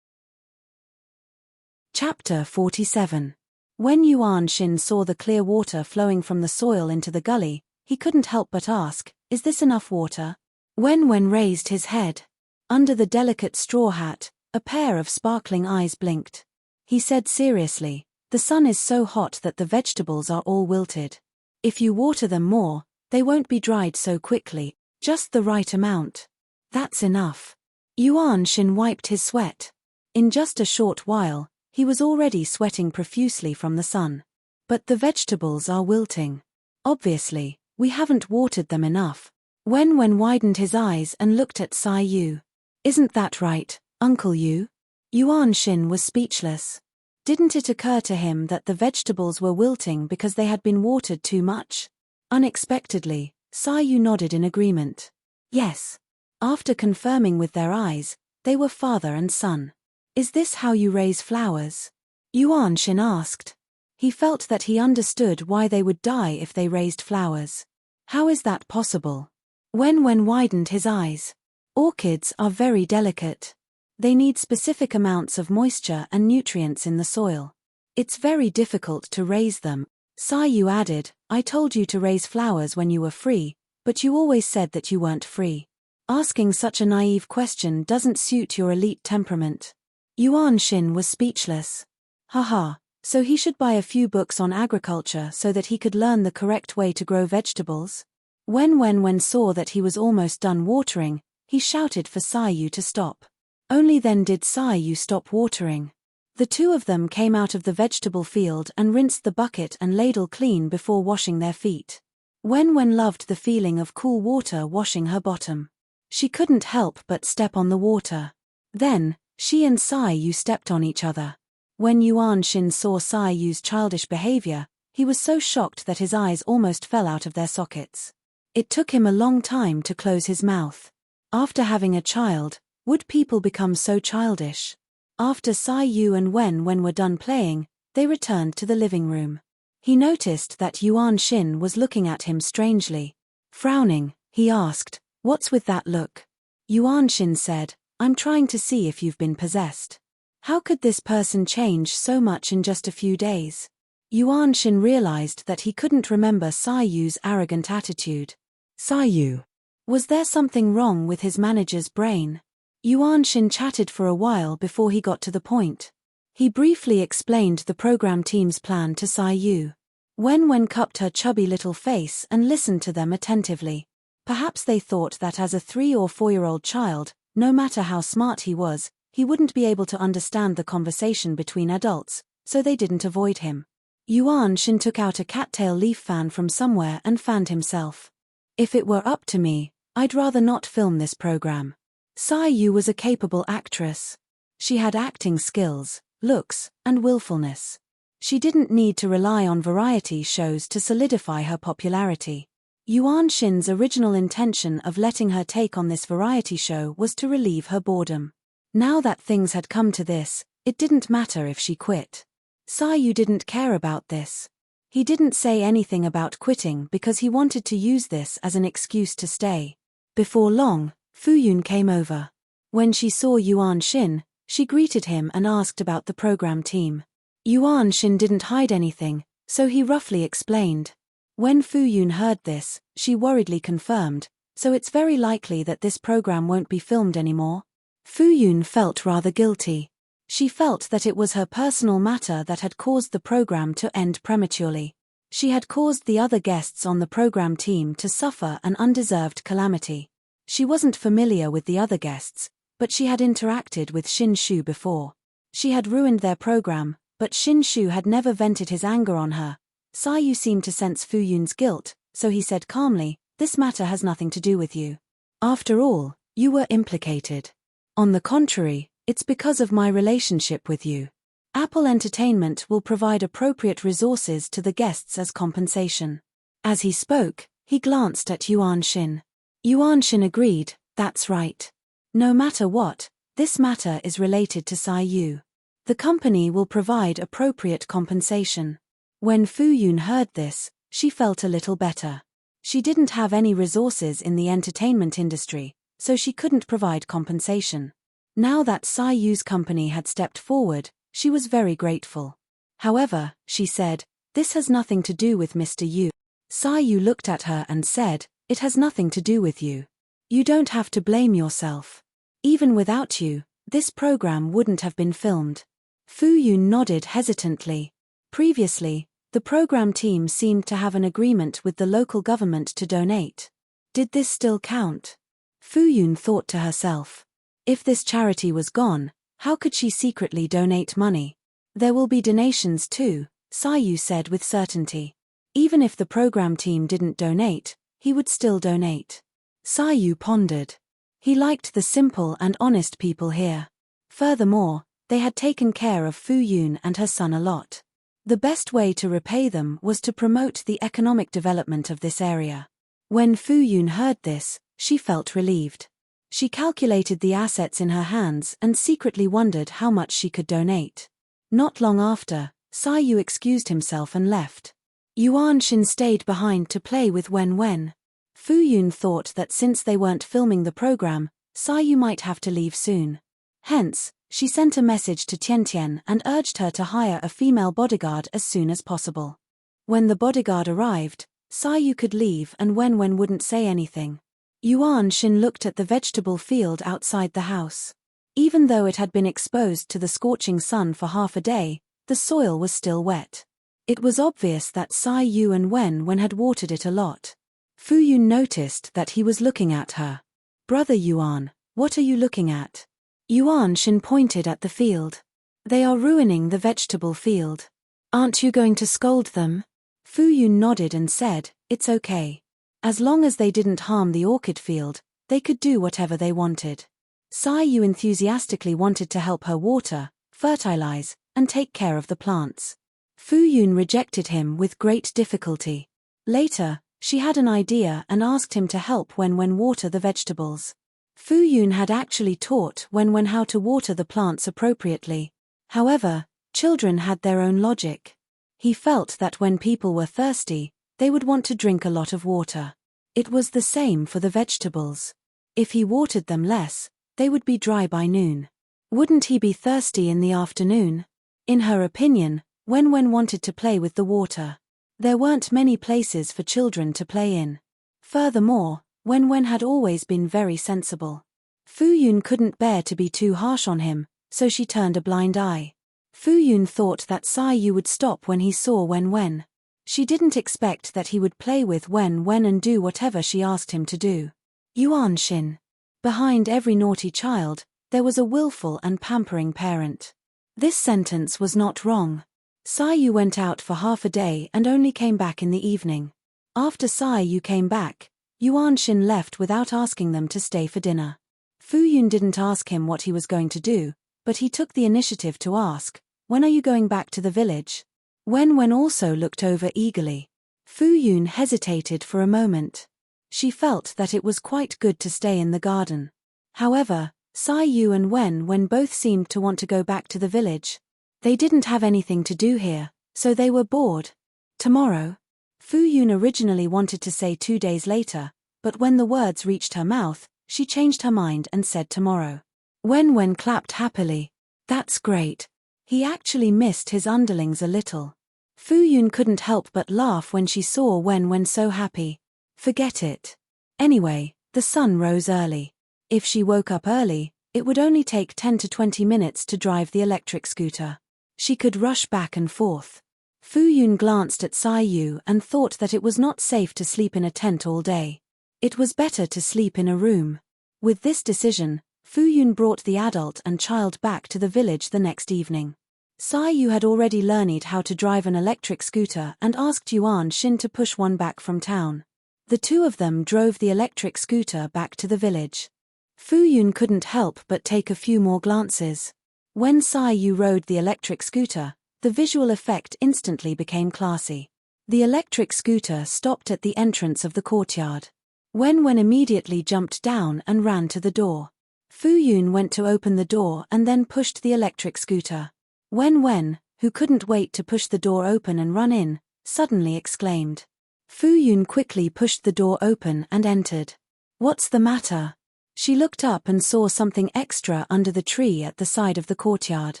Chapter 47. When Yuan Xin saw the clear water flowing from the soil into the gully, he couldn't help but ask, "Is this enough water?" Wen raised his head. Under the delicate straw hat, a pair of sparkling eyes blinked. He said seriously, "The sun is so hot that the vegetables are all wilted. If you water them more, they won't be dried so quickly, just the right amount." "That's enough." Yuan Xin wiped his sweat. In just a short while, he was already sweating profusely from the sun. "But the vegetables are wilting. Obviously, we haven't watered them enough." Wen widened his eyes and looked at Sai Yu. "Isn't that right, Uncle Yu?" Yuan Xin was speechless. Didn't it occur to him that the vegetables were wilting because they had been watered too much? Unexpectedly, Sai Yu nodded in agreement. "Yes." After confirming with their eyes, they were father and son. "Is this how you raise flowers?" Yuan Xin asked. He felt that he understood why they would die if they raised flowers. "How is that possible?" Wen widened his eyes. "Orchids are very delicate. They need specific amounts of moisture and nutrients in the soil. It's very difficult to raise them." Sai Yu added, "I told you to raise flowers when you were free, but you always said that you weren't free. Asking such a naive question doesn't suit your elite temperament." Yuan Xin was speechless. Haha, so he should buy a few books on agriculture so that he could learn the correct way to grow vegetables? When saw that he was almost done watering, he shouted for Sai Yu to stop. Only then did Sai Yu stop watering. The two of them came out of the vegetable field and rinsed the bucket and ladle clean before washing their feet. Wen loved the feeling of cool water washing her bottom. She couldn't help but step on the water. Then, she and Sai Yu stepped on each other. When Yuan Xin saw Sai Yu's childish behavior, he was so shocked that his eyes almost fell out of their sockets. It took him a long time to close his mouth. After having a child, would people become so childish? After Sai Yu and Wen were done playing, they returned to the living room. He noticed that Yuan Xin was looking at him strangely. Frowning, he asked, What's with that look? Yuan Shin said, I'm trying to see if you've been possessed. How could this person change so much in just a few days? Yuan Shin realized that he couldn't remember Sai Yu's arrogant attitude. Sai Yu. Was there something wrong with his manager's brain? Yuan Shin chatted for a while before he got to the point. He briefly explained the program team's plan to Sai Yu. Wen cupped her chubby little face and listened to them attentively. Perhaps they thought that as a 3 or 4-year-old child, no matter how smart he was, he wouldn't be able to understand the conversation between adults, so they didn't avoid him. Yuan Shin took out a cattail leaf fan from somewhere and fanned himself. If it were up to me, I'd rather not film this program. Sai Yu was a capable actress. She had acting skills, looks, and willfulness. She didn't need to rely on variety shows to solidify her popularity. Yuan Shin's original intention of letting her take on this variety show was to relieve her boredom. Now that things had come to this, it didn't matter if she quit. Sai Yu didn't care about this. He didn't say anything about quitting because he wanted to use this as an excuse to stay. Before long, Fu Yun came over. When she saw Yuan Shin, she greeted him and asked about the program team. Yuan Shin didn't hide anything, so he roughly explained. When Fu Yun heard this, she worriedly confirmed, so it's very likely that this program won't be filmed anymore. Fu Yun felt rather guilty. She felt that it was her personal matter that had caused the program to end prematurely. She had caused the other guests on the program team to suffer an undeserved calamity. She wasn't familiar with the other guests, but she had interacted with Shin Shu before. She had ruined their program, but Shin Shu had never vented his anger on her. Sai Yu seemed to sense Fu Yun's guilt, so he said calmly, "This matter has nothing to do with you. After all, you were implicated. On the contrary, it's because of my relationship with you. Apple Entertainment will provide appropriate resources to the guests as compensation." As he spoke, he glanced at Yuan Shin. Yuan Shin agreed, "That's right. No matter what, this matter is related to Sai Yu. The company will provide appropriate compensation." When Fu Yun heard this, she felt a little better. She didn't have any resources in the entertainment industry, so she couldn't provide compensation. Now that Sai Yu's company had stepped forward, she was very grateful. However, she said, "This has nothing to do with Mr. Yu." Sai Yu looked at her and said, "It has nothing to do with you. You don't have to blame yourself. Even without you, this program wouldn't have been filmed." Fu Yun nodded hesitantly. Previously, the program team seemed to have an agreement with the local government to donate. Did this still count? Fu Yun thought to herself. If this charity was gone, how could she secretly donate money? There will be donations too, Sai Yu said with certainty. Even if the program team didn't donate, he would still donate. Sai Yu pondered. He liked the simple and honest people here. Furthermore, they had taken care of Fu Yun and her son a lot. The best way to repay them was to promote the economic development of this area. When Fu Yun heard this, she felt relieved. She calculated the assets in her hands and secretly wondered how much she could donate. Not long after, Sai Yu excused himself and left. Yuan Shin stayed behind to play with Wen. Fu Yun thought that since they weren't filming the program, Sai Yu might have to leave soon. Hence, she sent a message to Tian and urged her to hire a female bodyguard as soon as possible. When the bodyguard arrived, Sai Yu could leave and Wen wouldn't say anything. Yuan Shin looked at the vegetable field outside the house. Even though it had been exposed to the scorching sun for half a day, the soil was still wet. It was obvious that Sai Yu and Wen had watered it a lot. Fu Yun noticed that he was looking at her. "Brother Yuan, what are you looking at?" Yuan Shin pointed at the field. "They are ruining the vegetable field. Aren't you going to scold them?" Fu Yun nodded and said, "It's okay. As long as they didn't harm the orchid field, they could do whatever they wanted." Sai Yu enthusiastically wanted to help her water, fertilize, and take care of the plants. Fu Yun rejected him with great difficulty. Later, she had an idea and asked him to help Wen water the vegetables. Fu Yun had actually taught Wen how to water the plants appropriately. However, children had their own logic. He felt that when people were thirsty, they would want to drink a lot of water. It was the same for the vegetables. If he watered them less, they would be dry by noon. Wouldn't he be thirsty in the afternoon? In her opinion, Wen wanted to play with the water. There weren't many places for children to play in. Furthermore, Wen had always been very sensible. Fu Yun couldn't bear to be too harsh on him, so she turned a blind eye. Fu Yun thought that Sai Yu would stop when he saw Wen. She didn't expect that he would play with Wen and do whatever she asked him to do. Yuan Xin. Behind every naughty child, there was a willful and pampering parent. This sentence was not wrong. Sai Yu went out for half a day and only came back in the evening. After Sai Yu came back, Yuan Xin left without asking them to stay for dinner. Fu Yun didn't ask him what he was going to do, but he took the initiative to ask, "When are you going back to the village?" Wen also looked over eagerly. Fu Yun hesitated for a moment. She felt that it was quite good to stay in the garden. However, Sai Yu and Wen both seemed to want to go back to the village. They didn't have anything to do here, so they were bored. Tomorrow? Fu Yun originally wanted to say 2 days later, but when the words reached her mouth, she changed her mind and said tomorrow. Wen clapped happily. That's great. He actually missed his underlings a little. Fu Yun couldn't help but laugh when she saw Wen so happy. Forget it. Anyway, the sun rose early. If she woke up early, it would only take 10 to 20 minutes to drive the electric scooter. She could rush back and forth. Fu Yun glanced at Sai Yu and thought that it was not safe to sleep in a tent all day. It was better to sleep in a room. With this decision, Fu Yun brought the adult and child back to the village the next evening. Sai Yu had already learned how to drive an electric scooter and asked Yuan Xin to push one back from town. The two of them drove the electric scooter back to the village. Fu Yun couldn't help but take a few more glances. When Sai Yu rode the electric scooter, the visual effect instantly became classy. The electric scooter stopped at the entrance of the courtyard. Wen immediately jumped down and ran to the door. Fu Yun went to open the door and then pushed the electric scooter. Wen, who couldn't wait to push the door open and run in, suddenly exclaimed. Fu Yun quickly pushed the door open and entered. What's the matter? She looked up and saw something extra under the tree at the side of the courtyard.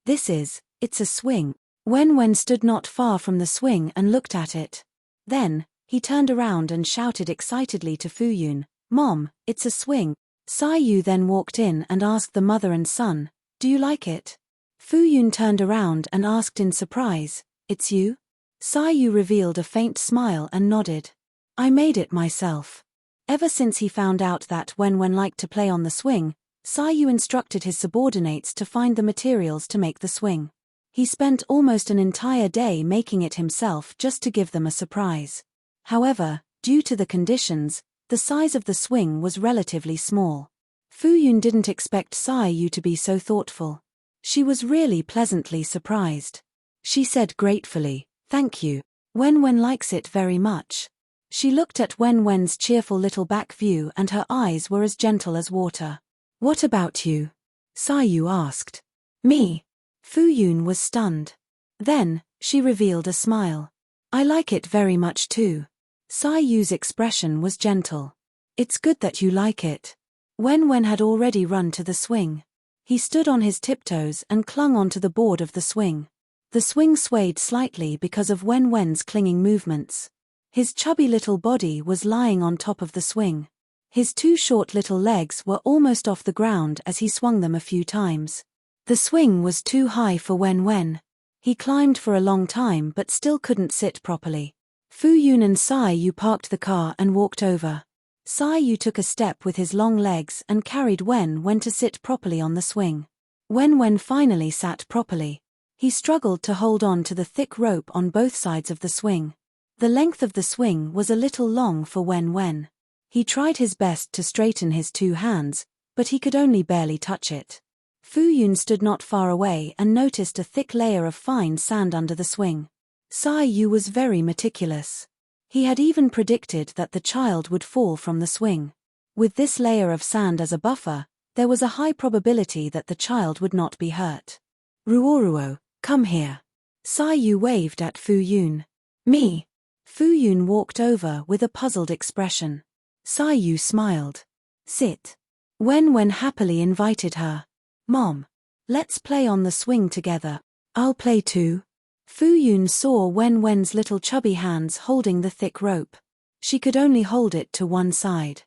It's a swing. Wen stood not far from the swing and looked at it. Then, he turned around and shouted excitedly to Fu Yun, "Mom, it's a swing." Sai Yu then walked in and asked the mother and son, "Do you like it?" Fu Yun turned around and asked in surprise, "It's you?" Sai Yu revealed a faint smile and nodded. "I made it myself." Ever since he found out that Wen liked to play on the swing, Sai Yu instructed his subordinates to find the materials to make the swing. He spent almost an entire day making it himself just to give them a surprise. However, due to the conditions, the size of the swing was relatively small. Fu Yun didn't expect Sai Yu to be so thoughtful. She was really pleasantly surprised. She said gratefully, "Thank you. Wen likes it very much." She looked at Wen's cheerful little back view and her eyes were as gentle as water. "What about you?" Sai Yu asked. "Me?" Fu Yun was stunned. Then, she revealed a smile. "I like it very much too." Sai Yu's expression was gentle. "It's good that you like it." Wen had already run to the swing. He stood on his tiptoes and clung onto the board of the swing. The swing swayed slightly because of Wen's clinging movements. His chubby little body was lying on top of the swing. His 2 short little legs were almost off the ground as he swung them a few times. The swing was too high for Wen. He climbed for a long time but still couldn't sit properly. Fu Yun and Sai Yu parked the car and walked over. Sai Yu took a step with his long legs and carried Wen to sit properly on the swing. Wen finally sat properly. He struggled to hold on to the thick rope on both sides of the swing. The length of the swing was a little long for Wen. He tried his best to straighten his 2 hands, but he could only barely touch it. Fu Yun stood not far away and noticed a thick layer of fine sand under the swing. Sai Yu was very meticulous. He had even predicted that the child would fall from the swing. With this layer of sand as a buffer, there was a high probability that the child would not be hurt. "Ruoruo, come here." Sai Yu waved at Fu Yun. "Me?" Fu Yun walked over with a puzzled expression. Sai Yu smiled. Sit. Wen happily invited her. Mom. Let's play on the swing together. I'll play too. Fu Yun saw Wen's little chubby hands holding the thick rope. She could only hold it to one side.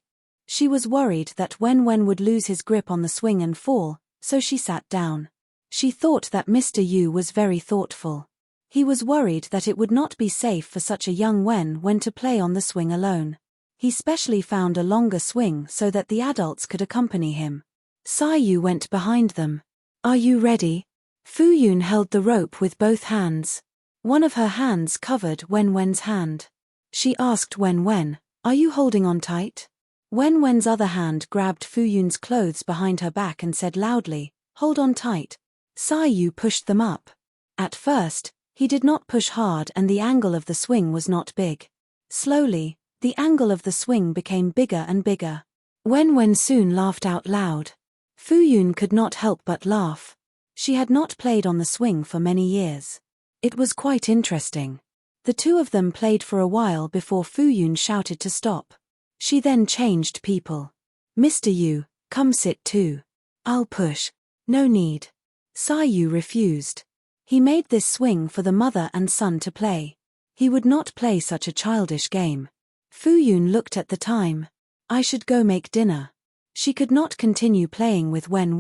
She was worried that Wen would lose his grip on the swing and fall, so she sat down. She thought that Mr. Yu was very thoughtful. He was worried that it would not be safe for such a young Wen to play on the swing alone. He specially found a longer swing so that the adults could accompany him. Sai Yu went behind them. Are you ready? Fu Yun held the rope with both hands. One of her hands covered Wen's hand. She asked Wen, are you holding on tight? Wen's other hand grabbed Fu Yun's clothes behind her back and said loudly, hold on tight. Sai Yu pushed them up. At first, he did not push hard and the angle of the swing was not big. Slowly, the angle of the swing became bigger and bigger. Wen soon laughed out loud. Fu Yun could not help but laugh. She had not played on the swing for many years. It was quite interesting. The two of them played for a while before Fu Yun shouted to stop. She then changed people. Mr. Yu, come sit too. I'll push. No need. Sai Yu refused. He made this swing for the mother and son to play. He would not play such a childish game. Fu Yun looked at the time. I should go make dinner. She could not continue playing with Wen.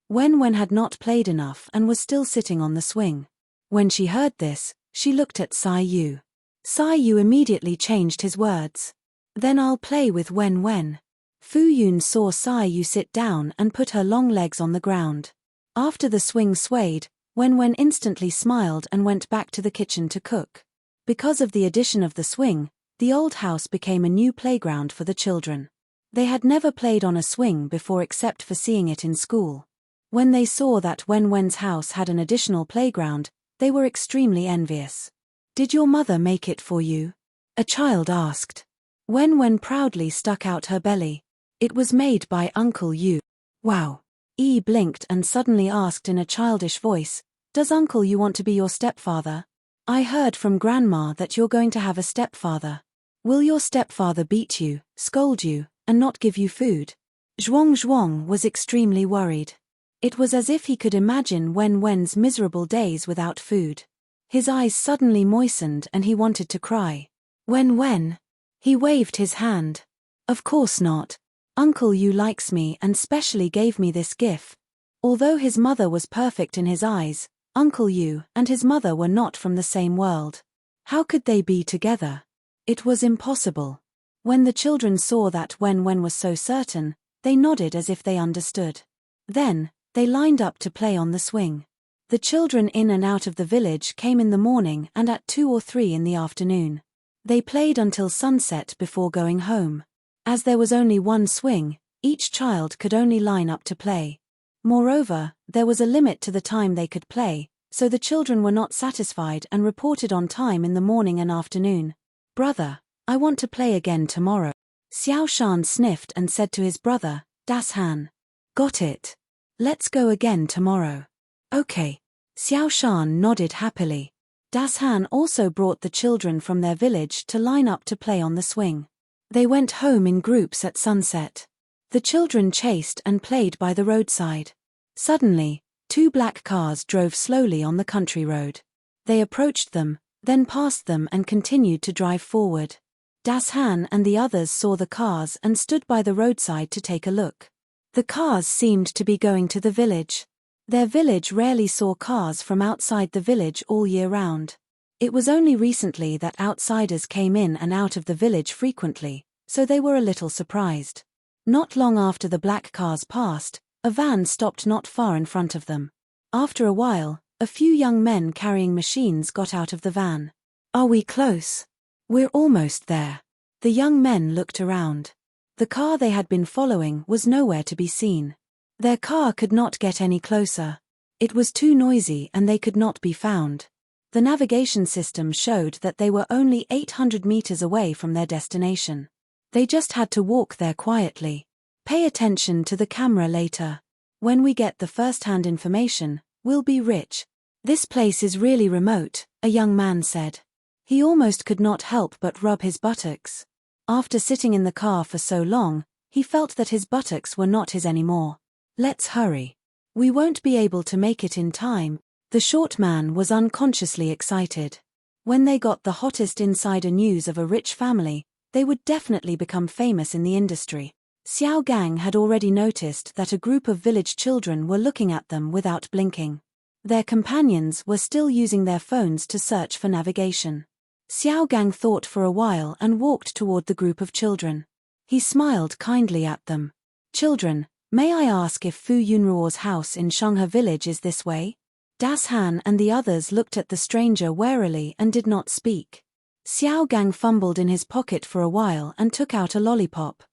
Wen had not played enough and was still sitting on the swing. When she heard this, she looked at Sai Yu. Sai Yu immediately changed his words. Then I'll play with Wen. Fu Yun saw Sai Yu sit down and put her long legs on the ground. After the swing swayed, Wen instantly smiled and went back to the kitchen to cook. Because of the addition of the swing, the old house became a new playground for the children. They had never played on a swing before except for seeing it in school. When they saw that Wen's house had an additional playground, they were extremely envious. Did your mother make it for you? A child asked. Wen proudly stuck out her belly. It was made by Uncle Yu. Wow. Yi blinked and suddenly asked in a childish voice, does Uncle Yu want to be your stepfather? I heard from Grandma that you're going to have a stepfather. Will your stepfather beat you, scold you, and not give you food? Zhuang was extremely worried. It was as if he could imagine Wen's miserable days without food. His eyes suddenly moistened and he wanted to cry. Wen. He waved his hand. Of course not. Uncle Yu likes me and specially gave me this gift. Although his mother was perfect in his eyes, Uncle Yu and his mother were not from the same world. How could they be together? It was impossible. When the children saw that Wen was so certain, they nodded as if they understood. Then, they lined up to play on the swing. The children in and out of the village came in the morning and at 2 or 3 in the afternoon. They played until sunset before going home. As there was only one swing, each child could only line up to play. Moreover, there was a limit to the time they could play, so the children were not satisfied and reported on time in the morning and afternoon. Brother, I want to play again tomorrow. Xiao Shan sniffed and said to his brother, Das Han. Got it. Let's go again tomorrow. Okay. Xiao Shan nodded happily. Das Han also brought the children from their village to line up to play on the swing. They went home in groups at sunset. The children chased and played by the roadside. Suddenly, 2 black cars drove slowly on the country road. They approached them, then passed them and continued to drive forward. Das Han and the others saw the cars and stood by the roadside to take a look. The cars seemed to be going to the village. Their village rarely saw cars from outside the village all year round. It was only recently that outsiders came in and out of the village frequently, so they were a little surprised. Not long after the black cars passed, a van stopped not far in front of them. After a while, a few young men carrying machines got out of the van. Are we close? We're almost there. The young men looked around. The car they had been following was nowhere to be seen. Their car could not get any closer. It was too noisy and they could not be found. The navigation system showed that they were only 800 meters away from their destination. They just had to walk there quietly. Pay attention to the camera later. When we get the first-hand information, we'll be rich. This place is really remote, a young man said. He almost could not help but rub his buttocks. After sitting in the car for so long, he felt that his buttocks were not his anymore. Let's hurry. We won't be able to make it in time. The short man was unconsciously excited. When they got the hottest insider news of a rich family, they would definitely become famous in the industry. Xiao Gang had already noticed that a group of village children were looking at them without blinking. Their companions were still using their phones to search for navigation. Xiao Gang thought for a while and walked toward the group of children. He smiled kindly at them. Children, may I ask if Fu Yunruo's house in Shenghe village is this way? Das Han and the others looked at the stranger warily and did not speak. Xiao Gang fumbled in his pocket for a while and took out a lollipop.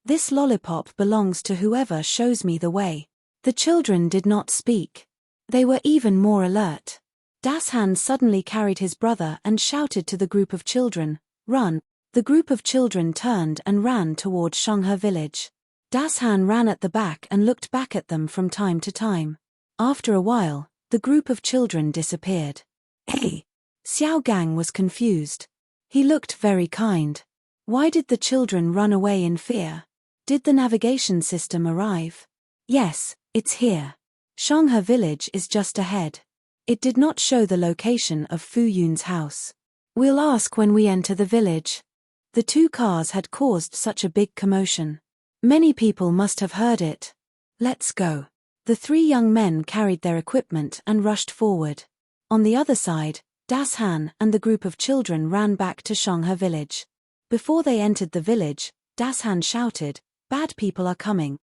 This lollipop belongs to whoever shows me the way. The children did not speak. They were even more alert. Das Han suddenly carried his brother and shouted to the group of children, "Run!" The group of children turned and ran toward Shenghe village. Das Han ran at the back and looked back at them from time to time. After a while, the group of children disappeared. Hey! Xiao Gang was confused. He looked very kind. Why did the children run away in fear? Did the navigation system arrive? Yes, it's here. Shenghe village is just ahead. It did not show the location of Fu Yun's house. We'll ask when we enter the village. The two cars had caused such a big commotion. Many people must have heard it. Let's go. The three young men carried their equipment and rushed forward. On the other side, Das Han and the group of children ran back to Shenghe village. Before they entered the village, Das Han shouted, "Bad people are coming."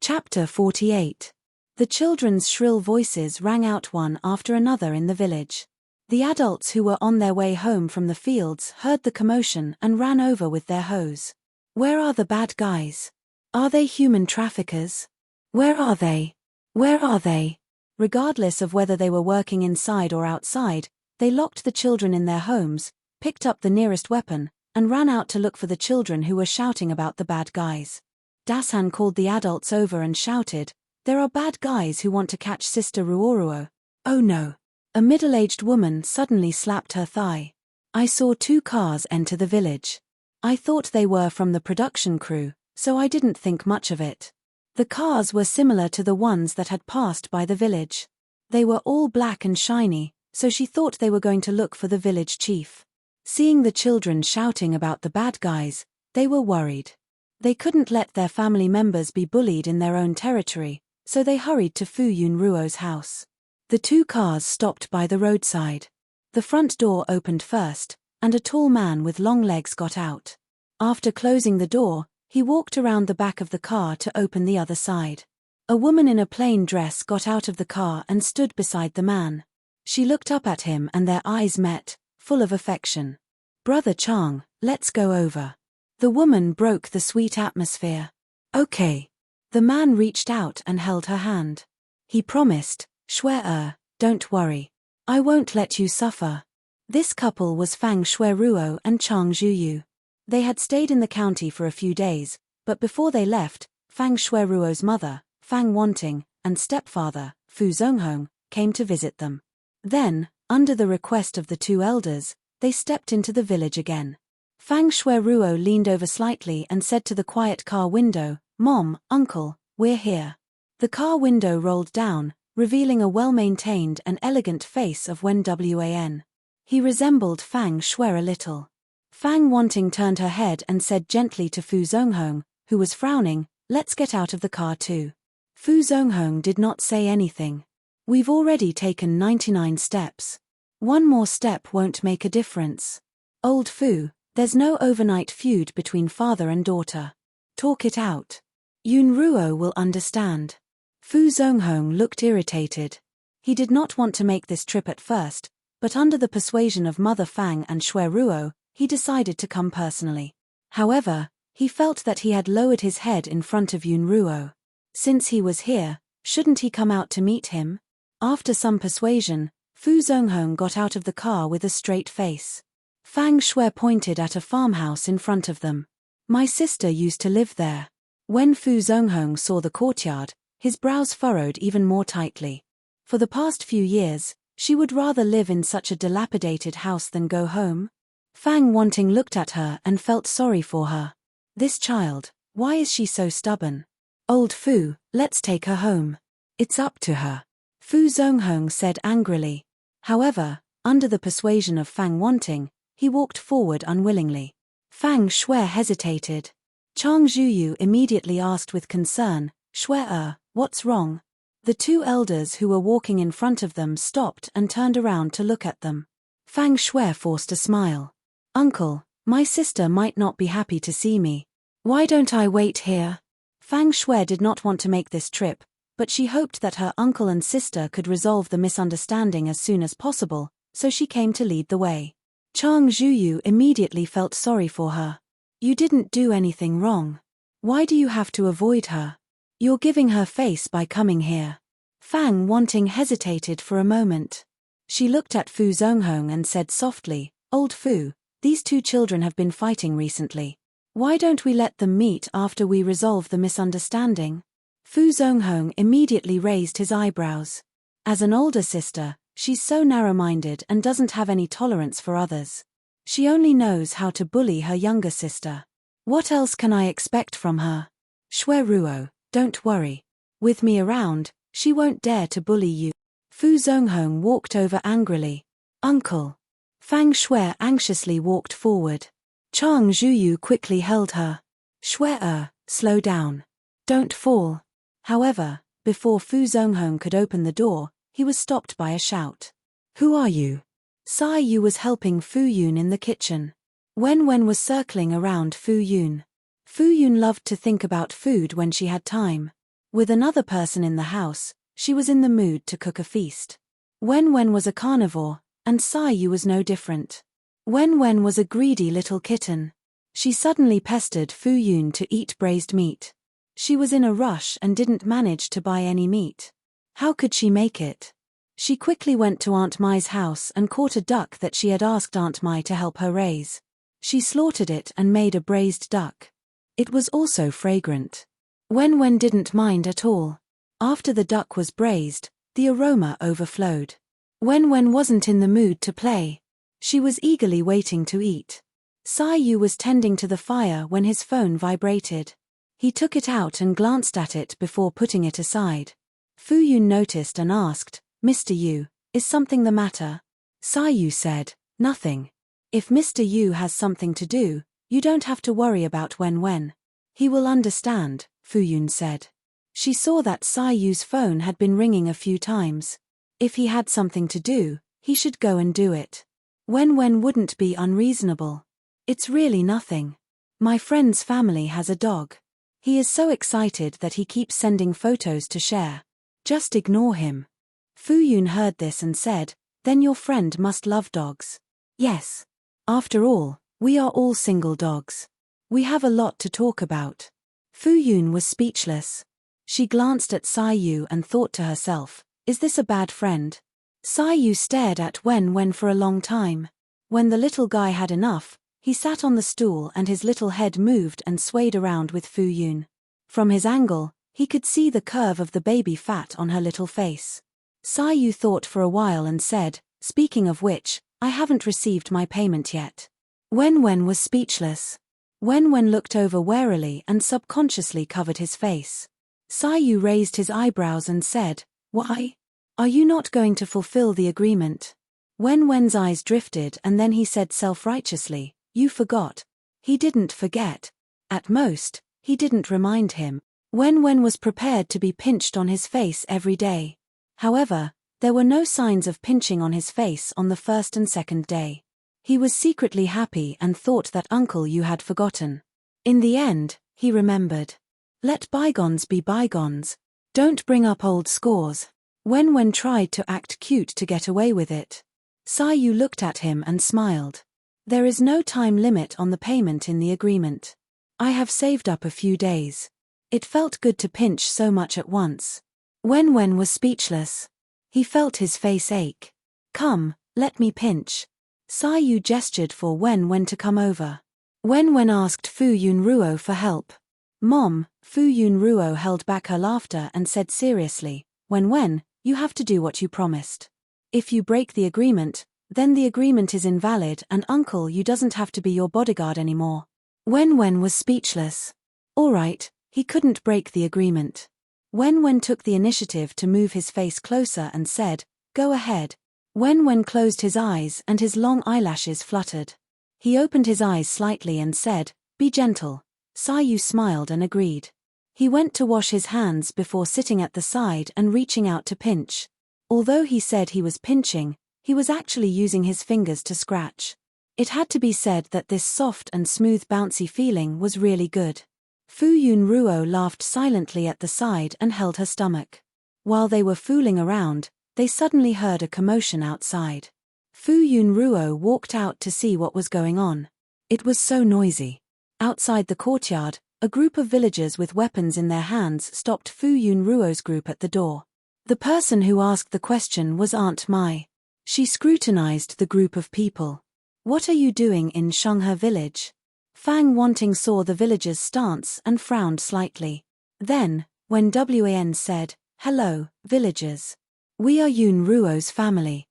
Chapter 48. The children's shrill voices rang out one after another in the village. The adults who were on their way home from the fields heard the commotion and ran over with their hose. Where are the bad guys? Are they human traffickers? Where are they? Where are they? Regardless of whether they were working inside or outside, they locked the children in their homes, picked up the nearest weapon, and ran out to look for the children who were shouting about the bad guys. Das Han called the adults over and shouted, "There are bad guys who want to catch Sister Ruoruo." Oh no. A middle-aged woman suddenly slapped her thigh. I saw two cars enter the village. I thought they were from the production crew, so I didn't think much of it. The cars were similar to the ones that had passed by the village. They were all black and shiny, so she thought they were going to look for the village chief. Seeing the children shouting about the bad guys, they were worried. They couldn't let their family members be bullied in their own territory, so they hurried to Fu Yunruo's house. The two cars stopped by the roadside. The front door opened first, and a tall man with long legs got out. After closing the door, he walked around the back of the car to open the other side. A woman in a plain dress got out of the car and stood beside the man. She looked up at him and their eyes met, full of affection. "Brother Chang, let's go over." The woman broke the sweet atmosphere. "Okay." The man reached out and held her hand. He promised, "Shuai, don't worry. I won't let you suffer." This couple was Fang Shuiruo and Chang Zhuyu. They had stayed in the county for a few days, but before they left, Fang Shuiruo's mother, Fang Wanting, and stepfather, Fu Zonghong, came to visit them. Then, under the request of the two elders, they stepped into the village again. Fang Shuiruo leaned over slightly and said to the quiet car window, "Mom, Uncle, we're here." The car window rolled down, revealing a well-maintained and elegant face of Wen Wan. He resembled Fang Shui a little. Fang Wanting turned her head and said gently to Fu Zonghong, who was frowning, "Let's get out of the car too." Fu Zonghong did not say anything. "We've already taken 99 steps. One more step won't make a difference. Old Fu, there's no overnight feud between father and daughter. Talk it out. Yunruo will understand." Fu Zonghong looked irritated. He did not want to make this trip at first, but under the persuasion of Mother Fang and Shuiruo, he decided to come personally. However, he felt that he had lowered his head in front of Yunruo. Since he was here, shouldn't he come out to meet him? After some persuasion, Fu Zonghong got out of the car with a straight face. Fang Shui pointed at a farmhouse in front of them. "My sister used to live there." When Fu Zonghong saw the courtyard, his brows furrowed even more tightly. For the past few years, she would rather live in such a dilapidated house than go home. Fang Wanting looked at her and felt sorry for her. This child, why is she so stubborn? Old Fu, let's take her home. It's up to her. Fu Zonghong said angrily. However, under the persuasion of Fang Wanting, he walked forward unwillingly. Fang Shui hesitated. Chang Zhuyu immediately asked with concern, Shui, what's wrong? The two elders who were walking in front of them stopped and turned around to look at them. Fang Shui forced a smile. Uncle, my sister might not be happy to see me. Why don't I wait here? Fang Shui did not want to make this trip, but she hoped that her uncle and sister could resolve the misunderstanding as soon as possible, so she came to lead the way. Chang Zhuyu immediately felt sorry for her. You didn't do anything wrong. Why do you have to avoid her? You're giving her face by coming here. Fang Wanting hesitated for a moment. She looked at Fu Zonghong and said softly, Old Fu, these two children have been fighting recently. Why don't we let them meet after we resolve the misunderstanding? Fu Zonghong immediately raised his eyebrows. As an older sister, she's so narrow-minded and doesn't have any tolerance for others. She only knows how to bully her younger sister. What else can I expect from her? Shui Ruo, don't worry. With me around, she won't dare to bully you. Fu Zonghong walked over angrily. Uncle. Fang Shui anxiously walked forward. Chang Zhuyu quickly held her. Shui, slow down. Don't fall. However, before Fu Zonghong could open the door, he was stopped by a shout. Who are you? Sai Yu was helping Fu Yun in the kitchen. Wen was circling around Fu Yun. Fu Yun loved to think about food when she had time. With another person in the house, she was in the mood to cook a feast. Wen was a carnivore, and Sai Yu was no different. Wen was a greedy little kitten. She suddenly pestered Fu Yun to eat braised meat. She was in a rush and didn't manage to buy any meat. How could she make it? She quickly went to Aunt Mai's house and caught a duck that she had asked Aunt Mai to help her raise. She slaughtered it and made a braised duck. It was also fragrant. Wen didn't mind at all. After the duck was braised, the aroma overflowed. Wen wasn't in the mood to play. She was eagerly waiting to eat. Sai Yu was tending to the fire when his phone vibrated. He took it out and glanced at it before putting it aside. Fu Yun noticed and asked, Mr. Yu, is something the matter? Sai Yu said, nothing. If Mr. Yu has something to do, you don't have to worry about Wen. He will understand, Fu Yun said. She saw that Sai Yu's phone had been ringing a few times. If he had something to do, he should go and do it. Wen wouldn't be unreasonable. It's really nothing. My friend's family has a dog. He is so excited that he keeps sending photos to share. Just ignore him. Fu Yun heard this and said, then your friend must love dogs. Yes. After all, we are all single dogs. We have a lot to talk about. Fu Yun was speechless. She glanced at Sai Yu and thought to herself, is this a bad friend? Sai Yu stared at Wen for a long time. When the little guy had enough, he sat on the stool and his little head moved and swayed around with Fu Yun. From his angle, he could see the curve of the baby fat on her little face. Sai Yu thought for a while and said, speaking of which, I haven't received my payment yet. Wen was speechless. Wen looked over warily and subconsciously covered his face. Sai Yu raised his eyebrows and said, why? Are you not going to fulfill the agreement? Wen's eyes drifted and then he said self-righteously, you forgot. He didn't forget. At most, he didn't remind him. Wen was prepared to be pinched on his face every day. However, there were no signs of pinching on his face on the first and second day. He was secretly happy and thought that Uncle Yu had forgotten. In the end, he remembered. Let bygones be bygones. Don't bring up old scores. Wen tried to act cute to get away with it. Sai Yu looked at him and smiled. There is no time limit on the payment in the agreement. I have saved up a few days. It felt good to pinch so much at once. Wen was speechless. He felt his face ache. Come, let me pinch. Sai Yu gestured for Wen to come over. Wen asked Fu Yun Ruo for help. Mom, Fu Yun Ruo held back her laughter and said seriously, Wen, You have to do what you promised. If you break the agreement, then the agreement is invalid and Uncle Yu doesn't have to be your bodyguard anymore. Wen was speechless. All right, he couldn't break the agreement. Wen took the initiative to move his face closer and said, "Go ahead." Wen closed his eyes and his long eyelashes fluttered. He opened his eyes slightly and said, "Be gentle." Yu smiled and agreed. He went to wash his hands before sitting at the side and reaching out to pinch. Although he said he was pinching, he was actually using his fingers to scratch. It had to be said that this soft and smooth bouncy feeling was really good. Fu Yunruo laughed silently at the side and held her stomach. While they were fooling around, they suddenly heard a commotion outside. Fu Yunruo walked out to see what was going on. It was so noisy. Outside the courtyard, a group of villagers with weapons in their hands stopped Fu Yunruo's group at the door. The person who asked the question was Aunt Mai. She scrutinized the group of people. "What are you doing in Shenghe village?" Fang Wanting saw the villagers' stance and frowned slightly. Then, when Wan said, "Hello, villagers. We are Yunruo's family."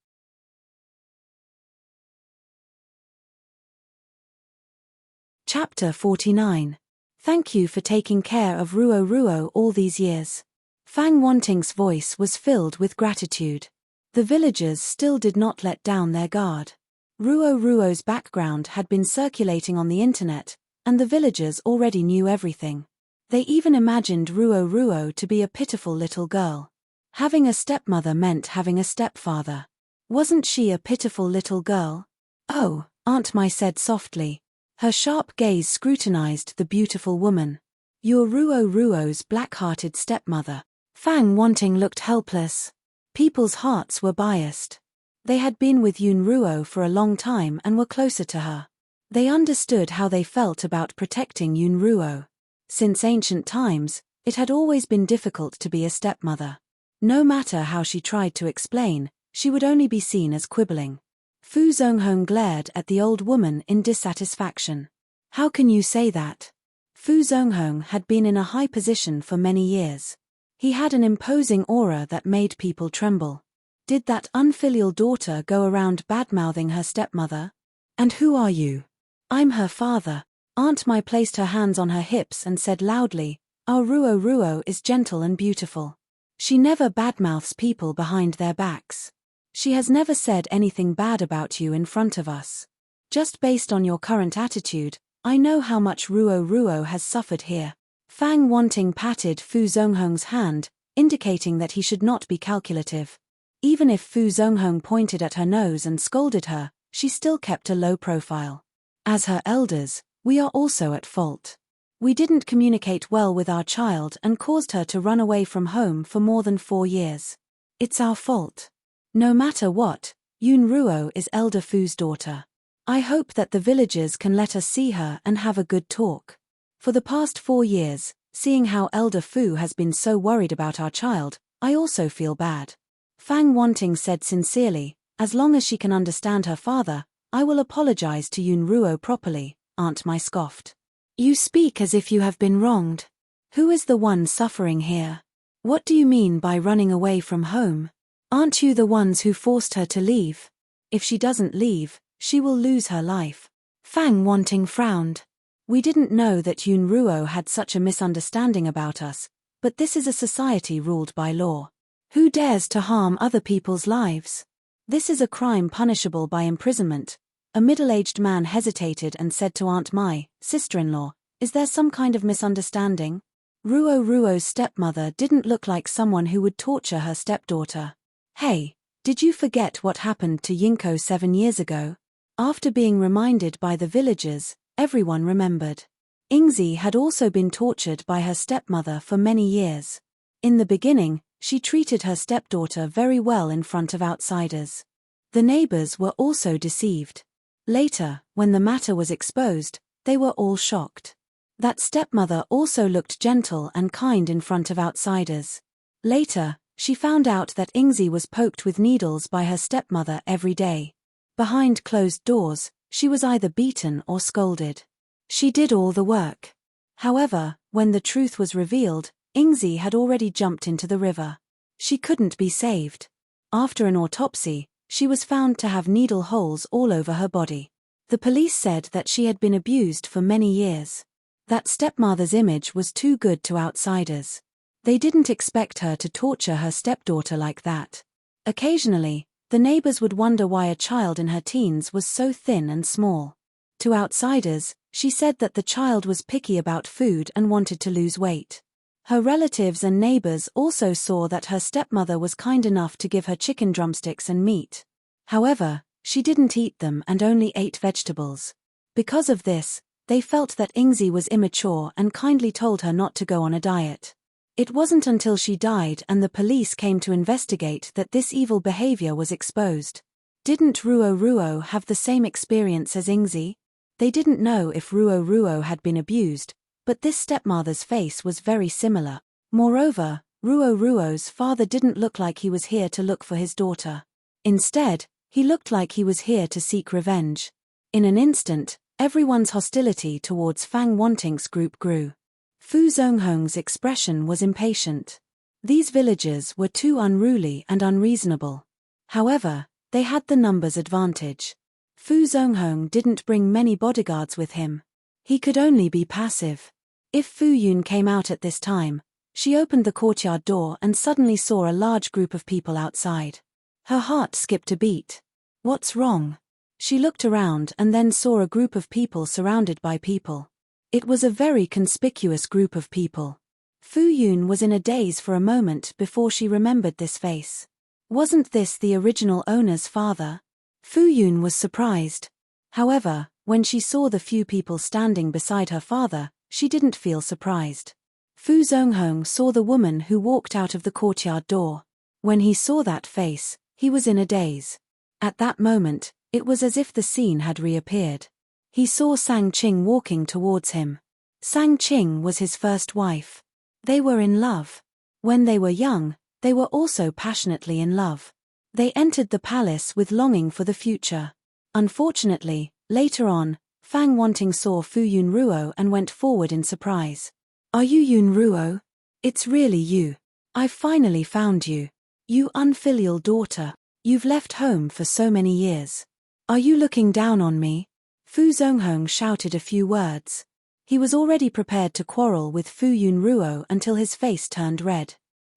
Chapter 49. Thank you for taking care of Ruo all these years. Fang Wanting's voice was filled with gratitude. The villagers still did not let down their guard. Ruo's background had been circulating on the internet, and the villagers already knew everything. They even imagined Ruo to be a pitiful little girl. Having a stepmother meant having a stepfather. Wasn't she a pitiful little girl? "Oh," Aunt Mai said softly. Her sharp gaze scrutinized the beautiful woman. "You're Ruo's black-hearted stepmother." Fang Wanting looked helpless. People's hearts were biased. They had been with Yunruo for a long time and were closer to her. They understood how they felt about protecting Yunruo. Since ancient times, it had always been difficult to be a stepmother. No matter how she tried to explain, she would only be seen as quibbling. Fu Zonghong glared at the old woman in dissatisfaction. "How can you say that?" Fu Zonghong had been in a high position for many years. He had an imposing aura that made people tremble. Did that unfilial daughter go around badmouthing her stepmother? "And who are you?" "I'm her father." Aunt Mai placed her hands on her hips and said loudly, "Our Ruo is gentle and beautiful. She never badmouths people behind their backs. She has never said anything bad about you in front of us. Just based on your current attitude, I know how much Ruo has suffered here." Fang Wanting patted Fu Zonghong's hand, indicating that he should not be calculative. Even if Fu Zonghong pointed at her nose and scolded her, she still kept a low profile. "As her elders, we are also at fault. We didn't communicate well with our child and caused her to run away from home for more than 4 years. It's our fault. No matter what, Yunruo is Elder Fu's daughter. I hope that the villagers can let us see her and have a good talk. For the past 4 years, seeing how Elder Fu has been so worried about our child, I also feel bad." Fang Wanting said sincerely, "As long as she can understand her father, I will apologize to Yunruo properly." Aunt Mai scoffed. "You speak as if you have been wronged. Who is the one suffering here? What do you mean by running away from home? Aren't you the ones who forced her to leave? If she doesn't leave, she will lose her life." Fang Wanting frowned. "We didn't know that Yunruo had such a misunderstanding about us, but this is a society ruled by law. Who dares to harm other people's lives? This is a crime punishable by imprisonment." A middle-aged man hesitated and said to Aunt Mai, "Sister-in-law, is there some kind of misunderstanding? Ruo's stepmother didn't look like someone who would torture her stepdaughter. Hey, did you forget what happened to Yinko 7 years ago?" After being reminded by the villagers, everyone remembered. Ingzi had also been tortured by her stepmother for many years. In the beginning, she treated her stepdaughter very well in front of outsiders. The neighbors were also deceived. Later, when the matter was exposed, they were all shocked. That stepmother also looked gentle and kind in front of outsiders. Later, she found out that Ingzi was poked with needles by her stepmother every day. Behind closed doors, she was either beaten or scolded. She did all the work. However, when the truth was revealed, Ingzi had already jumped into the river. She couldn't be saved. After an autopsy, she was found to have needle holes all over her body. The police said that she had been abused for many years. That stepmother's image was too good to outsiders. They didn't expect her to torture her stepdaughter like that. Occasionally, the neighbors would wonder why a child in her teens was so thin and small. To outsiders, she said that the child was picky about food and wanted to lose weight. Her relatives and neighbors also saw that her stepmother was kind enough to give her chicken drumsticks and meat. However, she didn't eat them and only ate vegetables. Because of this, they felt that Ingzi was immature and kindly told her not to go on a diet. It wasn't until she died and the police came to investigate that this evil behavior was exposed. Didn't Ruo have the same experience as Ingzi? They didn't know if Ruo had been abused, but this stepmother's face was very similar. Moreover, Ruo's father didn't look like he was here to look for his daughter. Instead, he looked like he was here to seek revenge. In an instant, everyone's hostility towards Fang Wanting's group grew. Fu Zonghong's expression was impatient. These villagers were too unruly and unreasonable. However, they had the numbers advantage. Fu Zonghong didn't bring many bodyguards with him. He could only be passive. If Fu Yun came out at this time, she opened the courtyard door and suddenly saw a large group of people outside. Her heart skipped a beat. What's wrong? She looked around and then saw a group of people surrounded by people. It was a very conspicuous group of people. Fu Yun was in a daze for a moment before she remembered this face. Wasn't this the original owner's father? Fu Yun was surprised. However, when she saw the few people standing beside her father, she didn't feel surprised. Fu Zonghong saw the woman who walked out of the courtyard door. When he saw that face, he was in a daze. At that moment, it was as if the scene had reappeared. He saw Sang Qing walking towards him. Sang Qing was his first wife. They were in love. When they were young, they were also passionately in love. They entered the palace with longing for the future. Unfortunately, later on, Fang Wanting saw Fu Yun Ruo and went forward in surprise. Are you Yun Ruo? It's really you. I've finally found you. You unfilial daughter. You've left home for so many years. Are you looking down on me? Fu Zonghong shouted a few words. He was already prepared to quarrel with Fu Yun Ruo until his face turned red.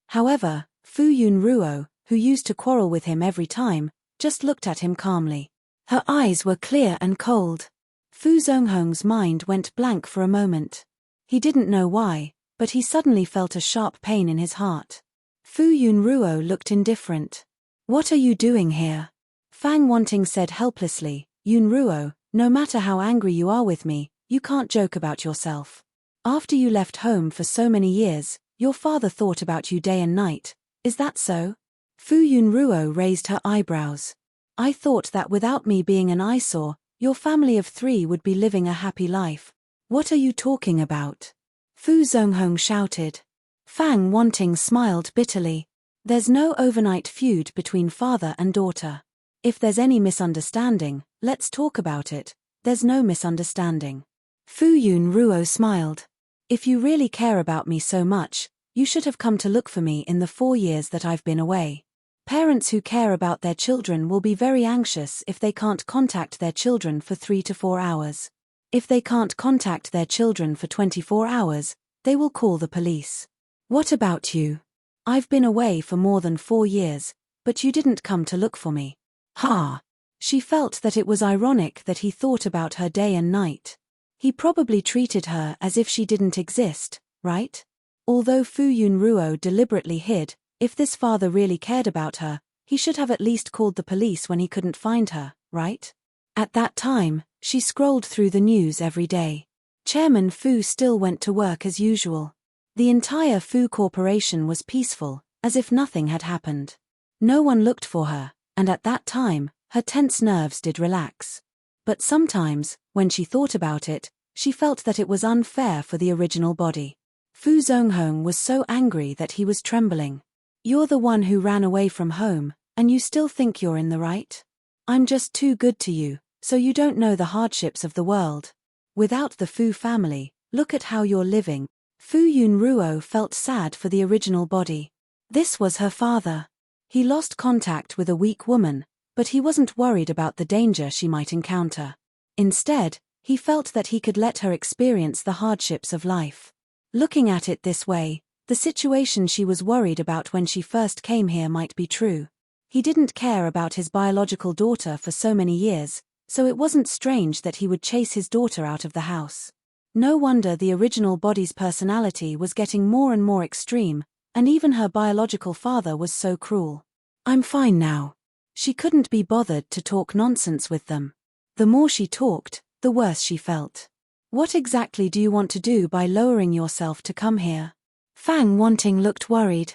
However, Fu Yun Ruo, who used to quarrel with him every time, just looked at him calmly. Her eyes were clear and cold. Fu Zonghong's mind went blank for a moment. He didn't know why, but he suddenly felt a sharp pain in his heart. Fu Yun Ruo looked indifferent. What are you doing here? Fang Wanting said helplessly, Yun Ruo, no matter how angry you are with me, you can't joke about yourself. After you left home for so many years, your father thought about you day and night. Is that so? Fu Yun Ruo raised her eyebrows. I thought that without me being an eyesore, your family of 3 would be living a happy life. What are you talking about? Fu Zonghong shouted. Fang Wanting smiled bitterly. There's no overnight feud between father and daughter. If there's any misunderstanding, let's talk about it. There's no misunderstanding. Fu Yun Ruo smiled. If you really care about me so much, you should have come to look for me in the 4 years that I've been away. Parents who care about their children will be very anxious if they can't contact their children for 3 to 4 hours. If they can't contact their children for 24 hours, they will call the police. What about you? I've been away for more than 4 years, but you didn't come to look for me. Ha! She felt that it was ironic that he thought about her day and night. He probably treated her as if she didn't exist, right? Although Fu Yun Ruo deliberately hid, if this father really cared about her, he should have at least called the police when he couldn't find her, right? At that time, she scrolled through the news every day. Chairman Fu still went to work as usual. The entire Fu Corporation was peaceful, as if nothing had happened. No one looked for her, and at that time, her tense nerves did relax. But sometimes, when she thought about it, she felt that it was unfair for the original body. Fu Zonghong was so angry that he was trembling. You're the one who ran away from home, and you still think you're in the right? I'm just too good to you, so you don't know the hardships of the world. Without the Fu family, look at how you're living. Fu Yun Ruo felt sad for the original body. This was her father. He lost contact with a weak woman, but he wasn't worried about the danger she might encounter. Instead, he felt that he could let her experience the hardships of life. Looking at it this way, the situation she was worried about when she first came here might be true. He didn't care about his biological daughter for so many years, so it wasn't strange that he would chase his daughter out of the house. No wonder the original body's personality was getting more and more extreme, and even her biological father was so cruel. I'm fine now. She couldn't be bothered to talk nonsense with them. The more she talked, the worse she felt. What exactly do you want to do by lowering yourself to come here? Fang Wanting looked worried.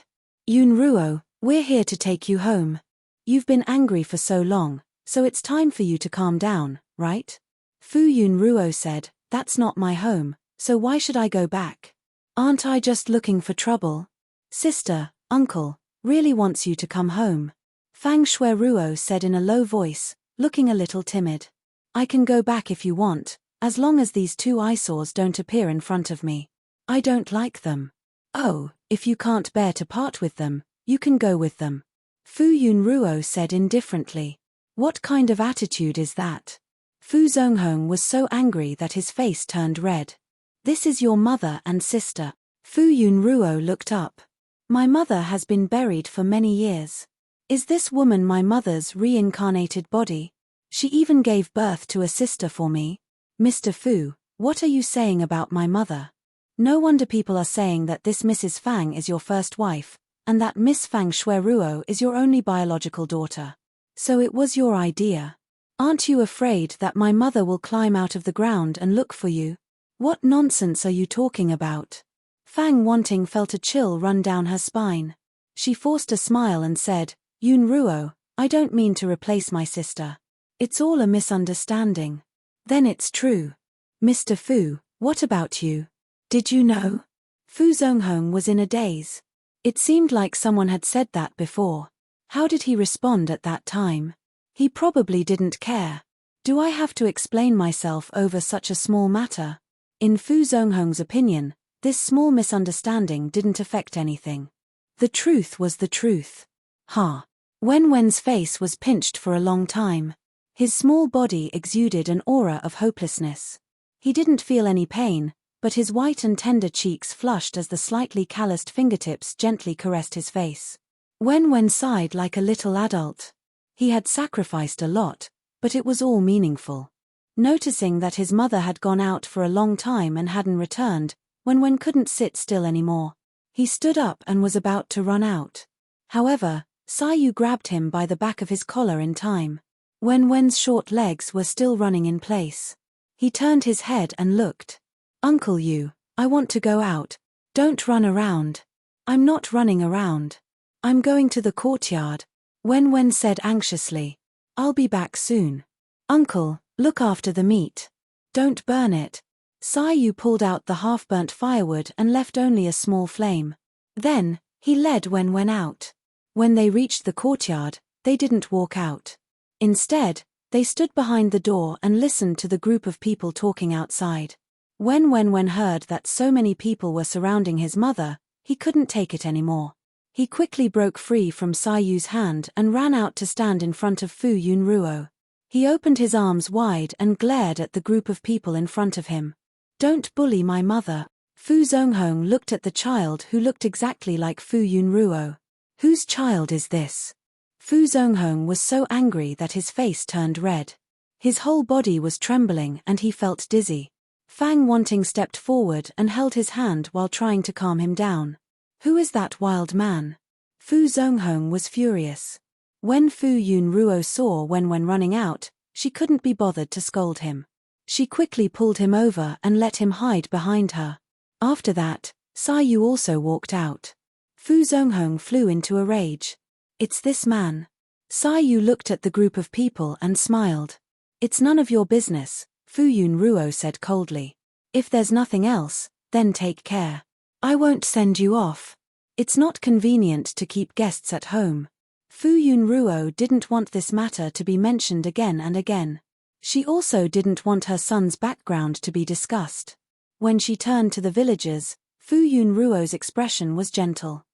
Yunruo, we're here to take you home. You've been angry for so long, so it's time for you to calm down, right? Fu Yunruo said, that's not my home, so why should I go back? Aren't I just looking for trouble? Sister, uncle, really wants you to come home. Fang Shueruo said in a low voice, looking a little timid. I can go back if you want, as long as these two eyesores don't appear in front of me. I don't like them. Oh, if you can't bear to part with them, you can go with them. Fu Yunruo said indifferently. What kind of attitude is that? Fu Zonghong was so angry that his face turned red. This is your mother and sister. Fu Yunruo looked up. My mother has been buried for many years. Is this woman my mother's reincarnated body? She even gave birth to a sister for me. Mr. Fu, what are you saying about my mother? No wonder people are saying that this Mrs. Fang is your first wife, and that Miss Fang Shueruo is your only biological daughter. So it was your idea. Aren't you afraid that my mother will climb out of the ground and look for you? What nonsense are you talking about? Fang Wanting felt a chill run down her spine. She forced a smile and said, Yunruo, I don't mean to replace my sister. It's all a misunderstanding. Then it's true. Mr. Fu, what about you? Did you know? Fu Zonghong was in a daze. It seemed like someone had said that before. How did he respond at that time? He probably didn't care. Do I have to explain myself over such a small matter? In Fu Zonghong's opinion, this small misunderstanding didn't affect anything. The truth was the truth. Wenwen's face was pinched for a long time. His small body exuded an aura of hopelessness. He didn't feel any pain, but his white and tender cheeks flushed as the slightly calloused fingertips gently caressed his face. Wenwen sighed like a little adult. He had sacrificed a lot, but it was all meaningful. Noticing that his mother had gone out for a long time and hadn't returned, Wenwen couldn't sit still anymore. He stood up and was about to run out. However, Sayu grabbed him by the back of his collar in time. Wenwen's short legs were still running in place. He turned his head and looked. Uncle Yu, I want to go out. Don't run around. I'm not running around. I'm going to the courtyard, Wenwen said anxiously. I'll be back soon. Uncle, look after the meat. Don't burn it. Sayu pulled out the half-burnt firewood and left only a small flame. Then, he led Wenwen out. When they reached the courtyard, they didn't walk out. Instead, they stood behind the door and listened to the group of people talking outside. When Wenwen heard that so many people were surrounding his mother, he couldn't take it anymore. He quickly broke free from Sayu's hand and ran out to stand in front of Fu Yunruo. He opened his arms wide and glared at the group of people in front of him. Don't bully my mother. Fu Zonghong looked at the child who looked exactly like Fu Yunruo. Whose child is this? Fu Zonghong was so angry that his face turned red. His whole body was trembling and he felt dizzy. Fang Wanting stepped forward and held his hand while trying to calm him down. Who is that wild man? Fu Zonghong was furious. When Fu Yunruo saw Wenwen running out, she couldn't be bothered to scold him. She quickly pulled him over and let him hide behind her. After that, Sayu also walked out. Fu Zonghong flew into a rage. It's this man. Sayu looked at the group of people and smiled. It's none of your business, Fu Yunruo said coldly. If there's nothing else, then take care. I won't send you off. It's not convenient to keep guests at home. Fu Yunruo didn't want this matter to be mentioned again and again. She also didn't want her son's background to be discussed. When she turned to the villagers, Fu Yunruo's expression was gentle.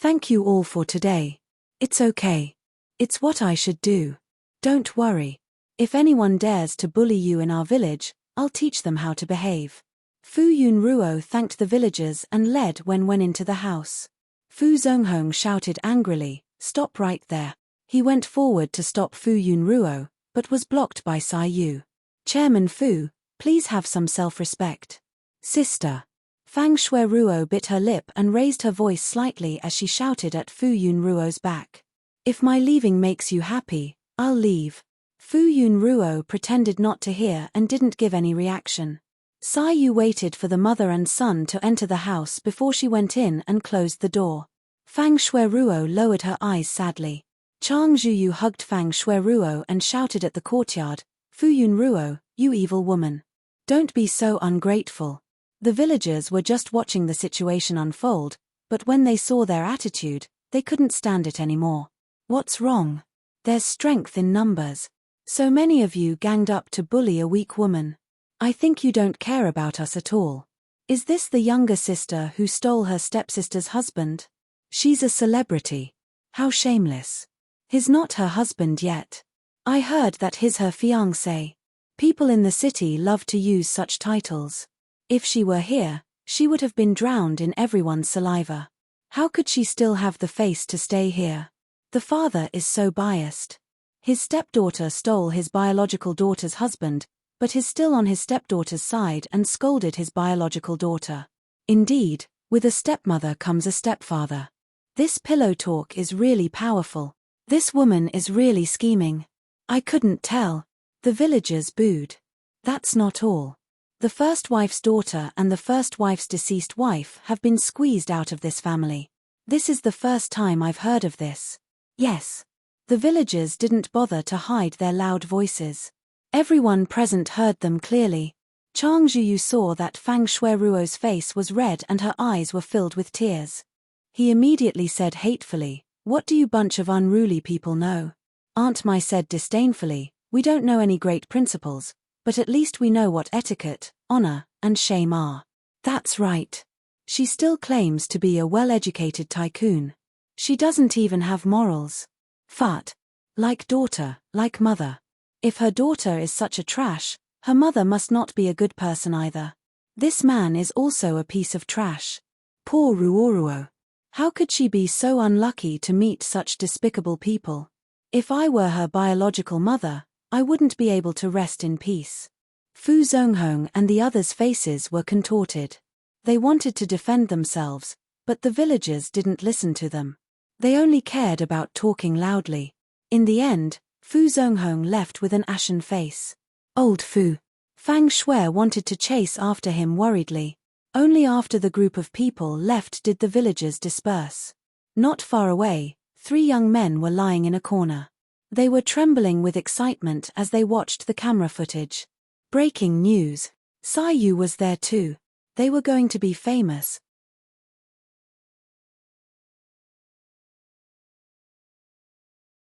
Thank you all for today. It's okay. It's what I should do. Don't worry. If anyone dares to bully you in our village, I'll teach them how to behave. Fu Yunruo thanked the villagers and led Wen into the house. Fu Zonghong shouted angrily, "Stop right there." He went forward to stop Fu Yunruo, but was blocked by Sai Yu. "Chairman Fu, please have some self-respect." "Sister." Fang Shueruo bit her lip and raised her voice slightly as she shouted at Fu Yunruo's back. "If my leaving makes you happy, I'll leave." Fu Yunruo pretended not to hear and didn't give any reaction. Sai Yu waited for the mother and son to enter the house before she went in and closed the door. Fang Shueruo lowered her eyes sadly. Chang Zhuyu hugged Fang Shueruo and shouted at the courtyard, "Fu Yunruo, you evil woman. Don't be so ungrateful." The villagers were just watching the situation unfold, but when they saw their attitude, they couldn't stand it anymore. "What's wrong? There's strength in numbers. So many of you ganged up to bully a weak woman. I think you don't care about us at all. Is this the younger sister who stole her stepsister's husband? She's a celebrity. How shameless. He's not her husband yet. I heard that he's her fiancé. People in the city love to use such titles. If she were here, she would have been drowned in everyone's saliva. How could she still have the face to stay here? The father is so biased. His stepdaughter stole his biological daughter's husband, but he's still on his stepdaughter's side and scolded his biological daughter. Indeed, with a stepmother comes a stepfather. This pillow talk is really powerful. This woman is really scheming. I couldn't tell. The villagers booed. That's not all. The first wife's daughter and the first wife's deceased wife have been squeezed out of this family. This is the first time I've heard of this. Yes. The villagers didn't bother to hide their loud voices. Everyone present heard them clearly. Chang Zhuyu saw that Fang Shueruo's face was red and her eyes were filled with tears. He immediately said hatefully, "What do you bunch of unruly people know?" Aunt Mai said disdainfully, "We don't know any great principles, but at least we know what etiquette, honor, and shame are." That's right. She still claims to be a well-educated tycoon. She doesn't even have morals. Fat. Like daughter, like mother. If her daughter is such a trash, her mother must not be a good person either. This man is also a piece of trash. Poor Ruoruo. How could she be so unlucky to meet such despicable people? If I were her biological mother, I wouldn't be able to rest in peace. Fu Zonghong and the others' faces were contorted. They wanted to defend themselves, but the villagers didn't listen to them. They only cared about talking loudly. In the end, Fu Zonghong left with an ashen face. Old Fu. Fang Shui wanted to chase after him worriedly. Only after the group of people left did the villagers disperse. Not far away, 3 young men were lying in a corner. They were trembling with excitement as they watched the camera footage. Breaking news. Sai Yu was there too. They were going to be famous.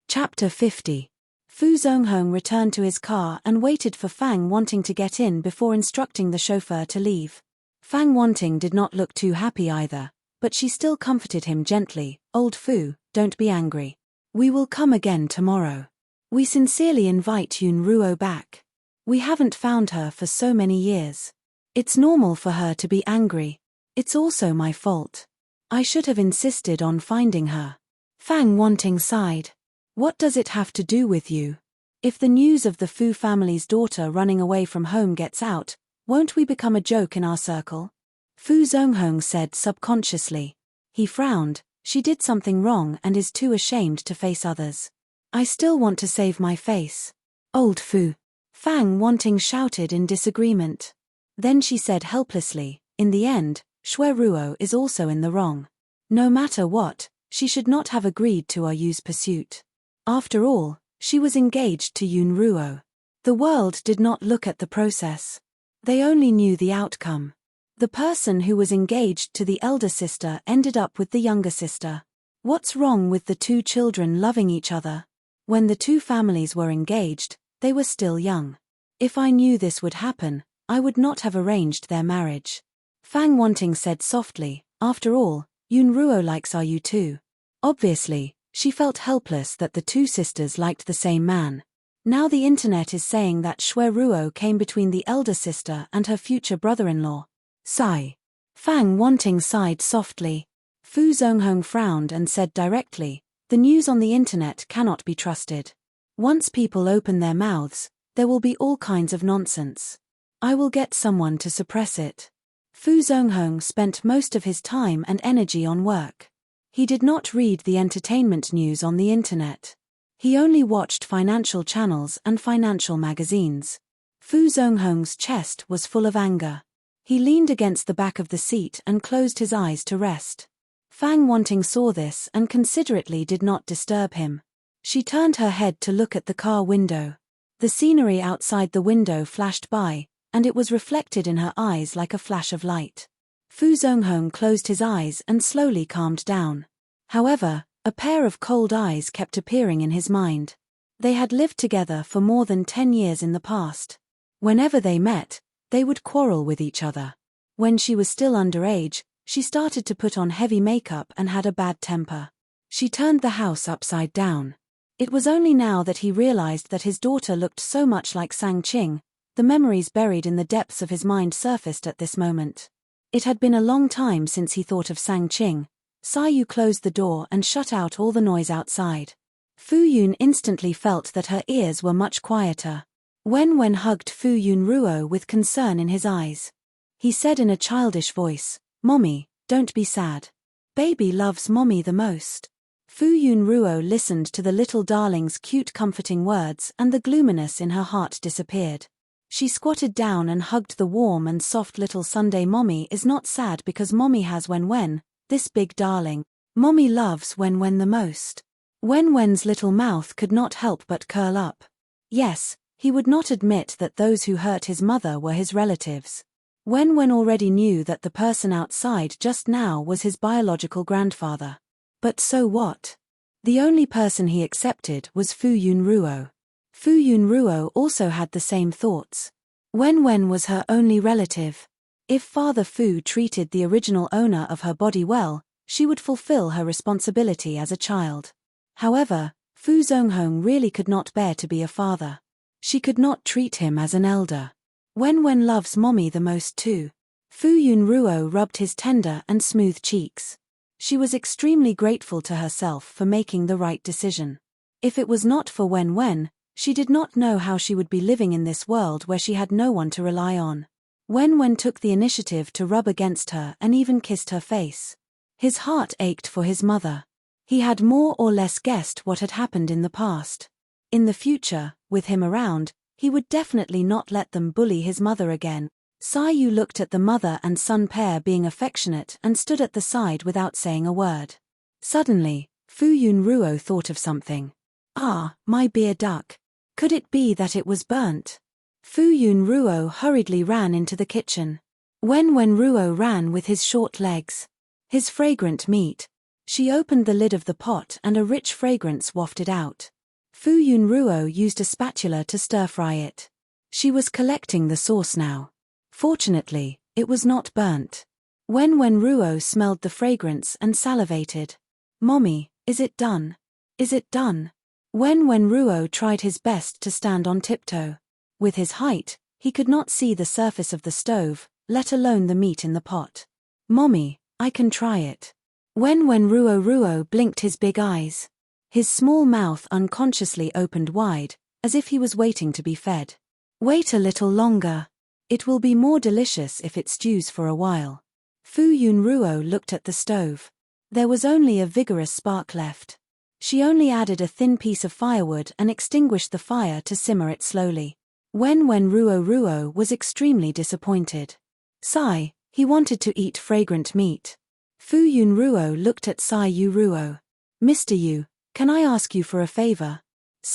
Chapter 50. Fu Zonghong returned to his car and waited for Fang Wanting to get in before instructing the chauffeur to leave. Fang Wanting did not look too happy either, but she still comforted him gently. "Old Fu, don't be angry. We will come again tomorrow. We sincerely invite Yun Ruo back. We haven't found her for so many years. It's normal for her to be angry. It's also my fault. I should have insisted on finding her." Fang Wanting sighed. "What does it have to do with you? If the news of the Fu family's daughter running away from home gets out, won't we become a joke in our circle?" Fu Zonghong said subconsciously. He frowned. She did something wrong and is too ashamed to face others. "I still want to save my face." "Old Fu." Fang Wanting shouted in disagreement. Then she said helplessly, "In the end, Shueruo is also in the wrong. No matter what, she should not have agreed to our Yu's pursuit. After all, she was engaged to Yun Ruo. The world did not look at the process. They only knew the outcome. The person who was engaged to the elder sister ended up with the younger sister. What's wrong with the 2 children loving each other? When the 2 families were engaged, they were still young. If I knew this would happen, I would not have arranged their marriage." Fang Wanting said softly, "After all, Yunruo likes Are You too. Obviously, she felt helpless that the two sisters liked the same man. Now the internet is saying that Ruo came between the elder sister and her future brother-in-law. Sigh. Fang Wanting sighed softly. Fu Zonghong frowned and said directly, the news on the internet cannot be trusted. Once people open their mouths, there will be all kinds of nonsense. I will get someone to suppress it. Fu Zonghong spent most of his time and energy on work. He did not read the entertainment news on the internet. He only watched financial channels and financial magazines. Fu Zonghong's chest was full of anger. He leaned against the back of the seat and closed his eyes to rest. Fang Wanting saw this and considerately did not disturb him. She turned her head to look at the car window. The scenery outside the window flashed by, and it was reflected in her eyes like a flash of light. Fu Zonghong closed his eyes and slowly calmed down. However, a pair of cold eyes kept appearing in his mind. They had lived together for more than 10 years in the past. Whenever they met, they would quarrel with each other. When she was still underage, she started to put on heavy makeup and had a bad temper. She turned the house upside down. It was only now that he realized that his daughter looked so much like Sang Qing. The memories buried in the depths of his mind surfaced at this moment. It had been a long time since he thought of Sang Qing. Yu closed the door and shut out all the noise outside. Fu Yun instantly felt that her ears were much quieter. Wen hugged Fu Yunruo with concern in his eyes. He said in a childish voice, Mommy, don't be sad. Baby loves Mommy the most. Fu Yunruo listened to the little darling's cute comforting words and the gloominess in her heart disappeared. She squatted down and hugged the warm and soft little Sunday. Mommy is not sad because Mommy has Wen, this big darling. Mommy loves Wen the most. Wen's little mouth could not help but curl up. Yes, he would not admit that those who hurt his mother were his relatives. Wen already knew that the person outside just now was his biological grandfather. But so what? The only person he accepted was Fu Yunruo. Fu Yunruo also had the same thoughts. Wen was her only relative. If Father Fu treated the original owner of her body well, she would fulfill her responsibility as a child. However, Fu Zonghong really could not bear to be a father. She could not treat him as an elder. Wen loves Mommy the most too. Fu Yunruo rubbed his tender and smooth cheeks. She was extremely grateful to herself for making the right decision. If it was not for Wen, she did not know how she would be living in this world where she had no one to rely on. Wen took the initiative to rub against her and even kissed her face. His heart ached for his mother. He had more or less guessed what had happened in the past. In the future, with him around, he would definitely not let them bully his mother again. Yu looked at the mother and son pair being affectionate and stood at the side without saying a word. Suddenly, Fu Yunruo thought of something. Ah, my beer duck. Could it be that it was burnt? Fu Yunruo hurriedly ran into the kitchen. Wen Ruo ran with his short legs. His fragrant meat. She opened the lid of the pot and a rich fragrance wafted out. Fu Yunruo used a spatula to stir-fry it. She was collecting the sauce now. Fortunately, it was not burnt. Wen Ruo smelled the fragrance and salivated. Mommy, is it done? Is it done? Wen Ruo tried his best to stand on tiptoe. With his height, he could not see the surface of the stove, let alone the meat in the pot. Mommy, I can try it. Wen Ruo blinked his big eyes. His small mouth unconsciously opened wide, as if he was waiting to be fed. Wait a little longer. It will be more delicious if it stews for a while. Fu Yunruo looked at the stove. There was only a vigorous spark left. She only added a thin piece of firewood and extinguished the fire to simmer it slowly. Wen Ruo was extremely disappointed. Sigh, he wanted to eat fragrant meat. Fu Yunruo looked at Yu Ruo. Mr. Yu, can I ask you for a favor?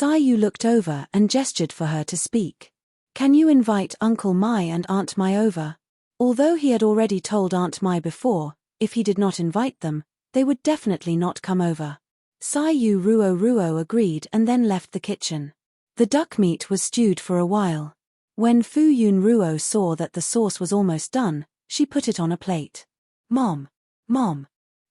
Yu looked over and gestured for her to speak. Can you invite Uncle Mai and Aunt Mai over? Although he had already told Aunt Mai before, if he did not invite them, they would definitely not come over. Yu Ruo agreed and then left the kitchen. The duck meat was stewed for a while. When Fu Yunruo saw that the sauce was almost done, she put it on a plate. Mom.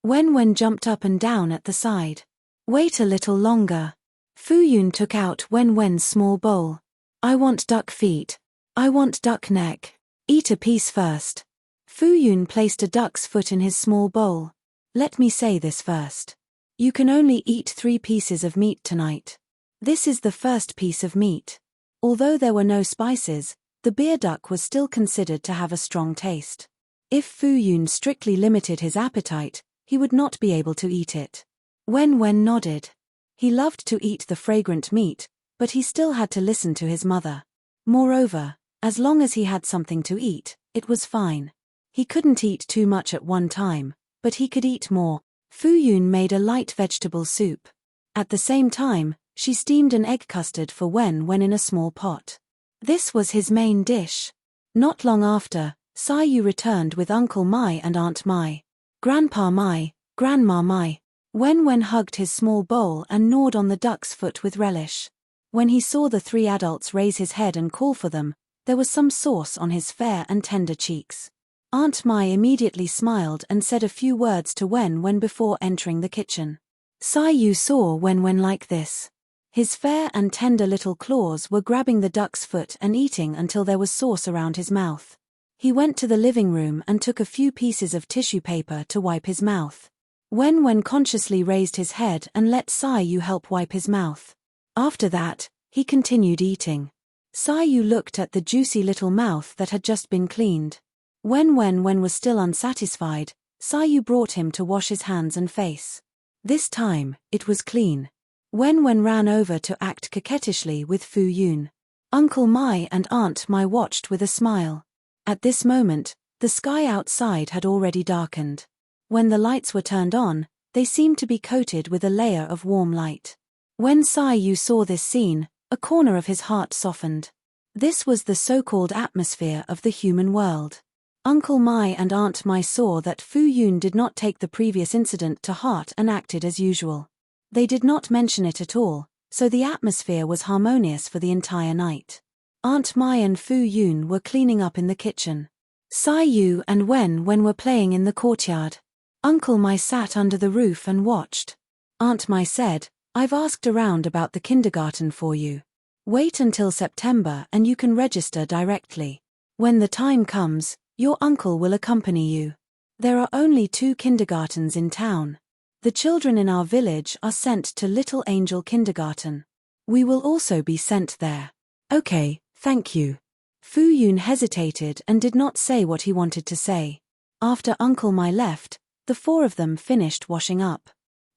Wen jumped up and down at the side. Wait a little longer. Fu Yun took out Wen's small bowl. I want duck feet. I want duck neck. Eat a piece first. Fu Yun placed a duck's foot in his small bowl. Let me say this first. You can only eat 3 pieces of meat tonight. This is the first piece of meat. Although there were no spices, the beer duck was still considered to have a strong taste. If Fu Yun strictly limited his appetite, he would not be able to eat it. Wen nodded. He loved to eat the fragrant meat, but he still had to listen to his mother. Moreover, as long as he had something to eat, it was fine. He couldn't eat too much at one time, but he could eat more. Fu Yun made a light vegetable soup. At the same time, she steamed an egg custard for Wen in a small pot. This was his main dish. Not long after, Sai Yu returned with Uncle Mai and Aunt Mai. Grandpa Mai, Grandma Mai. Wen hugged his small bowl and gnawed on the duck's foot with relish. When he saw the 3 adults raise his head and call for them, there was some sauce on his fair and tender cheeks. Aunt Mai immediately smiled and said a few words to Wen before entering the kitchen. Sai Yu saw Wen like this. His fair and tender little claws were grabbing the duck's foot and eating until there was sauce around his mouth. He went to the living room and took a few pieces of tissue paper to wipe his mouth. Wen consciously raised his head and let Sai Yu help wipe his mouth. After that, he continued eating. Sai Yu looked at the juicy little mouth that had just been cleaned. When was still unsatisfied, Sai Yu brought him to wash his hands and face. This time, it was clean. Wen ran over to act coquettishly with Fu Yun. Uncle Mai and Aunt Mai watched with a smile. At this moment, the sky outside had already darkened. When the lights were turned on, they seemed to be coated with a layer of warm light. When Sai Yu saw this scene, a corner of his heart softened. This was the so-called atmosphere of the human world. Uncle Mai and Aunt Mai saw that Fu Yun did not take the previous incident to heart and acted as usual. They did not mention it at all, so the atmosphere was harmonious for the entire night. Aunt Mai and Fu Yun were cleaning up in the kitchen. Sai Yu and Wen were playing in the courtyard. Uncle Mai sat under the roof and watched. Aunt Mai said, I've asked around about the kindergarten for you. Wait until September and you can register directly. When the time comes, your uncle will accompany you. There are only 2 kindergartens in town. The children in our village are sent to Little Angel Kindergarten. We will also be sent there. Okay, thank you. Fu Yun hesitated and did not say what he wanted to say. After Uncle Mai left, the 4 of them finished washing up.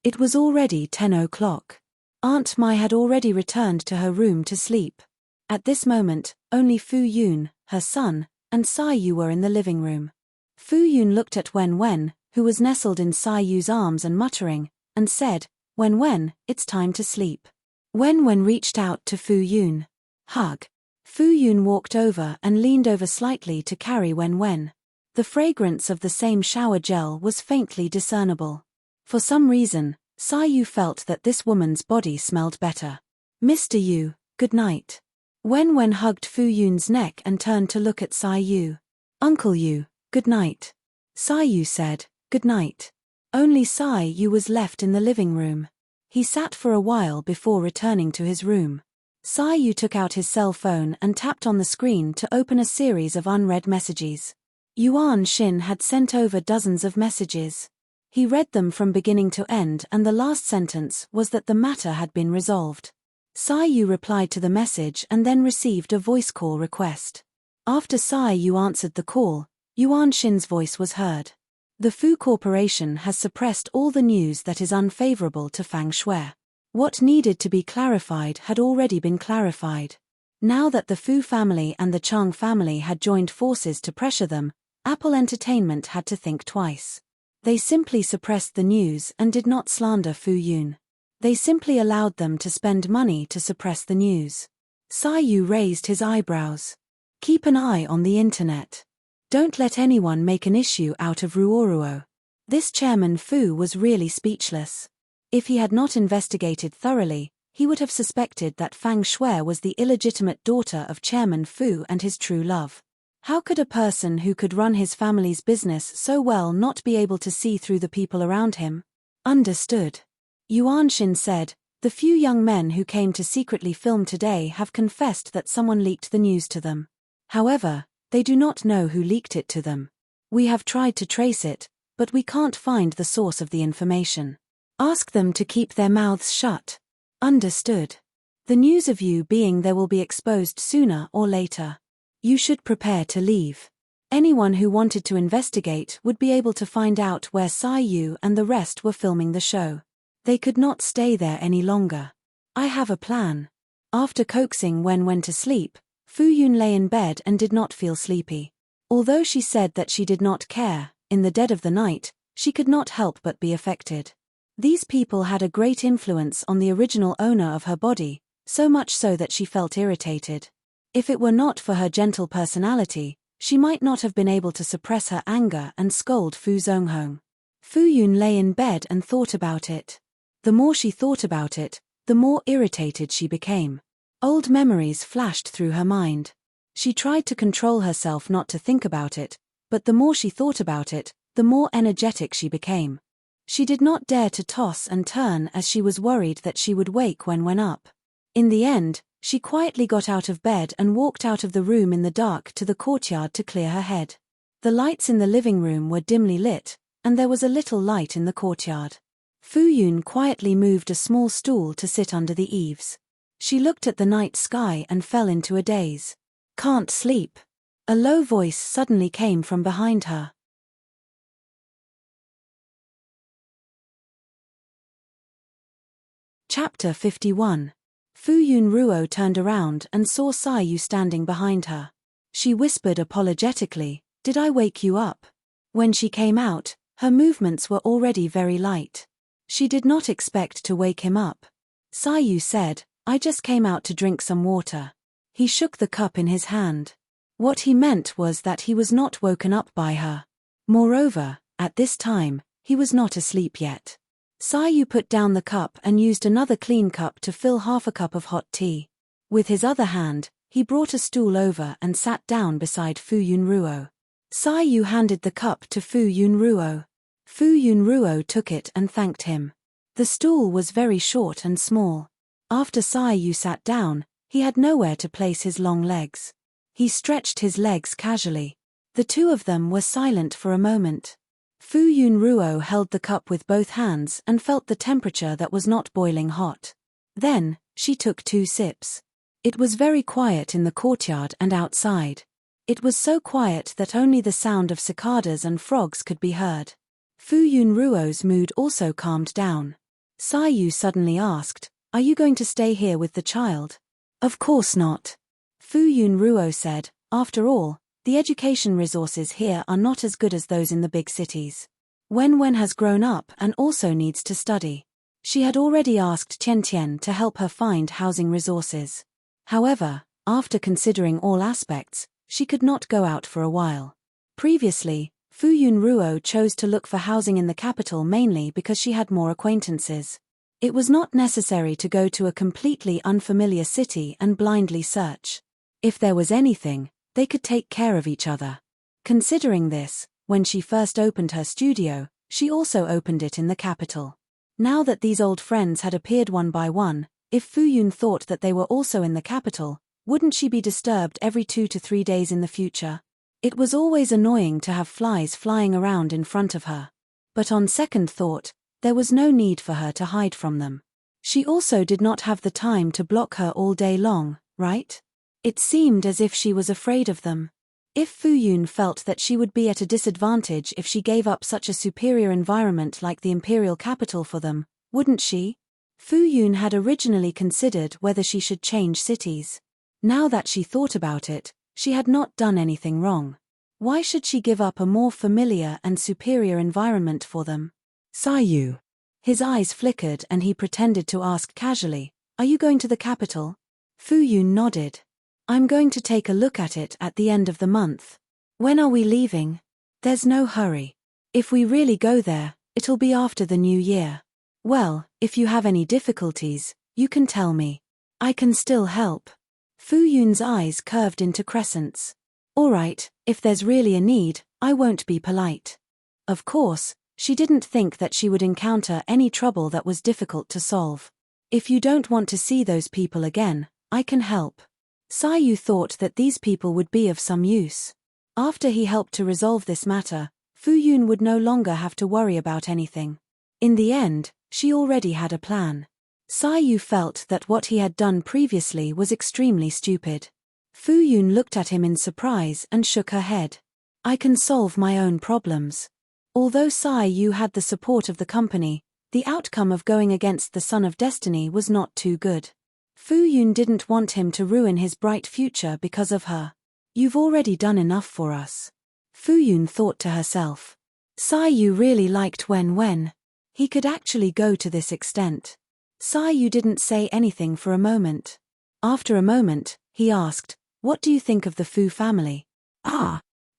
It was already 10 o'clock. Aunt Mai had already returned to her room to sleep. At this moment, only Fu Yun, her son, and Sai Yu were in the living room. Fu Yun looked at Wen, who was nestled in Sai Yu's arms and muttering, and said, Wen, it's time to sleep. Wen reached out to Fu Yun. Hug. Fu Yun walked over and leaned over slightly to carry Wen. The fragrance of the same shower gel was faintly discernible. For some reason, Sai Yu felt that this woman's body smelled better. Mr. Yu, good night. Wen hugged Fu Yun's neck and turned to look at Sai Yu. Uncle Yu, good night. Sai Yu said, good night. Only Sai Yu was left in the living room. He sat for a while before returning to his room. Sai Yu took out his cell phone and tapped on the screen to open a series of unread messages. Yuan Xin had sent over dozens of messages. He read them from beginning to end and the last sentence was that the matter had been resolved. Sai Yu replied to the message and then received a voice call request. After Sai Yu answered the call, Yuan Xin's voice was heard. The Fu Corporation has suppressed all the news that is unfavorable to Fang Shui. What needed to be clarified had already been clarified. Now that the Fu family and the Chang family had joined forces to pressure them, Apple Entertainment had to think twice. They simply suppressed the news and did not slander Fu Yun. They simply allowed them to spend money to suppress the news. Sai Yu raised his eyebrows. Keep an eye on the internet. Don't let anyone make an issue out of Ruoruo. This Chairman Fu was really speechless. If he had not investigated thoroughly, he would have suspected that Fang Shui was the illegitimate daughter of Chairman Fu and his true love. How could a person who could run his family's business so well not be able to see through the people around him? Understood. Yuan Xin said, the few young men who came to secretly film today have confessed that someone leaked the news to them. However, they do not know who leaked it to them. We have tried to trace it, but we can't find the source of the information. Ask them to keep their mouths shut. Understood. The news of you being there will be exposed sooner or later. You should prepare to leave. Anyone who wanted to investigate would be able to find out where Sai Yu and the rest were filming the show. They could not stay there any longer. I have a plan. After coaxing Wen Wen to sleep, Fu Yun lay in bed and did not feel sleepy. Although she said that she did not care, in the dead of the night, she could not help but be affected. These people had a great influence on the original owner of her body, so much so that she felt irritated. If it were not for her gentle personality, she might not have been able to suppress her anger and scold Fu Zonghong. Fu Yun lay in bed and thought about it. The more she thought about it, the more irritated she became. Old memories flashed through her mind. She tried to control herself not to think about it, but the more she thought about it, the more energetic she became. She did not dare to toss and turn as she was worried that she would wake Wen Wen up. In the end, she quietly got out of bed and walked out of the room in the dark to the courtyard to clear her head. The lights in the living room were dimly lit, and there was a little light in the courtyard. Fu Yun quietly moved a small stool to sit under the eaves. She looked at the night sky and fell into a daze. Can't sleep. A low voice suddenly came from behind her. Chapter 51. Fu Yun Ruo turned around and saw Sai Yu standing behind her. She whispered apologetically, "Did I wake you up?" When she came out, her movements were already very light. She did not expect to wake him up. Sai Yu said, "I just came out to drink some water." He shook the cup in his hand. What he meant was that he was not woken up by her. Moreover, at this time, he was not asleep yet. Sai Yu put down the cup and used another clean cup to fill half a cup of hot tea. With his other hand, he brought a stool over and sat down beside Fu Yun Ruo. Sai Yu handed the cup to Fu Yun Ruo. Fu Yun Ruo took it and thanked him. The stool was very short and small. After Sai Yu sat down, he had nowhere to place his long legs. He stretched his legs casually. The two of them were silent for a moment. Fu Yun Ruo held the cup with both hands and felt the temperature that was not boiling hot. Then, she took 2 sips. It was very quiet in the courtyard and outside. It was so quiet that only the sound of cicadas and frogs could be heard. Fu Yun Ruo's mood also calmed down. Sai Yu suddenly asked, "Are you going to stay here with the child?" "Of course not." Fu Yun Ruo said, "After all, the education resources here are not as good as those in the big cities. Wen Wen has grown up and also needs to study." She had already asked Tian Tian to help her find housing resources. However, after considering all aspects, she could not go out for a while. Previously, Fu Yun Ruo chose to look for housing in the capital mainly because she had more acquaintances. It was not necessary to go to a completely unfamiliar city and blindly search. If there was anything, they could take care of each other. Considering this, when she first opened her studio, she also opened it in the capital. Now that these old friends had appeared one by one, if Fu Yun thought that they were also in the capital, wouldn't she be disturbed every 2 to 3 days in the future? It was always annoying to have flies flying around in front of her. But on second thought, there was no need for her to hide from them. She also did not have the time to block her all day long, right? It seemed as if she was afraid of them. If Fu Yun felt that she would be at a disadvantage if she gave up such a superior environment like the imperial capital for them, wouldn't she? Fu Yun had originally considered whether she should change cities. Now that she thought about it, she had not done anything wrong. Why should she give up a more familiar and superior environment for them? Sai Yu. His eyes flickered and he pretended to ask casually, "Are you going to the capital?" Fu Yun nodded. "I'm going to take a look at it at the end of the month." "When are we leaving?" "There's no hurry. If we really go there, it'll be after the new year." "Well, if you have any difficulties, you can tell me. I can still help." Fu Yun's eyes curved into crescents. Alright, if there's really a need, I won't be polite. Of course, she didn't think that she would encounter any trouble that was difficult to solve. If you don't want to see those people again, I can help. Yu thought that these people would be of some use. After he helped to resolve this matter, Fu Yun would no longer have to worry about anything. In the end, she already had a plan. Yu felt that what he had done previously was extremely stupid. Fu Yun looked at him in surprise and shook her head. I can solve my own problems. Although Yu had the support of the company, the outcome of going against the Son of Destiny was not too good. Fu Yun didn't want him to ruin his bright future because of her. You've already done enough for us. Fu Yun thought to herself. Yu really liked Wen. He could actually go to this extent. Yu didn't say anything for a moment. After a moment, he asked, what do you think of the Fu family?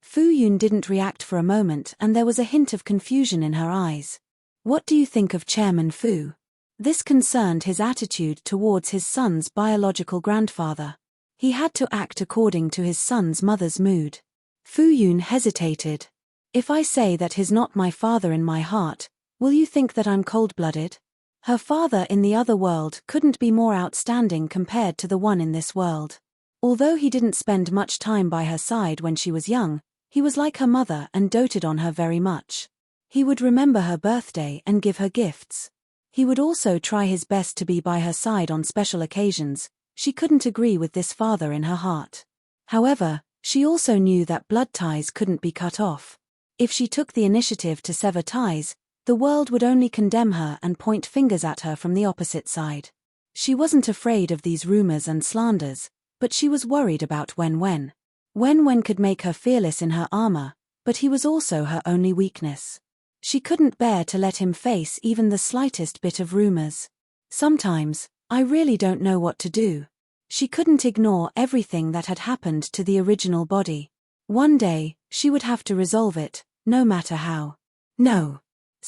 Fu Yun didn't react for a moment and there was a hint of confusion in her eyes. What do you think of Chairman Fu? This concerned his attitude towards his son's biological grandfather. He had to act according to his son's mother's mood. Fu Yun hesitated. If I say that he's not my father in my heart, will you think that I'm cold-blooded? Her father in the other world couldn't be more outstanding compared to the one in this world. Although he didn't spend much time by her side when she was young, he was like her mother and doted on her very much. He would remember her birthday and give her gifts. He would also try his best to be by her side on special occasions. She couldn't agree with this father in her heart. However, she also knew that blood ties couldn't be cut off. If she took the initiative to sever ties, the world would only condemn her and point fingers at her from the opposite side. She wasn't afraid of these rumors and slanders, but she was worried about Wen. Wen could make her fearless in her armor, but he was also her only weakness. She couldn't bear to let him face even the slightest bit of rumors. Sometimes, I really don't know what to do. She couldn't ignore everything that had happened to the original body. One day, she would have to resolve it, no matter how. No.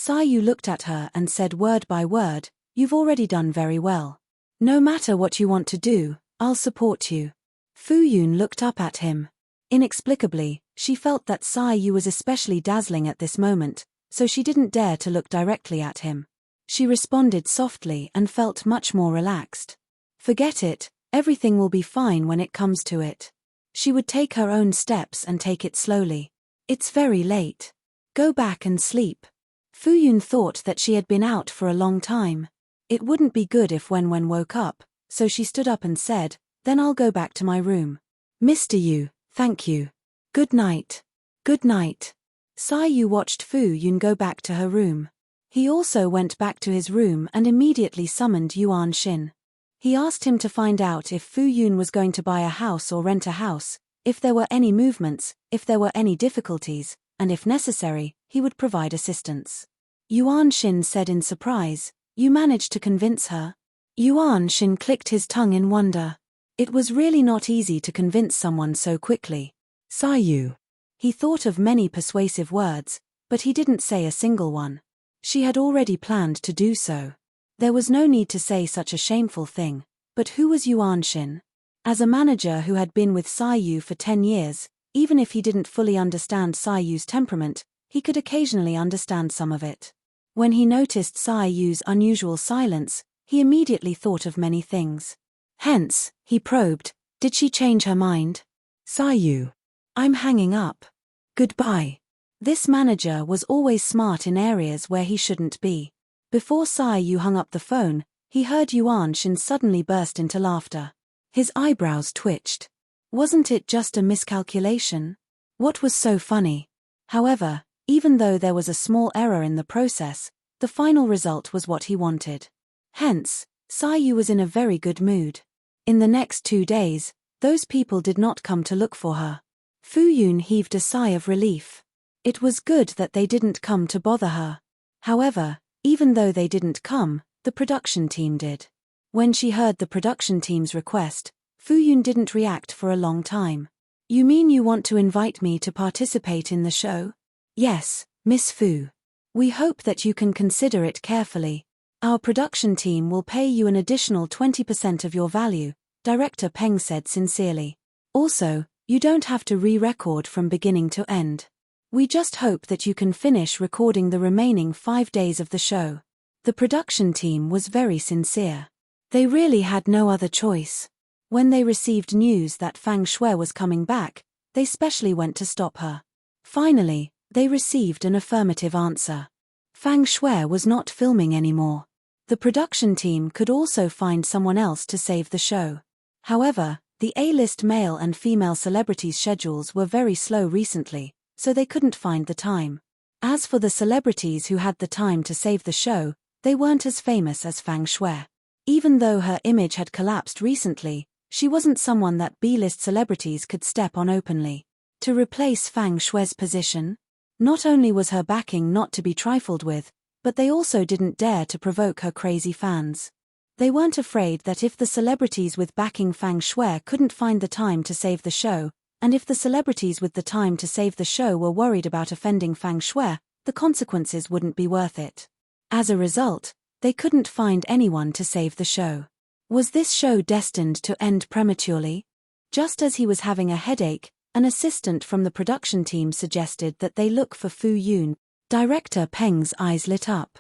Yu looked at her and said word by word, you've already done very well. No matter what you want to do, I'll support you. Fu Yun looked up at him. Inexplicably, she felt that Yu was especially dazzling at this moment, so she didn't dare to look directly at him. She responded softly and felt much more relaxed. Forget it, everything will be fine when it comes to it. She would take her own steps and take it slowly. It's very late. Go back and sleep. Fu Yun thought that she had been out for a long time. It wouldn't be good if Wen woke up, so she stood up and said, then I'll go back to my room. Mr. Yu, thank you. Good night. Good night. Yu watched Fu Yun go back to her room. He also went back to his room and immediately summoned Yuan Xin. He asked him to find out if Fu Yun was going to buy a house or rent a house, if there were any movements, if there were any difficulties, and if necessary, he would provide assistance. Yuan Xin said in surprise, you managed to convince her? Yuan Xin clicked his tongue in wonder. It was really not easy to convince someone so quickly. Yu. He thought of many persuasive words, but he didn't say a single one. She had already planned to do so. There was no need to say such a shameful thing, but who was Yuan Xin? As a manager who had been with Yu for 10 years, even if he didn't fully understand Yu's temperament, he could occasionally understand some of it. When he noticed Yu's unusual silence, he immediately thought of many things. Hence, he probed, did she change her mind? Yu. I'm hanging up. Goodbye. This manager was always smart in areas where he shouldn't be. Before Yu hung up the phone, he heard Yuan Xin suddenly burst into laughter. His eyebrows twitched. Wasn't it just a miscalculation? What was so funny? However, even though there was a small error in the process, the final result was what he wanted. Hence, Yu was in a very good mood. In the next 2 days, those people did not come to look for her. Fu Yun heaved a sigh of relief. It was good that they didn't come to bother her. However, even though they didn't come, the production team did. When she heard the production team's request, Fu Yun didn't react for a long time. You mean you want to invite me to participate in the show? Yes, Miss Fu. We hope that you can consider it carefully. Our production team will pay you an additional 20% of your value, Director Peng said sincerely. Also, You don't have to re-record from beginning to end. We just hope that you can finish recording the remaining 5 days of the show." The production team was very sincere. They really had no other choice. When they received news that Fang Shui was coming back, they specially went to stop her. Finally, they received an affirmative answer. Fang Shui was not filming anymore. The production team could also find someone else to save the show. However, the A-list male and female celebrities' schedules were very slow recently, so they couldn't find the time. As for the celebrities who had the time to save the show, they weren't as famous as Fang Shui. Even though her image had collapsed recently, she wasn't someone that B-list celebrities could step on openly. To replace Fang Shui's position, not only was her backing not to be trifled with, but they also didn't dare to provoke her crazy fans. They weren't afraid that if the celebrities with backing Fang Shui couldn't find the time to save the show, and if the celebrities with the time to save the show were worried about offending Fang Shui, the consequences wouldn't be worth it. As a result, they couldn't find anyone to save the show. Was this show destined to end prematurely? Just as he was having a headache, an assistant from the production team suggested that they look for Fu Yun. Director Peng's eyes lit up.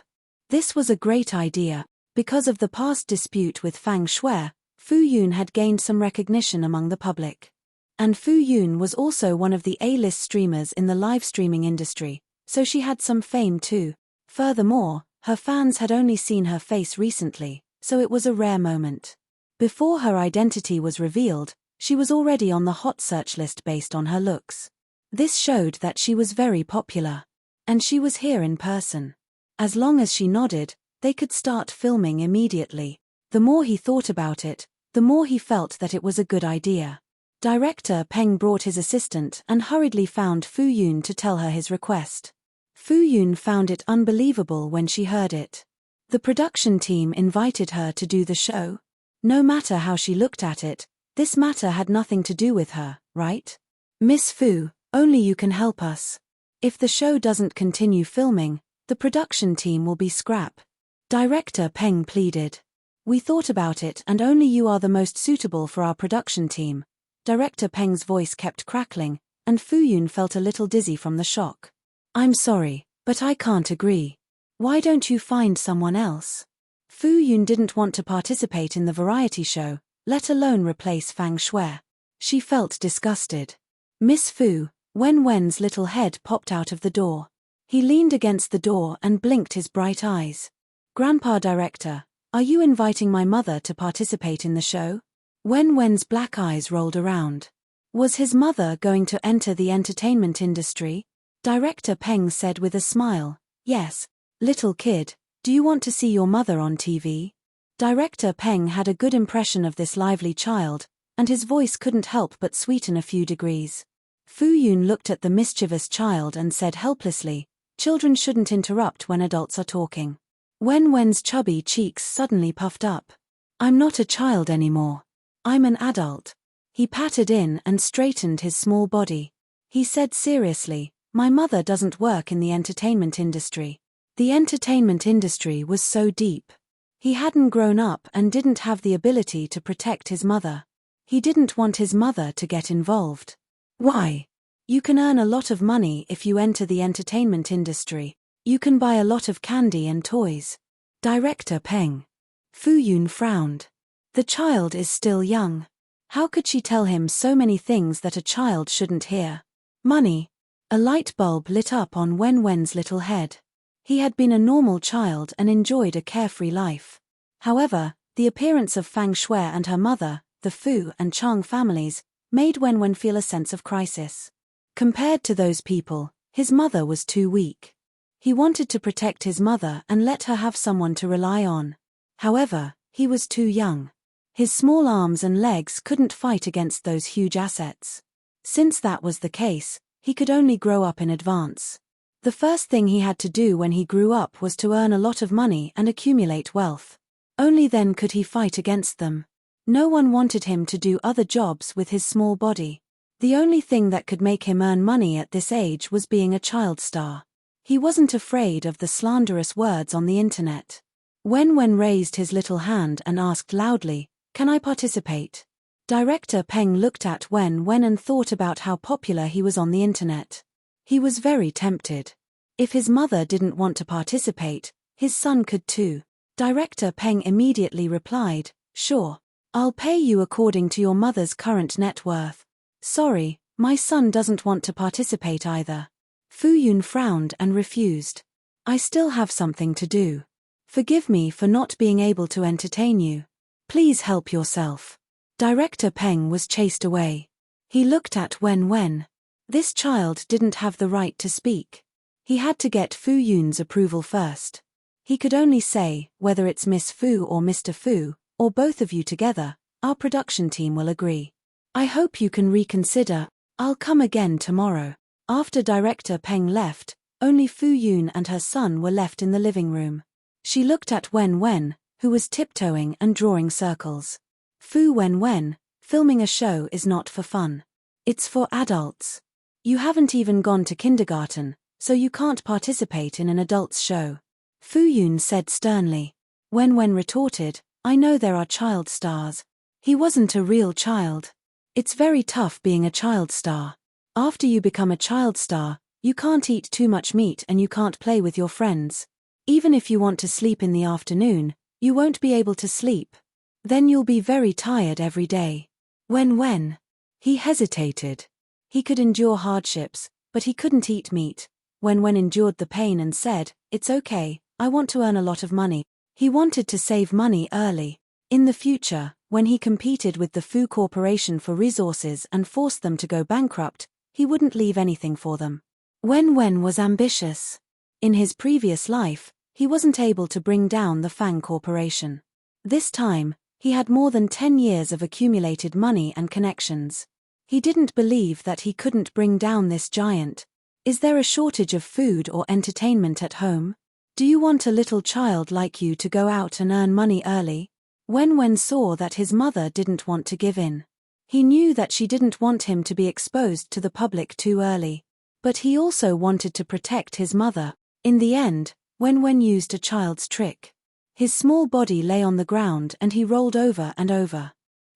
This was a great idea. Because of the past dispute with Fang Shui, Fu Yun had gained some recognition among the public. And Fu Yun was also one of the A-list streamers in the live streaming industry, so she had some fame too. Furthermore, her fans had only seen her face recently, so it was a rare moment. Before her identity was revealed, she was already on the hot search list based on her looks. This showed that she was very popular. And she was here in person. As long as she nodded, they could start filming immediately. The more he thought about it, the more he felt that it was a good idea. Director Peng brought his assistant and hurriedly found Fu Yun to tell her his request. Fu Yun found it unbelievable when she heard it. The production team invited her to do the show. No matter how she looked at it, this matter had nothing to do with her, right? "Miss Fu, only you can help us. If the show doesn't continue filming, the production team will be scrap." Director Peng pleaded. "We thought about it and only you are the most suitable for our production team." Director Peng's voice kept crackling, and Fu Yun felt a little dizzy from the shock. "I'm sorry, but I can't agree. Why don't you find someone else?" Fu Yun didn't want to participate in the variety show, let alone replace Fang Shui. She felt disgusted. "Miss Fu," Wen's little head popped out of the door. He leaned against the door and blinked his bright eyes. "Grandpa Director, are you inviting my mother to participate in the show?" Wen's black eyes rolled around. Was his mother going to enter the entertainment industry? Director Peng said with a smile, "Yes, little kid, do you want to see your mother on TV?" Director Peng had a good impression of this lively child, and his voice couldn't help but sweeten a few degrees. Fu Yun looked at the mischievous child and said helplessly, "Children shouldn't interrupt when adults are talking." Wen's chubby cheeks suddenly puffed up. "I'm not a child anymore. I'm an adult." He patted in and straightened his small body. He said seriously, "My mother doesn't work in the entertainment industry." The entertainment industry was so deep. He hadn't grown up and didn't have the ability to protect his mother. He didn't want his mother to get involved. "Why? You can earn a lot of money if you enter the entertainment industry. You can buy a lot of candy and toys." Director Peng. Fu Yun frowned. The child is still young. How could she tell him so many things that a child shouldn't hear? Money. A light bulb lit up on Wen's little head. He had been a normal child and enjoyed a carefree life. However, the appearance of Fang Shui and her mother, the Fu and Chang families, made Wen feel a sense of crisis. Compared to those people, his mother was too weak. He wanted to protect his mother and let her have someone to rely on. However, he was too young. His small arms and legs couldn't fight against those huge assets. Since that was the case, he could only grow up in advance. The first thing he had to do when he grew up was to earn a lot of money and accumulate wealth. Only then could he fight against them. No one wanted him to do other jobs with his small body. The only thing that could make him earn money at this age was being a child star. He wasn't afraid of the slanderous words on the internet. Wen raised his little hand and asked loudly, "Can I participate?" Director Peng looked at Wen Wen and thought about how popular he was on the internet. He was very tempted. If his mother didn't want to participate, his son could too. Director Peng immediately replied, "Sure. I'll pay you according to your mother's current net worth." "Sorry, my son doesn't want to participate either." Fu Yun frowned and refused. "I still have something to do. Forgive me for not being able to entertain you. Please help yourself." Director Peng was chased away. He looked at Wen Wen. This child didn't have the right to speak. He had to get Fu Yun's approval first. He could only say, "Whether it's Miss Fu or Mr. Fu, or both of you together, our production team will agree. I hope you can reconsider. I'll come again tomorrow." After Director Peng left, only Fu Yun and her son were left in the living room. She looked at Wen Wen, who was tiptoeing and drawing circles. "Fu Wen Wen, filming a show is not for fun. It's for adults. You haven't even gone to kindergarten, so you can't participate in an adult's show," Fu Yun said sternly. Wen Wen retorted, "I know there are child stars. He wasn't a real child. It's very tough being a child star. After you become a child star, you can't eat too much meat and you can't play with your friends. Even if you want to sleep in the afternoon, you won't be able to sleep. Then you'll be very tired every day." Wen Wen. He hesitated. He could endure hardships, but he couldn't eat meat. Wen Wen endured the pain and said, "It's okay, I want to earn a lot of money." He wanted to save money early. In the future, when he competed with the Fu Corporation for resources and forced them to go bankrupt, he wouldn't leave anything for them. Wen Wen was ambitious. In his previous life, he wasn't able to bring down the Fang Corporation. This time, he had more than 10 years of accumulated money and connections. He didn't believe that he couldn't bring down this giant. Is there a shortage of food or entertainment at home? Do you want a little child like you to go out and earn money early? Wen Wen saw that his mother didn't want to give in. He knew that she didn't want him to be exposed to the public too early. But he also wanted to protect his mother. In the end, Wen Wen used a child's trick. His small body lay on the ground and he rolled over and over.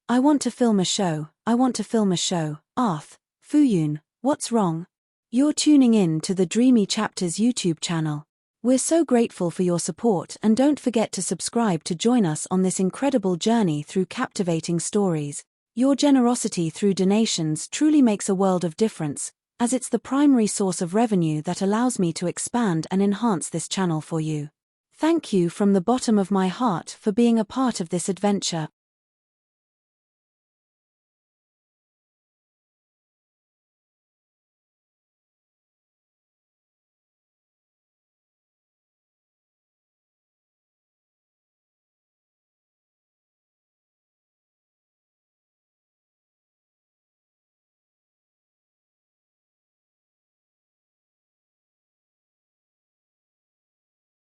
"I want to film a show, I want to film a show." "Arth, Fu Yun, what's wrong?" "You're tuning in to the Dreamy Chapters YouTube channel. We're so grateful for your support and don't forget to subscribe to join us on this incredible journey through captivating stories. Your generosity through donations truly makes a world of difference, as it's the primary source of revenue that allows me to expand and enhance this channel for you. Thank you from the bottom of my heart for being a part of this adventure.